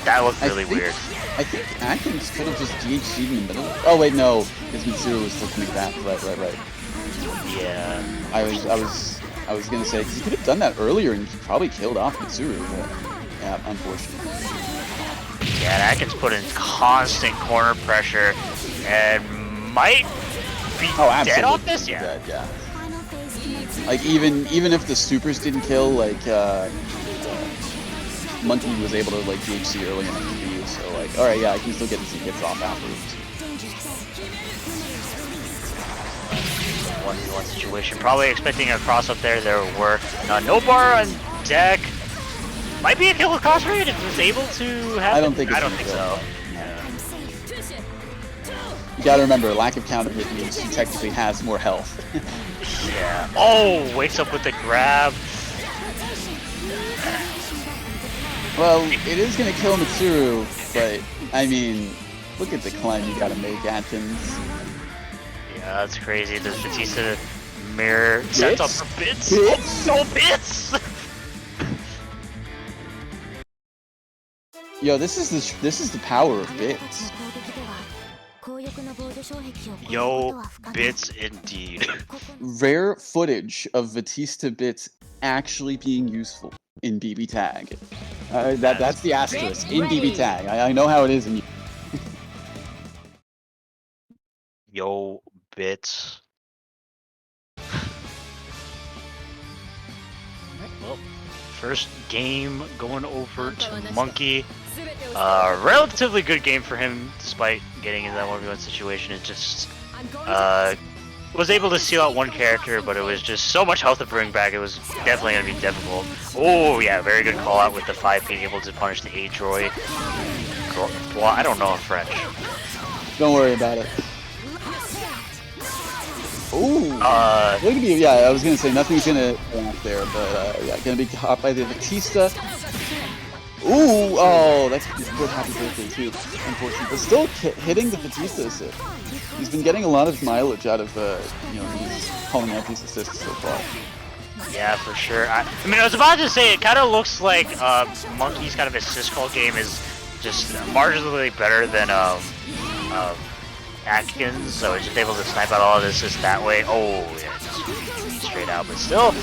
That looked really weird. I think Atkins could have just DHC'd in the middle. Oh wait, no, because Mitsuru was still coming back. Right. Yeah. I was gonna say, because he could have done that earlier and he probably killed off Mitsuru, but yeah, unfortunately. Yeah, and Atkins put in constant corner pressure and might be dead off this. Yeah. Dead, yeah. Like even if the supers didn't kill, like Monkey was able to like DHC early in the PB, so like, alright, yeah, I can still get the hits off afterwards. 1v1 situation. Probably expecting a cross up there. There were no bar on deck. Might be a kill with cross rate if it was able to happen. I don't think so. Yeah. You gotta remember, lack of counter hit means he technically has more health. Yeah. Oh, wakes up with the grab. Well, it is gonna kill Mitsuru, but I mean, look at the climb you gotta make, Atkins. Yeah, that's crazy. Does Batista mirror set up for bits? So bits! Yo, this is the power of bits. Yo, bits indeed. Rare footage of Batista bits actually being useful in BBTAG. That's the asterisk in BBTAG. I know how it is in. Yo, bits. Well, first game going over to Monkey. Relatively good game for him, despite getting into that 1v1 situation. It just Was able to steal out one character, but it was just so much health to bring back. It was definitely going to be difficult. Oh yeah, very good call out with the 5 being able to punish the A-droid. I don't know in French. Don't worry about it. Ooh. Yeah, I was gonna say nothing's gonna go off there, but yeah, gonna be caught by the Batista. Ooh, oh, that's good. Happy birthday too. Unfortunately, but still hitting the Batista assist. He's been getting a lot of mileage out of he's calling out these assists so far. Yeah, for sure. I mean, I was about to say it kind of looks like Monkey's kind of assist call game is just marginally better than Atkins, so he's just able to snipe out all of this just that way. Oh, yeah, just straight out, but still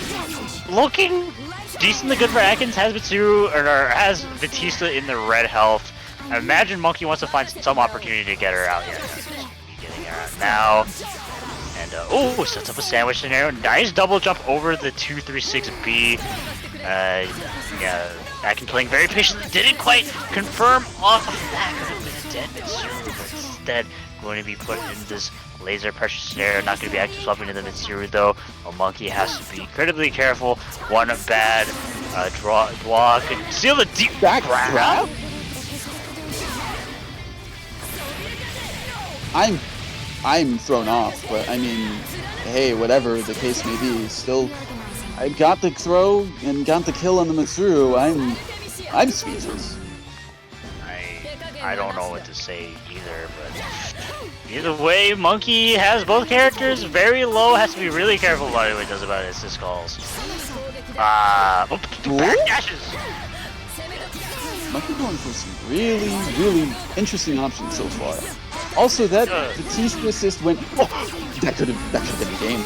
looking decently good for Atkins. Has Mitsuru or has Batista in the red health. I imagine Monkey wants to find some opportunity to get her out. Yeah, just getting her out now. And oh, sets up a sandwich scenario. Nice double jump over the 236B. Yeah, Atkins playing very patiently. Didn't quite confirm off of that. Could have been a dead Mitsuru, but instead going to be put in this laser pressure scenario. Not going to be active swapping to the Mitsuru though. A Monkey has to be incredibly careful. One bad draw could steal the deep back grab. I'm thrown off, but I mean, hey, whatever the case may be, still, I got the throw and got the kill on the Mitsuru. I'm speechless. I don't know what to say either, but either way, Monkey has both characters very low. Has to be really careful about what he does about his assist calls. Back dashes. Monkey going for some really interesting options so far. Also, that Batista assist went. Oh, that could have been a game.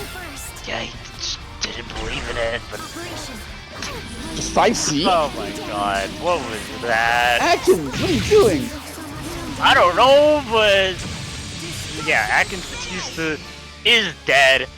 Yeah, he just didn't believe in it, but. Just 5C? Oh my god, what was that? Atkins, what are you doing? I don't know, but yeah, Atkins Batista is dead.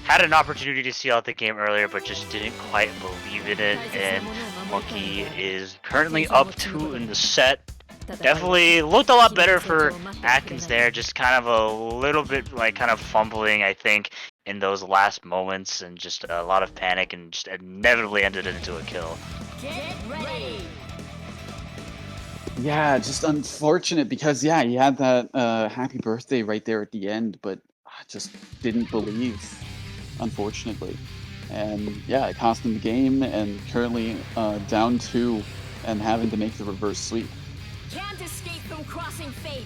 Had an opportunity to see out the game earlier, but just didn't quite believe in it. And Monkey is currently up 2 in the set. Definitely looked a lot better for Atkins there. Just kind of a little bit like kind of fumbling, I think, in those last moments, and just a lot of panic, and just inevitably ended it into a kill. Get ready. Yeah, just unfortunate because yeah, he had that happy birthday right there at the end, but I just didn't believe, unfortunately. And yeah, it cost him the game, and currently down 2 and having to make the reverse sweep. Can't escape from crossing fate.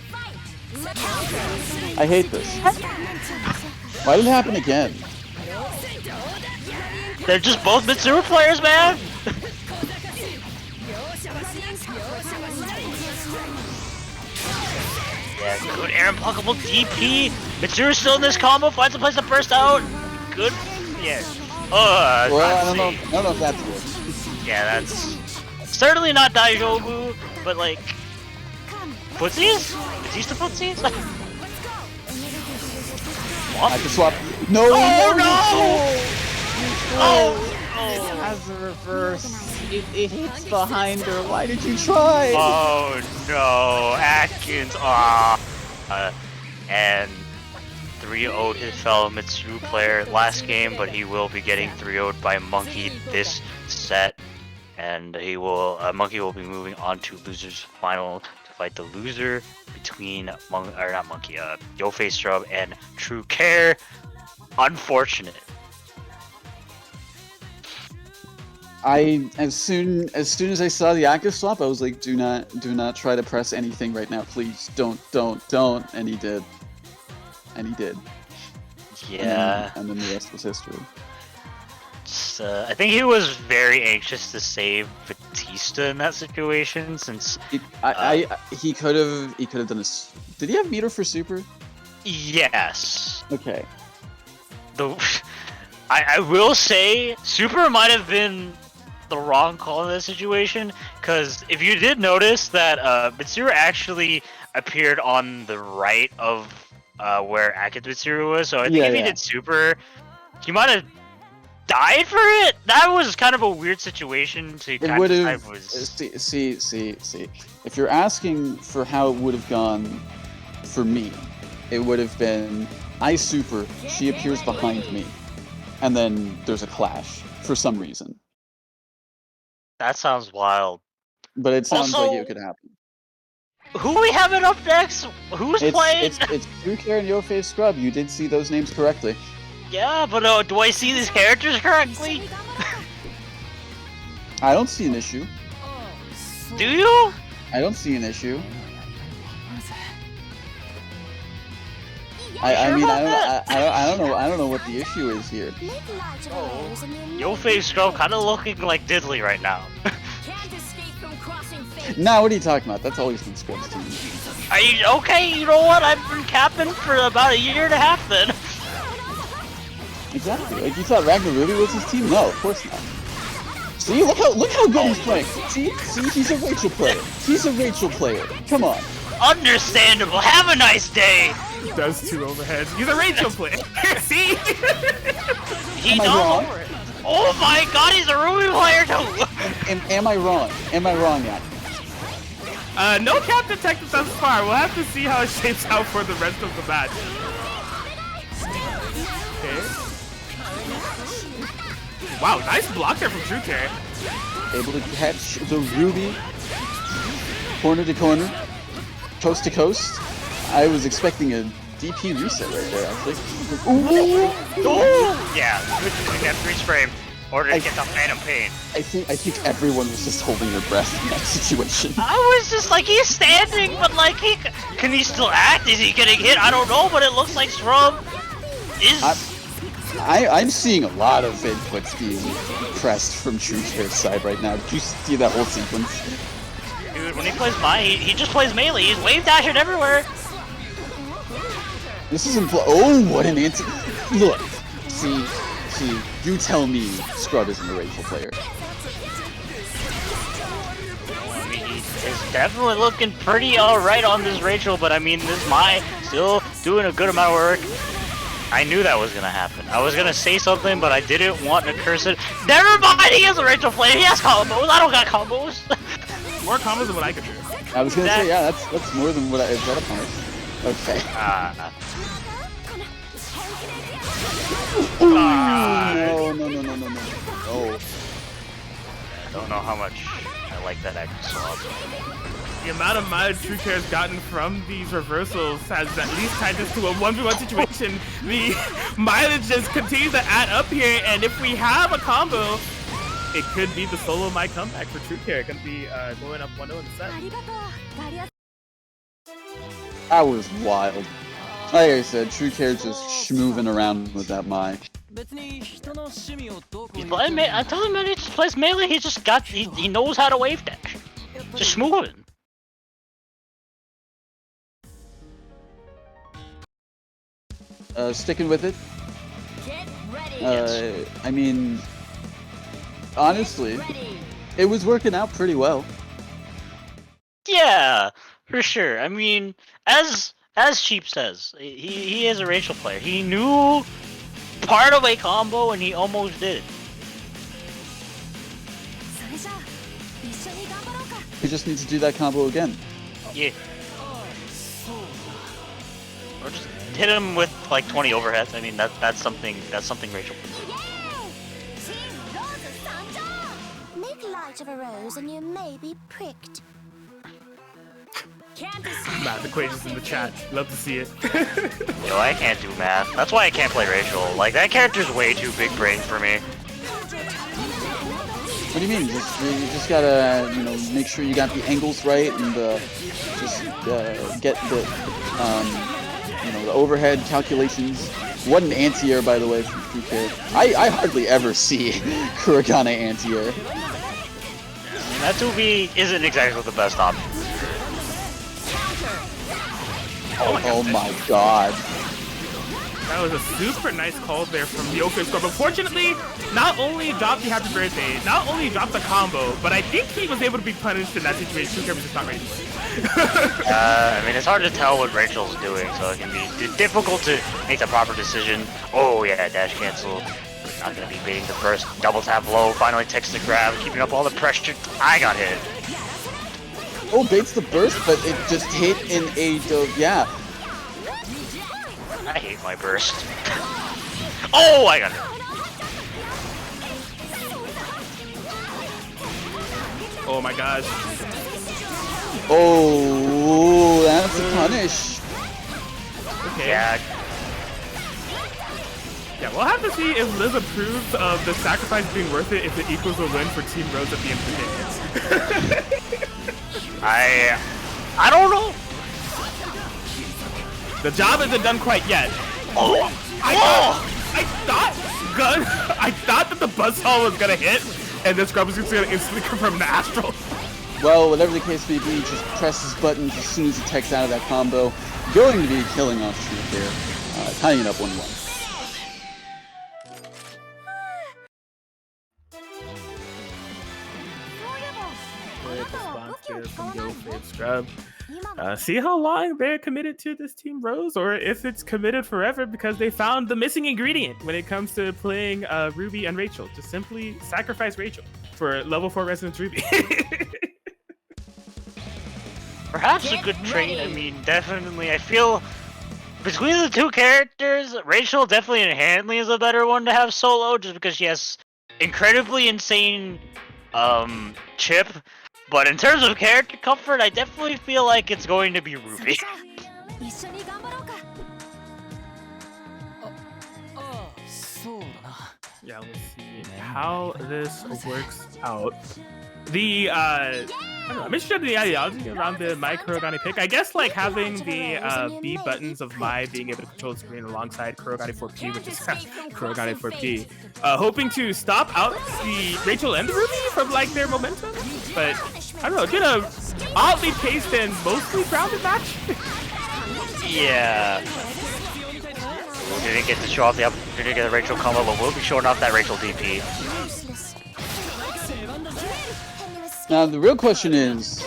Fight. I hate this. Why did it happen again? They're just both Mitsuru players, man! Yeah, good air unblockable DP. Mitsuru's still in this combo, finds a place to burst out. Good, yeah. Well, I don't know if that's good. Yeah, that's certainly not Daijobu, but like, footsies? Batista footsies? I just swapped. No! Oh no! Oh! It has a reverse. It hits behind her. Why did you try? Oh no, Atkins. And 3-0'd his fellow Mitsuru player last game, but he will be getting 3-0'd by Monkey this set, and he will Monkey will be moving on to losers final to fight the loser between Yo-Face Strub and True Care. Unfortunate. As soon as I saw the active swap, I was like, do not try to press anything right now, please. Don't. And he did. Yeah. And then the rest was history. I think he was very anxious to save Batista in that situation, since he could have done this. Did he have meter for super? Yes. Okay. I will say super might have been the wrong call in this situation, because if you did notice that Mitsuru actually appeared on the right of where Atkins Mitsuru was, so I think if he did super, he might have died for it. That was kind of a weird situation to kind of decide. See. If you're asking for how it would have gone for me, it would have been I super, she appears behind me, and then there's a clash for some reason. That sounds wild. But it sounds like Also- it could happen. Who we having up next? Who's playing? It's True Care and Yo-Face Scrub. You did see those names correctly. Yeah, but do I see these characters correctly? I don't see an issue. Do you? I don't see an issue. I mean, I don't know what the issue is here. Yo-Face Scrub kind of looking like Diddley right now. Nah, what are you talking about? That's always been Scrub's team. Are you okay? You know what? I've been capping for about a year and a half then. Exactly. Like you thought Ragnar Ruby was his team? No, of course not. See, look how good he's playing. See, he's a Rachel player. He's a Rachel player. Come on. Understandable. Have a nice day. He does 2 overheads. He's a Rachel player. See? He Am I does wrong? over it. Oh my god, he's a Ruby player too. Am I wrong? Am I wrong, yet? No cap detected thus far. We'll have to see how it shapes out for the rest of the match. Okay. Wow, nice block there from True Care. Able to catch the Ruby. Corner to corner. Coast to coast. I was expecting a DP reset right there, actually. Ooh. Yeah, switching that freeze frame in order to get the Phantom Pain. I think everyone was just holding their breath in that situation. I was just like, he's standing, but like, can he still act? Is he getting hit? I don't know, but it looks like Scrub is... I'm seeing a lot of inputs being pressed from True Care's side right now. Did you see that whole sequence? Dude, when he plays he just plays melee. He's wave dashing everywhere. This isn't. Oh, what an anti. Look, see, you tell me Scrub isn't a Rachel player. I mean, he's definitely looking pretty alright on this Rachel, but I mean, this Mai still doing a good amount of work. I knew that was gonna happen. I was gonna say something, but I didn't want to curse it. Never mind, he is a Rachel player. He has combos. I don't got combos. More combos than what I could do. I was gonna say, yeah, that's more than what I is that a punish? Okay. Oh No. Oh. I don't know how much I like that action swap. The amount of mileage True Care has gotten from these reversals has at least tied this to a 1v1 situation. The mileage just continues to add up here, and if we have a combo, it could be the solo Mai comeback for True Care. It could be going up 1-0 in the set. That was wild. Like I said, True Care just schmooving around with that Mai. He's playing I told him, man, he just plays melee. He just got, he knows how to wave dash. Just moving. Sticking with it. I mean, honestly, it was working out pretty well. Yeah, for sure. I mean, as Cheap says, he is a Rachel player. He knew part of a combo and he almost did. He just needs to do that combo again. Yeah. Or just hit him with like 20 overheads. I mean, that's something Rachel can do. Make light of a rose and you may be pricked. Math equations in the chat. Love to see it. Yo, I can't do math. That's why I can't play Rachel. Like, that character's way too big brain for me. What do you mean? You just gotta, make sure you got the angles right and just get the, the overhead calculations. What an anti-air, by the way, from True Care. I hardly ever see Kuragane anti-air. I mean, that 2B isn't exactly the best option. Oh my god. That was a super nice call there from the Yo-Face Scrub. Unfortunately, not only dropped the happy birthday, not only dropped the combo, but I think he was able to be punished in that situation. True Care was just not ready for it. I mean, it's hard to tell what Rachel's doing, so it can be difficult to make the proper decision. Oh yeah, dash cancel. Not gonna be baiting the burst. Double tap low. Finally takes the grab, keeping up all the pressure. I got hit. Oh, baits the burst, but it just hit in a yeah. I hate my burst. Oh, I got it. Oh my gosh. Oh, that's a punish. Okay. Yeah. Yeah, we'll have to see if Liz approves of the sacrifice being worth it if it equals a win for Team Rose at the end of the game. I don't know. The job isn't done quite yet. Oh, I thought that the buzzsaw was gonna hit, and this Scrub was just gonna instantly confirm the Astral. Well, whatever the case may be, just press his buttons as soon as he techs out of that combo. Going to be killing off Truth here, tying it up 1-1. Scrub. See how long they're committed to this Team Rose, or if it's committed forever because they found the missing ingredient when it comes to playing Ruby and Rachel. Just simply sacrifice Rachel for level 4 Resonance Ruby. perhaps a good trade. I mean, definitely. I feel between the two characters, Rachel definitely inherently is a better one to have solo, just because she has incredibly insane chip. But in terms of character comfort, I definitely feel like it's going to be Ruby. Yeah, let's see how this works out. The I don't know, I'm interested in the ideology around the Mai Kurogane pick. I guess like having the B buttons of Mai being able to control the screen alongside Kurogane 4P, which is Kurogane 4P, hoping to stop out the Rachel and the Ruby from like their momentum. But I don't know, get a oddly paced and mostly grounded match. Yeah. We didn't get to show off the opportunity to get a Rachel combo, but we'll be showing off that Rachel DP. Now, the real question is,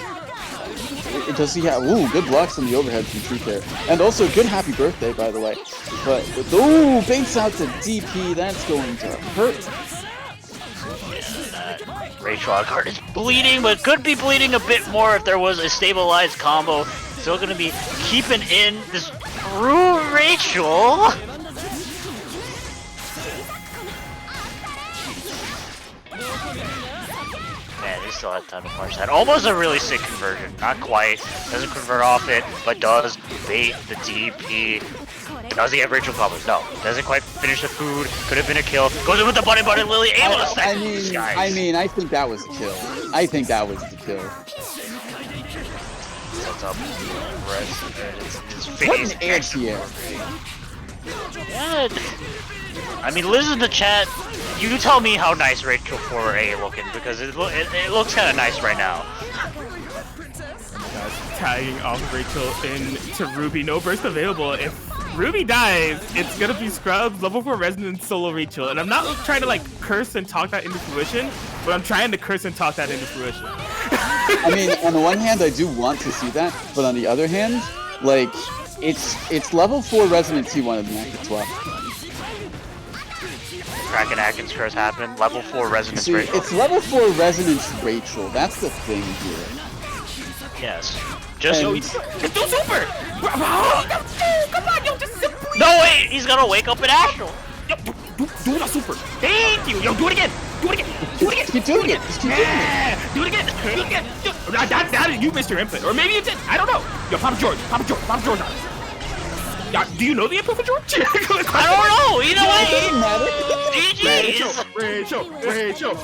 does he have... Ooh, good blocks on the overhead from Truth there. And also, good happy birthday, by the way. But ooh, baits out to DP. That's going to hurt. Rachel Oddcard is bleeding, but could be bleeding a bit more if there was a stabilized combo. Still going to be keeping in this Rachel. Man, they still have time to punch that. Almost a really sick conversion. Not quite. Doesn't convert off it, but does bait the DP. Does he have Rachel combos? No. Doesn't quite finish the food. Could have been a kill. Goes in with the bunny button Lily. Able to stack these guys. I mean, I think that was a kill. I think that was the kill. Sets up his What face. an anti-air. Yeah. I mean, Liz in the chat, you tell me how nice Rachel 4A looking, because it looks kind of nice right now. Tagging off Rachel into Ruby. No burst available. If Ruby dies, it's gonna be Scrubs, level 4 Resonance solo Rachel. And I'm not trying to like curse and talk that into fruition, but I'm trying to curse and talk that into fruition. I mean, on the one hand, I do want to see that, but on the other hand, like, it's level 4 Resonance he wanted to make it 12. Kraken Atkins curse happened. Level 4 Resonance See, Rachel. it's level 4 Resonance Rachel. That's the thing here. Yes. Just And- Just do super! Come on, yo, just simply... no, wait! He's gonna wake up in Astral! Yo, do the super. Thank you. Yo, do it again. Do it again. Do it again. Just keep doing it. Just keep doing it. Yeah. Do it again. Do it again. That you missed your input. Or maybe you did. I don't know. Yo, Papa George. Papa George. Papa George. Yeah, do you know the input for George? I don't know! Either way! It doesn't matter. Rachel.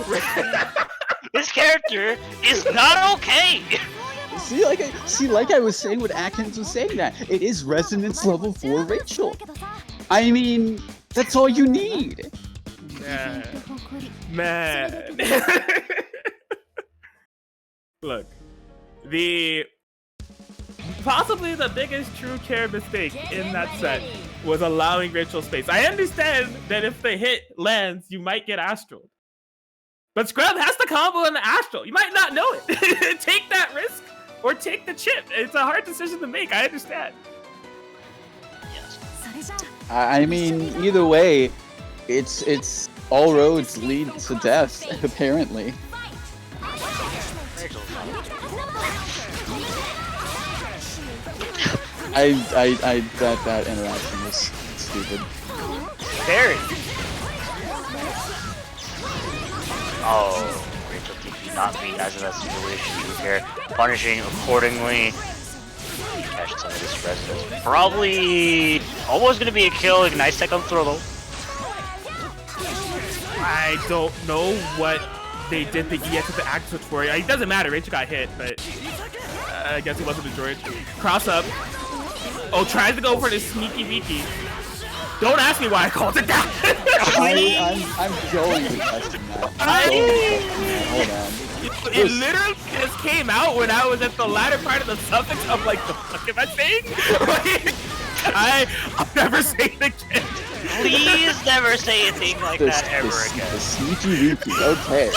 This character is not okay! See, like I was saying, what Atkins was saying, that it is Resonance level 4 Rachel. I mean, that's all you need. Man. Look, possibly the biggest true care mistake in that set was allowing Rachel space. I understand that if the hit lands, you might get Astral. But Scrub has the combo in the Astral. You might not know it. Take that risk or take the chip. It's a hard decision to make. I understand. Yes. I mean, either way, it's all roads lead to death, apparently. That interaction was stupid. Very. Oh, Rachel TP not being as in that situation here. Punishing accordingly. Catch some of this resistance. Probably almost gonna be a kill. Nice tech on throw though. I don't know what they did the EX with the axe switch for. It doesn't matter. Rachel got hit, but I guess it wasn't a droid. Cross up. Oh, tries to go for this sneaky beaky. Don't ask me why I called it that. I'm going to question that. Hold on. It literally just came out when I was at the latter part of the suffix. I'm like, the fuck am I saying? I'll never say it again. Please never say a thing like that ever again. The sneaky weaky, okay.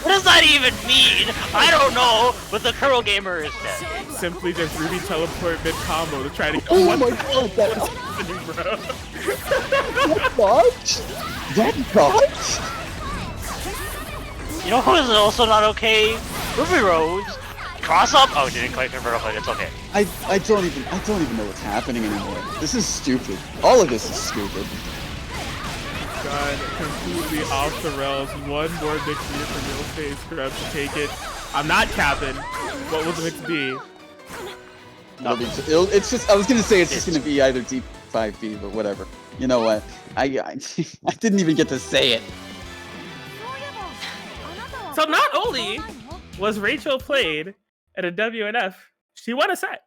What does that even mean? I don't know, but the Curl Gamer is dead. Simply just Ruby teleport mid combo to try to go. Oh my god, that dodge? That dodge? You know who is also not okay? Ruby Rose. Cross up. Oh, didn't quite convert up. It's okay. I don't even know what's happening anymore. This is stupid. All of this is stupid. God, completely off the rails. One more victory for Real Face Grab to take it. I'm not capping. What will the mix be? It's just. I was gonna say it's just gonna be either D5B, but whatever. You know what? I didn't even get to say it. Oh, So not only was Rachel played at a WNF, she won a set.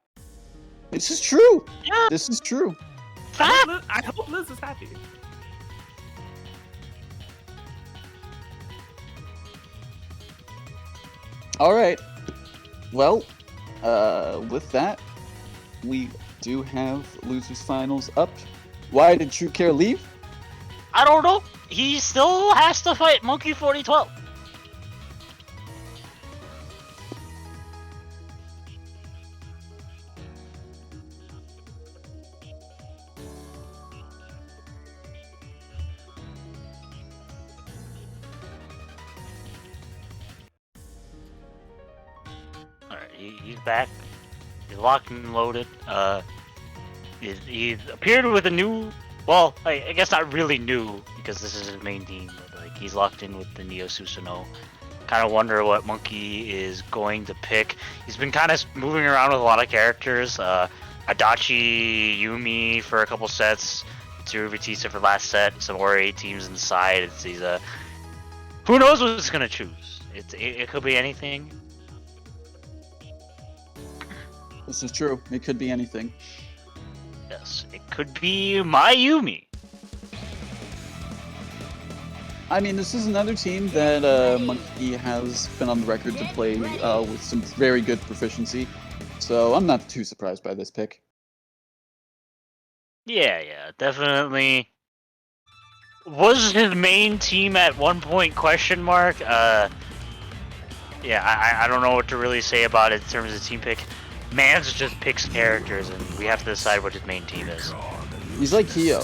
This is true. Yeah. This is true. I hope Liz is happy. All right. Well, with that, we do have losers finals up. Why did True Care leave? I don't know. He still has to fight Monkey 4012. Alright, he's back. He's locked and loaded. He appeared with a new, well, I guess not really new because this is his main team, but like he's locked in with the Neo Susanoo. Kind of wonder what Monkey is going to pick. He's been kind of moving around with a lot of characters. Adachi, Yumi for a couple sets, Tsuru Batista for last set, some Ori teams inside. He's who knows what he's gonna choose? It could be anything. This is true. It could be anything. Yes, it could be my Yumi. I mean, this is another team that Monkey has been on the record to play with some very good proficiency. So I'm not too surprised by this pick. Yeah, definitely. Was his main team at one point question mark? Yeah, I don't know what to really say about it in terms of team pick. Mans just picks characters, and we have to decide what his main team is. He's like Kyo.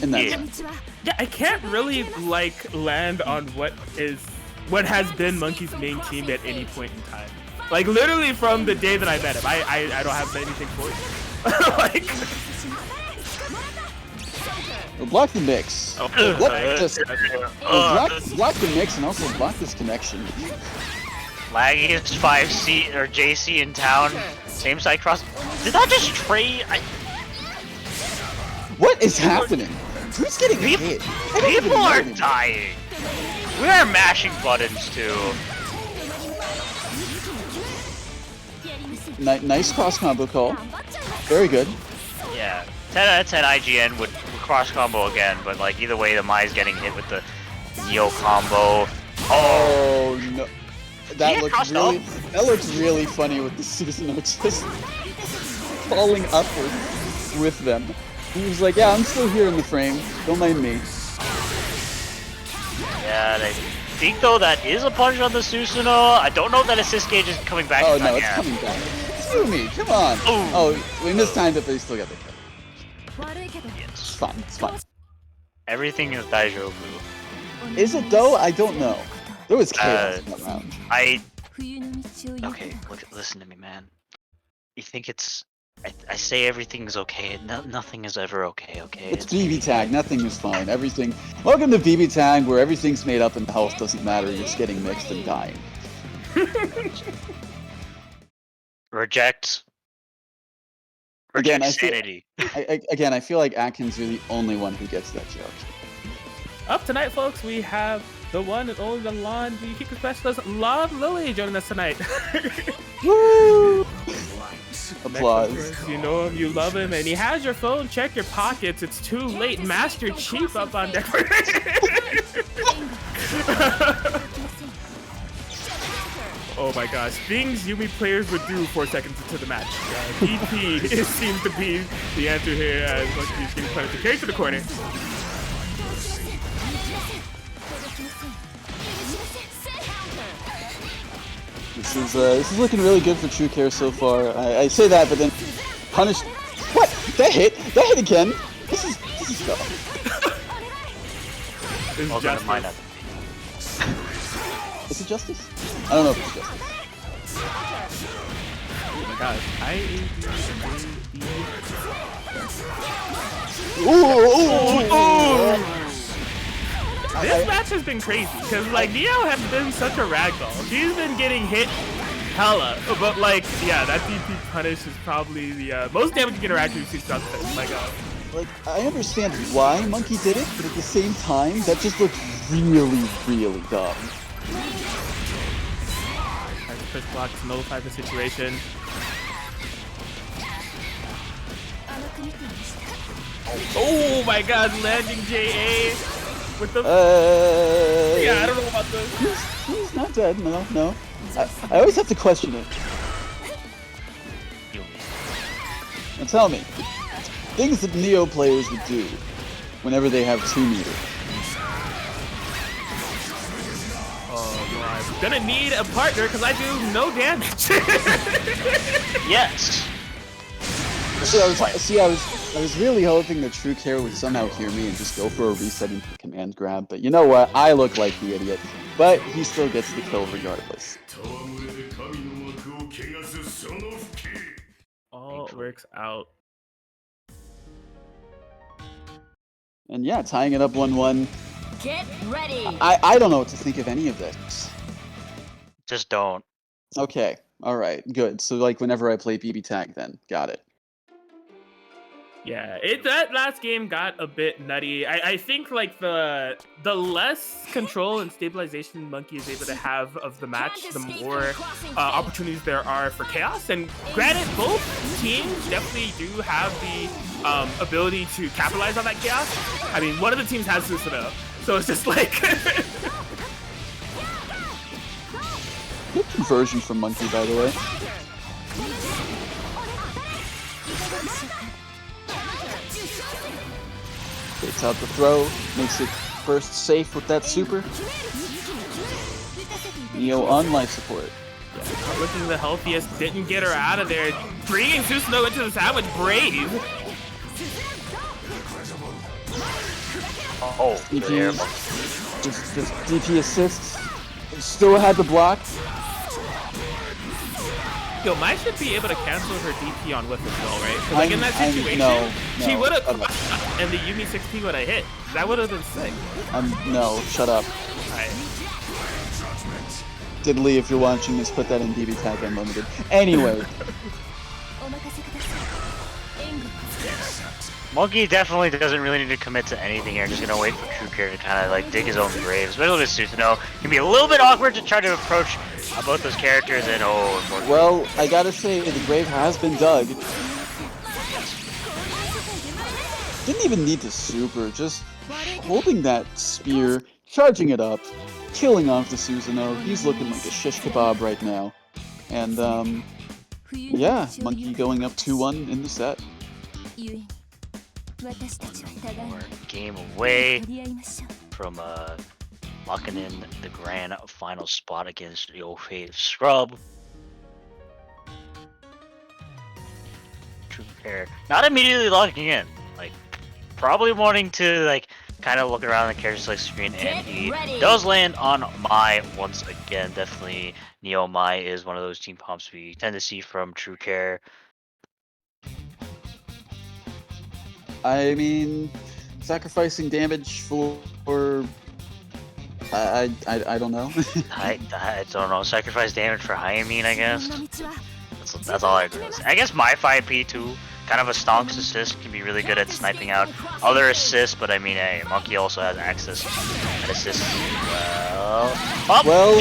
In that Yeah. sense. Yeah, I can't really land on what has been Monkey's main team at any point in time. Like literally from the day that I met him, I don't have anything for you. Like, We'll block the mix. Oh, Block the mix and also block this connection. Laggiest 5C or JC in town. Same side cross. Did that just trade? What is happening? Who's getting hit? People are dying. We are mashing buttons too. Nice cross combo call. Very good. Yeah, 10 out of 10 IGN would cross combo again, but like either way, the Mai's getting hit with the Neo combo. Oh no. That Yeah, looks really funny with the Susanoo just falling upward with them. He was like, yeah, I'm still here in the frame. Don't mind me. Yeah, I think though that is a punch on the Susanoo. I don't know if that assist gauge is coming back. Oh in no, time. it's Yeah. coming back. Yumi, come on. Ooh. Oh, we mistimed it, but he still got the kill. Yes. It's fine, it's fine. Everything is Daijobu. Is it though? I don't know. There was chaos in that round. Okay, listen to me, man. You think it's I say everything's okay. Nothing is ever okay. Okay. It's BBTAG. Nothing is fine. Everything. Welcome to BBTAG, where everything's made up and health doesn't matter. You're just getting mixed and dying. Reject. Again, Reject I feel- sanity. I feel like Atkins, you're the only one who gets that joke. Up tonight, folks, we have the one and only the Lon, the Kika specialist, Lon Lily, joining us tonight. Woo! Next, Applause. of course, you know him, you love him, and he has your phone. Check your pockets. It's too late. Master Chief up on deck. Oh my gosh, things Yumi players would do 4 seconds into the match. DP seems to be the answer here as Monkey's getting punished. Carry to the corner. This is looking really good for True Care so far. I say that, but then punish. What? That hit again. This is dumb. This is Welcome to justice. mine up. Is it justice? I don't know if it's justice. Oh my gosh, This match has been crazy because like Neo has been such a ragdoll. She's been getting hit hella, but like yeah, that DP punish is probably the most damaging interaction we've seen throughout the set. Oh my god. Like, I understand why Monkey did it, but at the same time, that just looks really, really dumb. Tries to push block to nullify the situation. Oh my god, landing JA with the yeah, I don't know about this. He's not dead, no. I always have to question it. Now tell me, things that Neo players would do whenever they have 2 meter. Oh my, I'm gonna need a partner because I do no damage. Yes. I was really hoping that True Care would somehow hear me and just go for a reset into the command grab, but you know what? I look like the idiot, but he still gets the kill regardless. All works out. And yeah, tying it up 1-1. Get ready. I don't know what to think of any of this. Just don't. Okay, alright, good. So like whenever I play BBTAG then, got it. Yeah, that last game got a bit nutty. I think like the less control and stabilization Monkey is able to have of the match, the more opportunities there are for chaos. And granted, both teams definitely do have the ability to capitalize on that chaos. I mean, one of the teams has Susanoo, so it's just like Good conversion from Monkey, by the way. Takes out the throw, makes it first safe with that super. Neo on life support. not looking the healthiest. Didn't get her out of there. Bringing Susanoo into the sandwich. Brave. Oh, there. Just DP assists. Still had the block. Yo, Mai should be able to cancel her DP on Whip as well, right? 'Cause, like in that situation, no, she would have shut up. and the Yumi 16 would have hit. That would have been sick. No, shut up. Alright. Diddley, if you're watching this, put that in BBTAG Unlimited. Anyway, Monkey definitely doesn't really need to commit to anything here. Just gonna wait for True Care to kind of like dig his own grave. Especially with Susanoo, it can be a little bit awkward to try to approach both those characters. And oh, unfortunately. well, I gotta say, the grave has been dug. Didn't even need to super, just holding that spear, charging it up, killing off the Susanoo. He's looking like a shish kebab right now. And, yeah, Monkey going up 2-1 in the set. We're a game away from locking in the grand final spot against the old fave Scrub. True Care not immediately locking in, like probably wanting to like kind of look around the character select screen, and he does land on Mai once again. Definitely Neo Mai is one of those team comps we tend to see from True Care. I mean, sacrificing damage for I don't know. I don't know. Sacrifice damage for Hyamine, I guess. That's all I agree with. I guess my 5P too. Kind of a stonks assist, can be really good at sniping out other assists, but I mean, hey, Monkey also has access at assists as well. Oh, Well,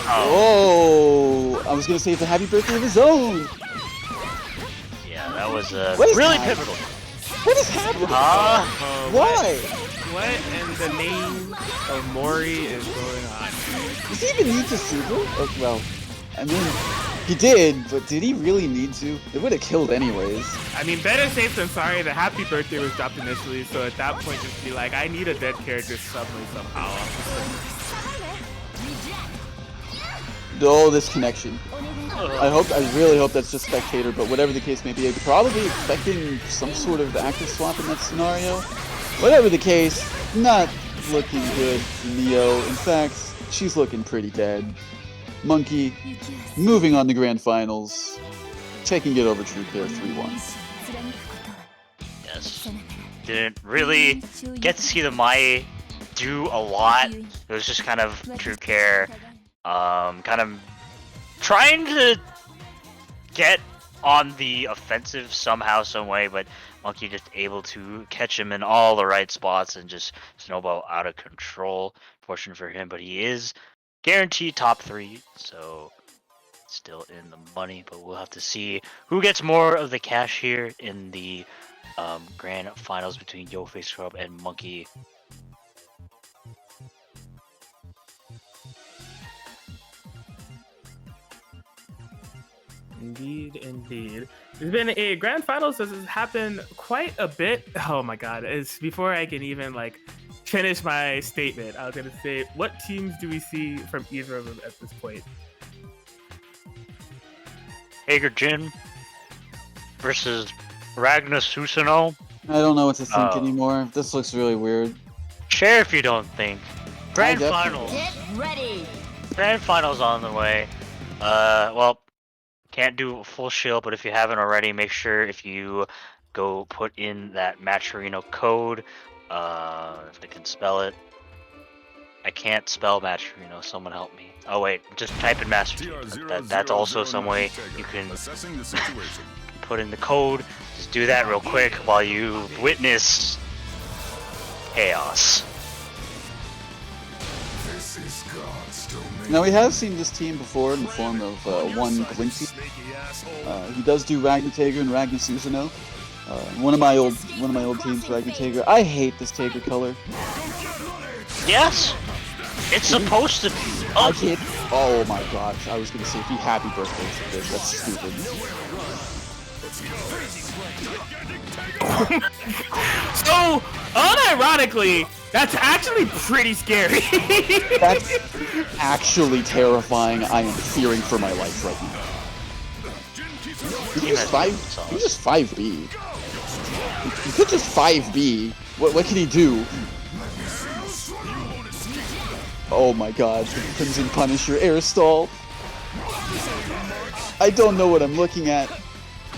oh, I was gonna say it's a happy birthday of his own. yeah, that was What is really that? pivotal. What is happening? Why? What in the name of Mori is going on? Does he even need to Subaru? Oh, well, I mean, he did, but did he really need to? It would have killed anyways. I mean, better safe than sorry. The happy birthday was dropped initially, so at that point, just be like, I need a dead character suddenly somehow. Oh, this connection. I really hope that's just spectator, but whatever the case may be, I'm probably expecting some sort of active swap in that scenario. Whatever the case, not looking good for Neo. In fact, she's looking pretty dead. Monkey, moving on to Grand Finals, taking it over True Care 3-1. Yes. Didn't really get to see the Mai do a lot. It was just kind of True Care, kind of trying to get on the offensive somehow, some way, but Monkey just able to catch him in all the right spots and just snowball out of control. Fortunate for him, but he is guaranteed top 3, so still in the money, but we'll have to see who gets more of the cash here in the grand finals between Yo Face Club and Monkey. Indeed, indeed. There's been a grand finals that has happened quite a bit. Oh my god, it's before I can even like finish my statement. I was gonna say, what teams do we see from either of them at this point? Hager Jin versus Ragnar Susanoo. I don't know what to think anymore. This looks really weird. Share if you don't think. Grand definitely- finals. Get ready. Grand finals on the way. Well, can't do a full shield, but if you haven't already, make sure if you go put in that Matcherino code, if they can spell it. I can't spell Matcherino, someone help me. Oh wait, just type in Matcherino. That's also some way you can put in the code. Just do that real quick while you witness chaos. Now, we have seen this team before in the form of one Glinty. He does do Ragnar Tager and Ragnar Susanoo. One of my old teams, Ragnar Tager. I hate this Tager color. Yes, it's supposed to be. I can't. Oh my gosh! I was gonna say happy birthday to this. That's stupid. So, unironically, that's actually pretty scary. That's actually terrifying. I am fearing for my life right now. You just 5B. You could just 5B. What can he do? Oh my god, the Crimson Punisher air stall. I don't know what I'm looking at.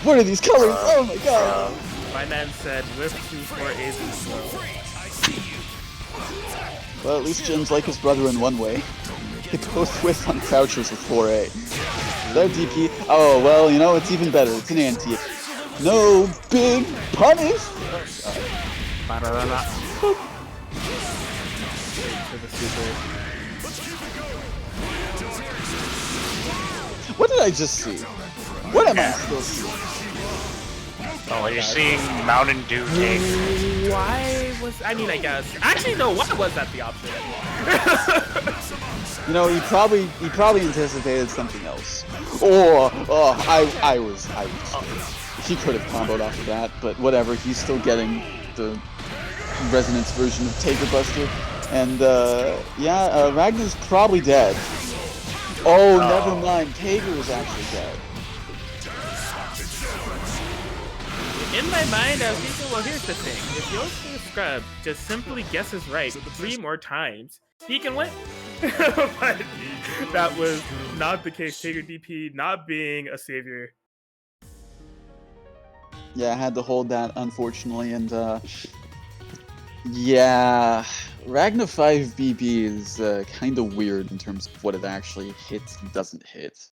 What are these colors? Oh my god. My man said, whiff 2-4 A's in slow. Well, at least Jim's like his brother in one way. They both whiff on crouchers with 4A. Their DP. Oh, well, you know, it's even better. It's an anti. No big punish! What did I just see? What am I still seeing? Oh, you're seeing Mountain Dew take. Why was... I mean, I guess... Actually, no, why was that the option? You know, he probably anticipated something else. Or, I was. He could have comboed off of that, but whatever. He's still getting the Resonance version of Taker Buster. And, yeah, Ragnar's probably dead. Oh, never mind. Taker is actually dead. In my mind, I was thinking, well, here's the thing. If Yosuke Scrub just simply guesses right 3 more times, he can win. But that was not the case. Taker DP not being a savior. Yeah, I had to hold that, unfortunately, and yeah, Ragna 5 BB is kind of weird in terms of what it actually hits and doesn't hit.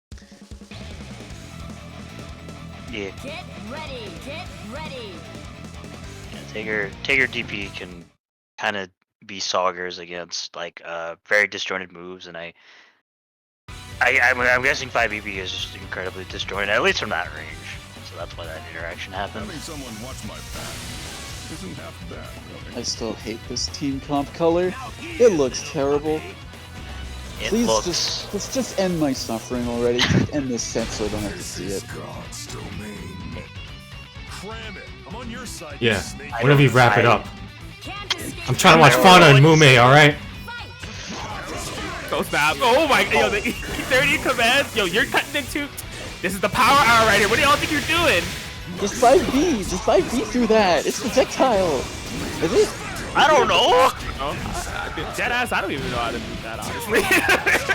Yeah. Get ready. Get ready. Yeah, Tager DP can kind of be Saugers against like very disjointed moves, and I'm guessing 5BB is just incredibly disjointed, at least from that range. So that's why that interaction happened. Having someone watch my back isn't half bad. I still hate this team comp color. It looks terrible. It Please looks... just end my suffering already. Just end this set so I don't have to see it. God's domain. Cram it. I'm on your side. Yeah, Snake. whenever you wrap it up. Can't escape. I'm trying to watch Fauna and Mume, alright? Go snap. Oh my, yo, the E30 commands. Yo, you're cutting into. This is the power hour right here. What do y'all think you're doing? Just 5B. Just 5B through that. It's projectile. Is it? I don't know! Deadass, I don't even know how to do that, honestly.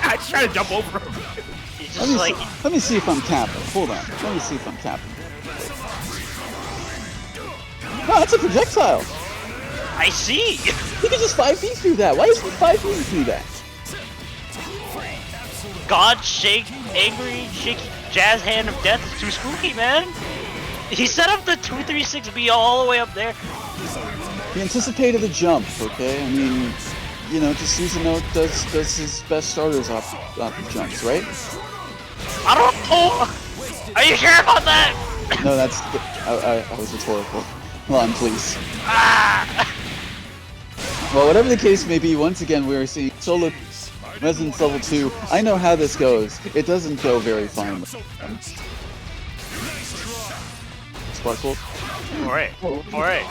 I just try to jump over him. It's just like... Let me see if I'm capping. Hold on. Let me see if I'm capping. No, that's a projectile. I see! You can just 5B through that. Why isn't 5B through that? God shake, angry, shaky jazz hand of death is too spooky, man. He set up the 236B all the way up there. He anticipated the jump, okay? I mean, you know, just Susanoo does his best starters off the jumps, right? I don't know! Are you sure about that? No, that's... I was rhetorical. Hold on, please. Ah! Well, whatever the case may be, once again, we are seeing solo Resonance level 2. I know how this goes. It doesn't go very fine. Sparkle. Alright, alright.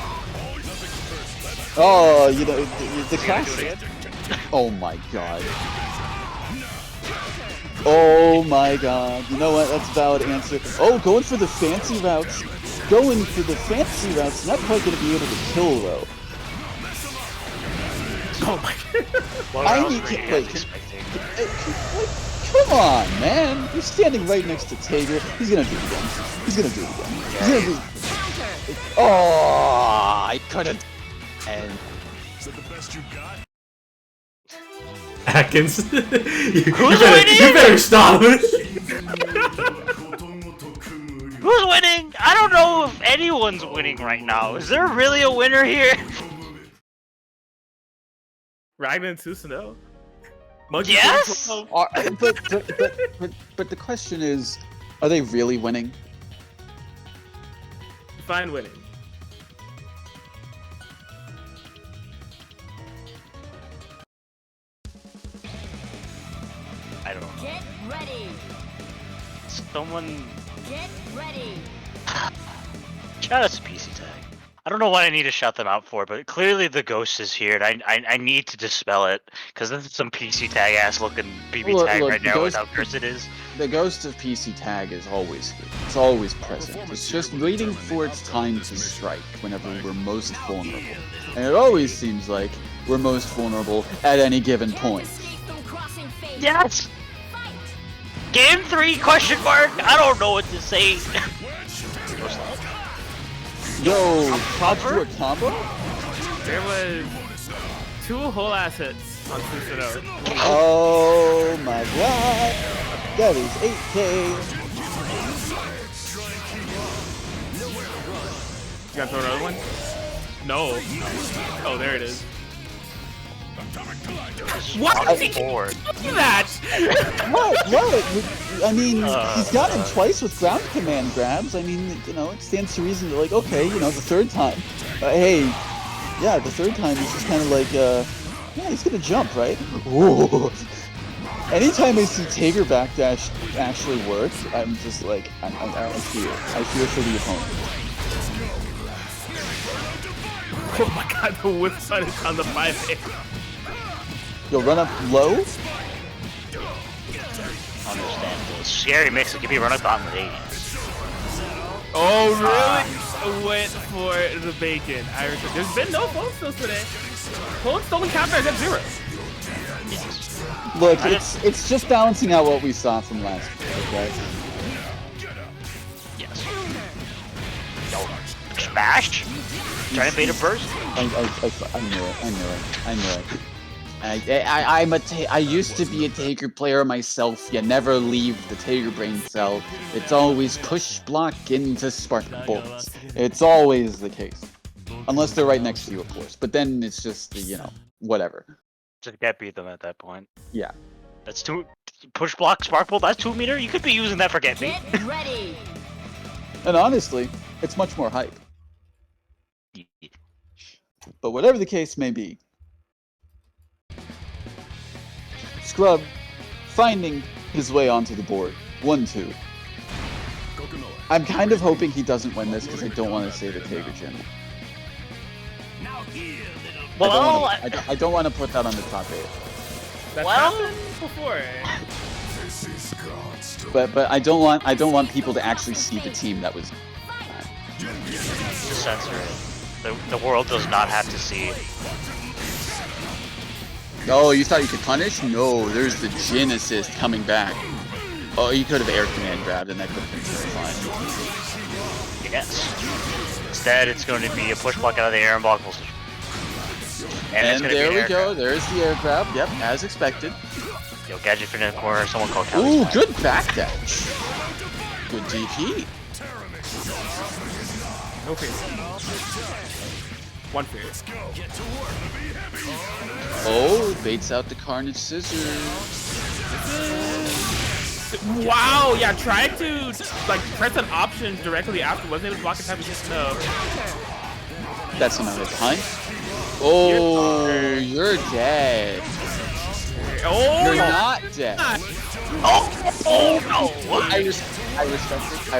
Oh, you know, the classic. Oh my god. Oh my god. You know what? That's a valid answer. Oh, going for the fancy routes. Going for the fancy routes. Not quite going to be able to kill, though. Oh my god. I need to wait. Come on, man! You're standing right next to Tager. He's gonna do it again. He's gonna do it again. He's gonna do it. Oh, I couldn't. And Is that the best you got? Atkins. you winning? better stop. Who's winning? I don't know if anyone's winning right now. Is there really a winner here? Ragnar and Susanoo. Monkey Yes? but the question is, are they really winning? Fine winning. I don't know. Get ready. Someone... Get ready. Shout out to PC Tag. I don't know what I need to shout them out for, but clearly the ghost is here, and I need to dispel it, because this is some PC Tag ass looking BB Tag right now with how cursed it is. The ghost of PC Tag is always here. It's always present. It's just waiting for its time to strike whenever we're most vulnerable. And it always seems like we're most vulnerable at any given point. Escape from crossing fate. Yes! Fight. Game 3, question mark? I don't know what to say. Yo, combo? There was 2 whole ass hits on Susanoo. Oh my god. That is 8K. You gotta throw another one? No. Oh, there it is. What? He Forward. do that? What? I mean, he's got him twice with ground command grabs. I mean, you know, it stands to reason that, like, okay, you know, the third time. Hey, yeah, the third time he's just kind of like, yeah, he's gonna jump, right? Whoa. Anytime I see Tager backdash actually work, I'm just like, I fear. I fear for the opponent. Oh my god, the whip side is on the 5A. You'll run up low? Understandable. Scary mix. Give me a run up on the 80s. Oh, really? Went for the bacon. There's been no phone steals today. Phone stolen counters at 0. Look, it's just balancing out what we saw from last week, okay? Yes. Smash? Trying to bait a burst? I knew it. I used to be a Tager player myself. You never leave the Tager brain cell. It's always push block into spark bolts. It's always the case. Unless they're right next to you, of course. But then it's just, whatever. Just can't beat them at that point. Yeah. That's 2 push block spark bolt. That's 2 meter. You could be using that for get beat. Get ready. And honestly, it's much more hype. But whatever the case may be, Scrub finding his way onto the board. 1-2. I'm kind of hoping he doesn't win this because I don't want to say the Tager channel. Well, I don't want to put that on the top 8. That's Well- happened before. But I don't want people to actually see the team that was. just censor it. The world does not have to see. Oh, you thought you could punish? No, there's the Jin assist coming back. Oh, you could have air command grabbed and that could have been terrifying. Yes. Instead, it's going to be a push block out of the air and block position. And it's gonna there be we an air go. grab. There's the air grab. Yep, as expected. Yo, Gadget for the corner. Someone called Ooh, Cali. good back dash. Good DP. No fear. One fear. Oh, baits out the Carnage Scissors. Wow, yeah, tried to press an option directly after. Wasn't able to block in time. Just no. That's another time. Oh, you're dead. Oh, You're not dead. Oh no! I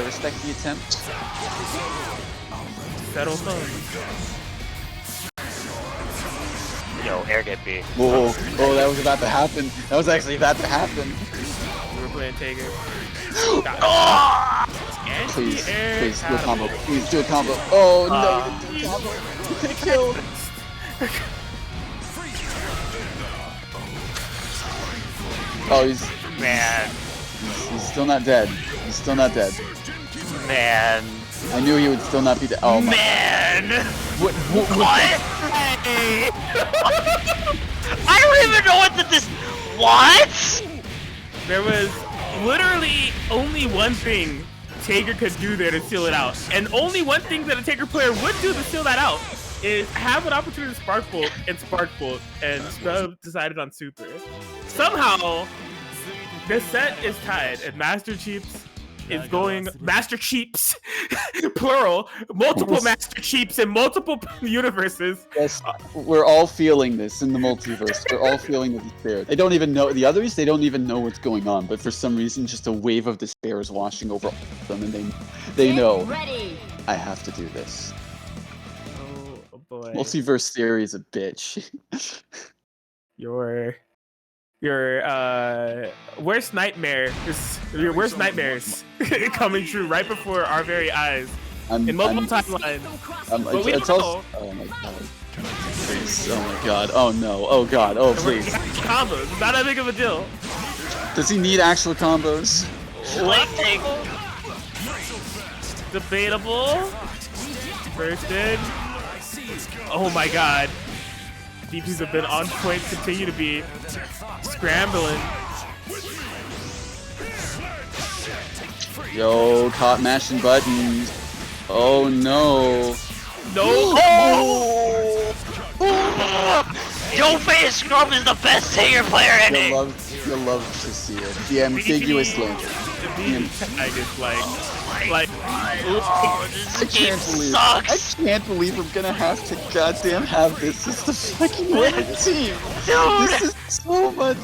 respect the attempt. Settle phone. Yo, air get beat. Whoa, oh, that was about to happen. That was actually about to happen. We were playing Tager. Please, please do a combo. Please do a combo. Oh no, you didn't do a combo. You could have killed. Oh, he's still not dead. He's still not dead. Man. I knew he would still not be dead. Oh my. Man. What? Hey. I don't even know what this. What? There was literally only one thing Tager could do there to seal it out. And only one thing that a Tager player would do to seal that out is have an opportunity to Spark Bolt, and Scrub decided on Super. Somehow, this set is tied, and Master Cheeps is going Master Cheeps, plural, multiple Master Cheeps in multiple universes. Yes, we're all feeling this in the multiverse. We're all feeling the despair. They don't even know the others. They don't even know what's going on. But for some reason, just a wave of despair is washing over all of them, and they know Ready. I have to do this. Oh boy. Multiverse theory is a bitch. Your worst nightmare your worst nightmares coming true right before our very eyes in multiple timelines. But we don't know. Oh my god. Please. Oh my god. Oh no. Oh god. Oh please. Combos. It's not that big of a deal. Does he need actual combos? Debatable. First in. Oh my god. DPs have been on point, continue to be scrambling. Yo, caught mashing buttons. Oh no. No. Yo, face Scrub is the best Tager player in it. You'll love to see it. The ambiguous link. I just like This game sucks. I can't believe I'm gonna have to goddamn have this as the fucking winning team. Dude. This is so much.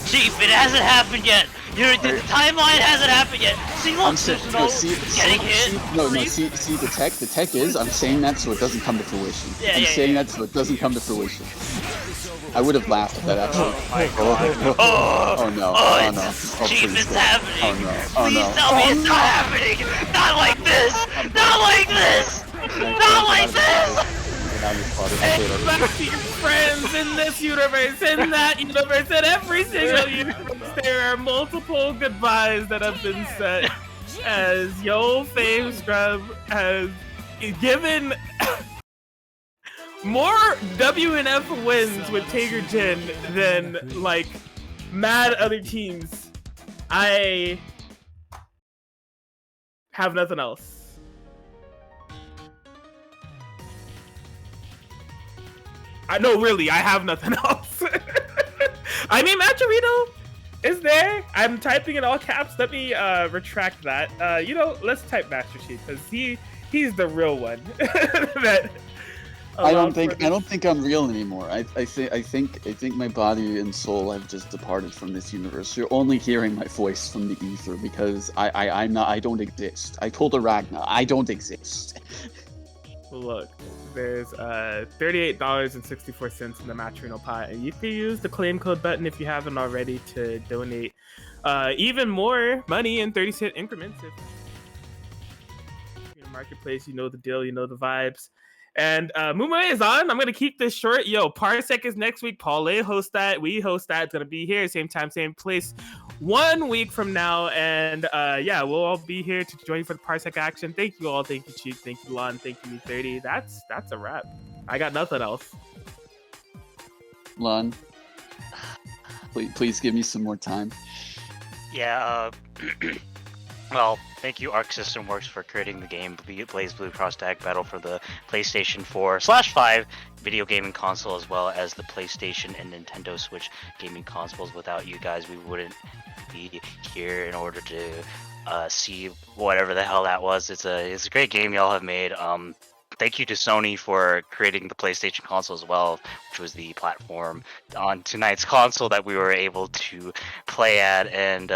Chief, it hasn't happened yet. The timeline hasn't happened yet. See, look, there's no getting hit. See, the tech is, I'm saying that so it doesn't come to fruition. I'm saying that so it doesn't come to fruition. I would have laughed at that actually. Oh no. Oh no. Chief, it's happening. Oh no. Oh Please no. tell me it's not happening. Not like this. Not like this. Not like this. back to your friends in this universe, in that universe, in every single universe. There are multiple goodbyes that have been said as Yo Fame Scrub has given more WNF wins with Tager Jin than like mad other teams, I have nothing else. I know, really, I have nothing else. I mean, Maturino is there. I'm typing in all caps. Let me retract that. Let's type Master Chief because he's the real one. I don't think I'm real anymore. I think my body and soul have just departed from this universe. You're only hearing my voice from the ether because I don't exist. I told Aragna I don't exist. Look, there's $38.64 in the Maturino pot, and you can use the claim code button if you haven't already to donate even more money in 30-cent increments. If you're in the marketplace, you know the deal, you know the vibes. And Mume is on. I'm gonna keep this short. Yo, Parsec is next week. Paulay hosts that. We host that. It's gonna be here, same time, same place, 1 week from now. And we'll all be here to join you for the Parsec action. Thank you all. Thank you, Chief. Thank you, Lon. Thank you, Me30. That's a wrap. I got nothing else. Lon, please give me some more time. Yeah, well, thank you Arc System Works for creating the game Blaze Blue Cross Tag Battle for the PlayStation 4/5 video gaming console, as well as the PlayStation and Nintendo Switch gaming consoles. Without you guys, we wouldn't be here in order to see whatever the hell that was. It's a great game y'all have made. Thank you to Sony for creating the PlayStation console as well, which was the platform on tonight's console that we were able to play at. And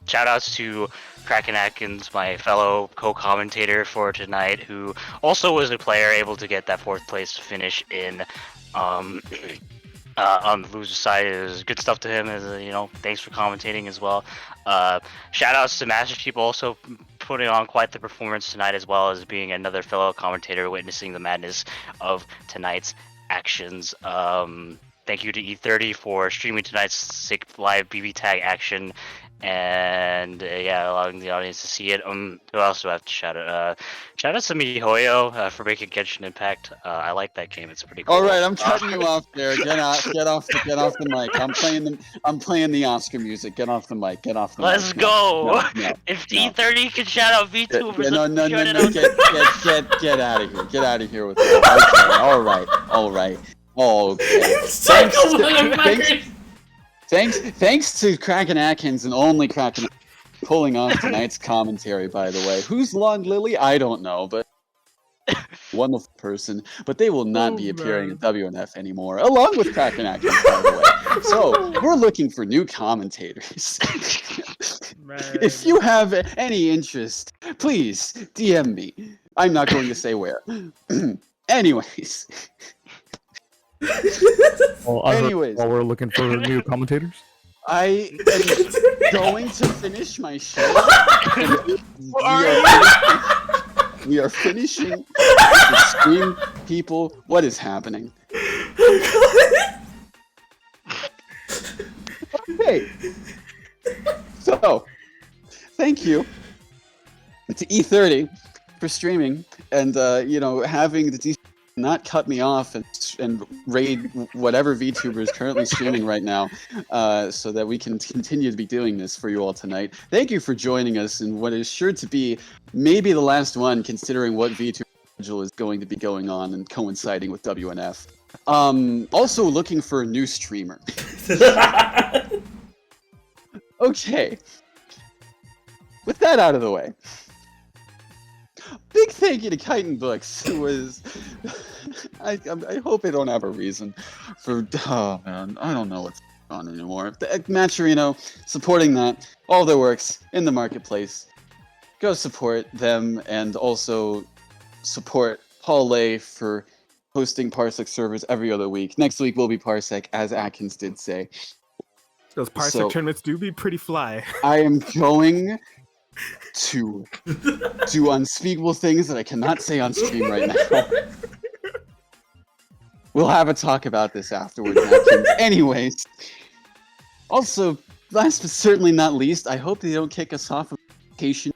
shout outs to Kraken Atkins, my fellow co-commentator for tonight, who also was a player able to get that 4th place finish in on the loser side. It was good stuff to him. Thanks for commentating as well. Shout outs to Master Chief also putting on quite the performance tonight, as well as being another fellow commentator witnessing the madness of tonight's actions. Thank you to E30 for streaming tonight's sick live BBTAG action, and allowing the audience to see it. Who else do I have to shout out? Shout out to MiHoYo for making Genshin Impact. I like that game. It's pretty cool. All right, I'm cutting you off there. Get off the mic. I'm playing the Oscar music. Get off the mic. Let's go. No, if D30 can shout out VTubers, no. Get out of here. Get out of here with that. Okay, all right. Okay. Thanks to Kraken Atkins and only Kraken pulling off tonight's commentary, by the way. Who's Long Lily? I don't know, but wonderful person. But they will not be appearing at WNF anymore, along with Kraken Atkins, by the way. So we're looking for new commentators. If you have any interest, please DM me. I'm not going to say where. Anyways. Anyways, while we're looking for new commentators, I am going to finish my show. We are finishing the stream, people. What is happening? Okay. So, thank you to E30 for streaming and having the not cut me off and raid whatever VTuber is currently streaming right now, so that we can continue to be doing this for you all tonight. Thank you for joining us in what is sure to be maybe the last one, considering what VTuber schedule is going to be going on and coinciding with WNF. Also looking for a new streamer. Okay. With that out of the way. Big thank you to Chitin Books, who was... I hope I don't have a reason for... Oh, man. I don't know what's going on anymore. Maturino, supporting that. All their works in the marketplace. Go support them, and also support Paul Lay for hosting Parsec servers every other week. Next week will be Parsec, as Atkins did say. Those Parsec tournaments do be pretty fly. I am going to do unspeakable things that I cannot say on stream right now. We'll have a talk about this afterwards, Atkins. Anyways, also, last but certainly not least, I hope they don't kick us off of vacation.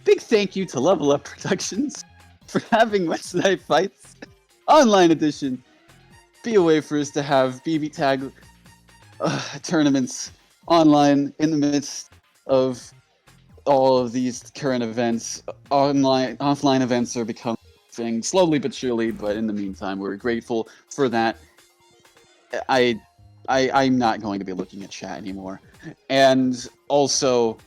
Big thank you to Level Up Productions for having Wednesday Night Fights Online Edition be a way for us to have BBTAG tournaments online in the midst of all of these current events. Offline events are becoming slowly but surely, but in the meantime, we're grateful for that. I'm not going to be looking at chat anymore, and also,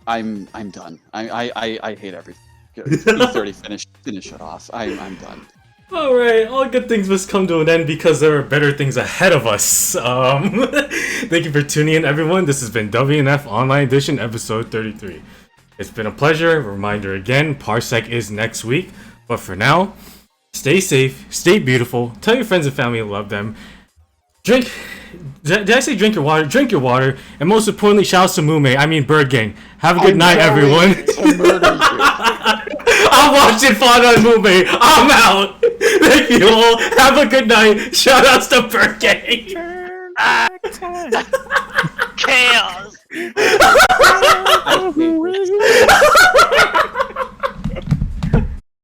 I'm done. I hate everything. B30, finish it off. I'm done. Alright, all good things must come to an end because there are better things ahead of us. Thank you for tuning in, everyone. This has been WNF Online Edition, episode 33. It's been a pleasure. Reminder again, Parsec is next week. But for now, stay safe, stay beautiful, tell your friends and family you love them. Did I say drink your water? Drink your water. And most importantly, shout out to Bird Gang. Have a good night, everyone. I'm watching Fun on Mume. I'm out. Thank you all. Have a good night. Shout outs to Bird Gang. Chaos. I hate this.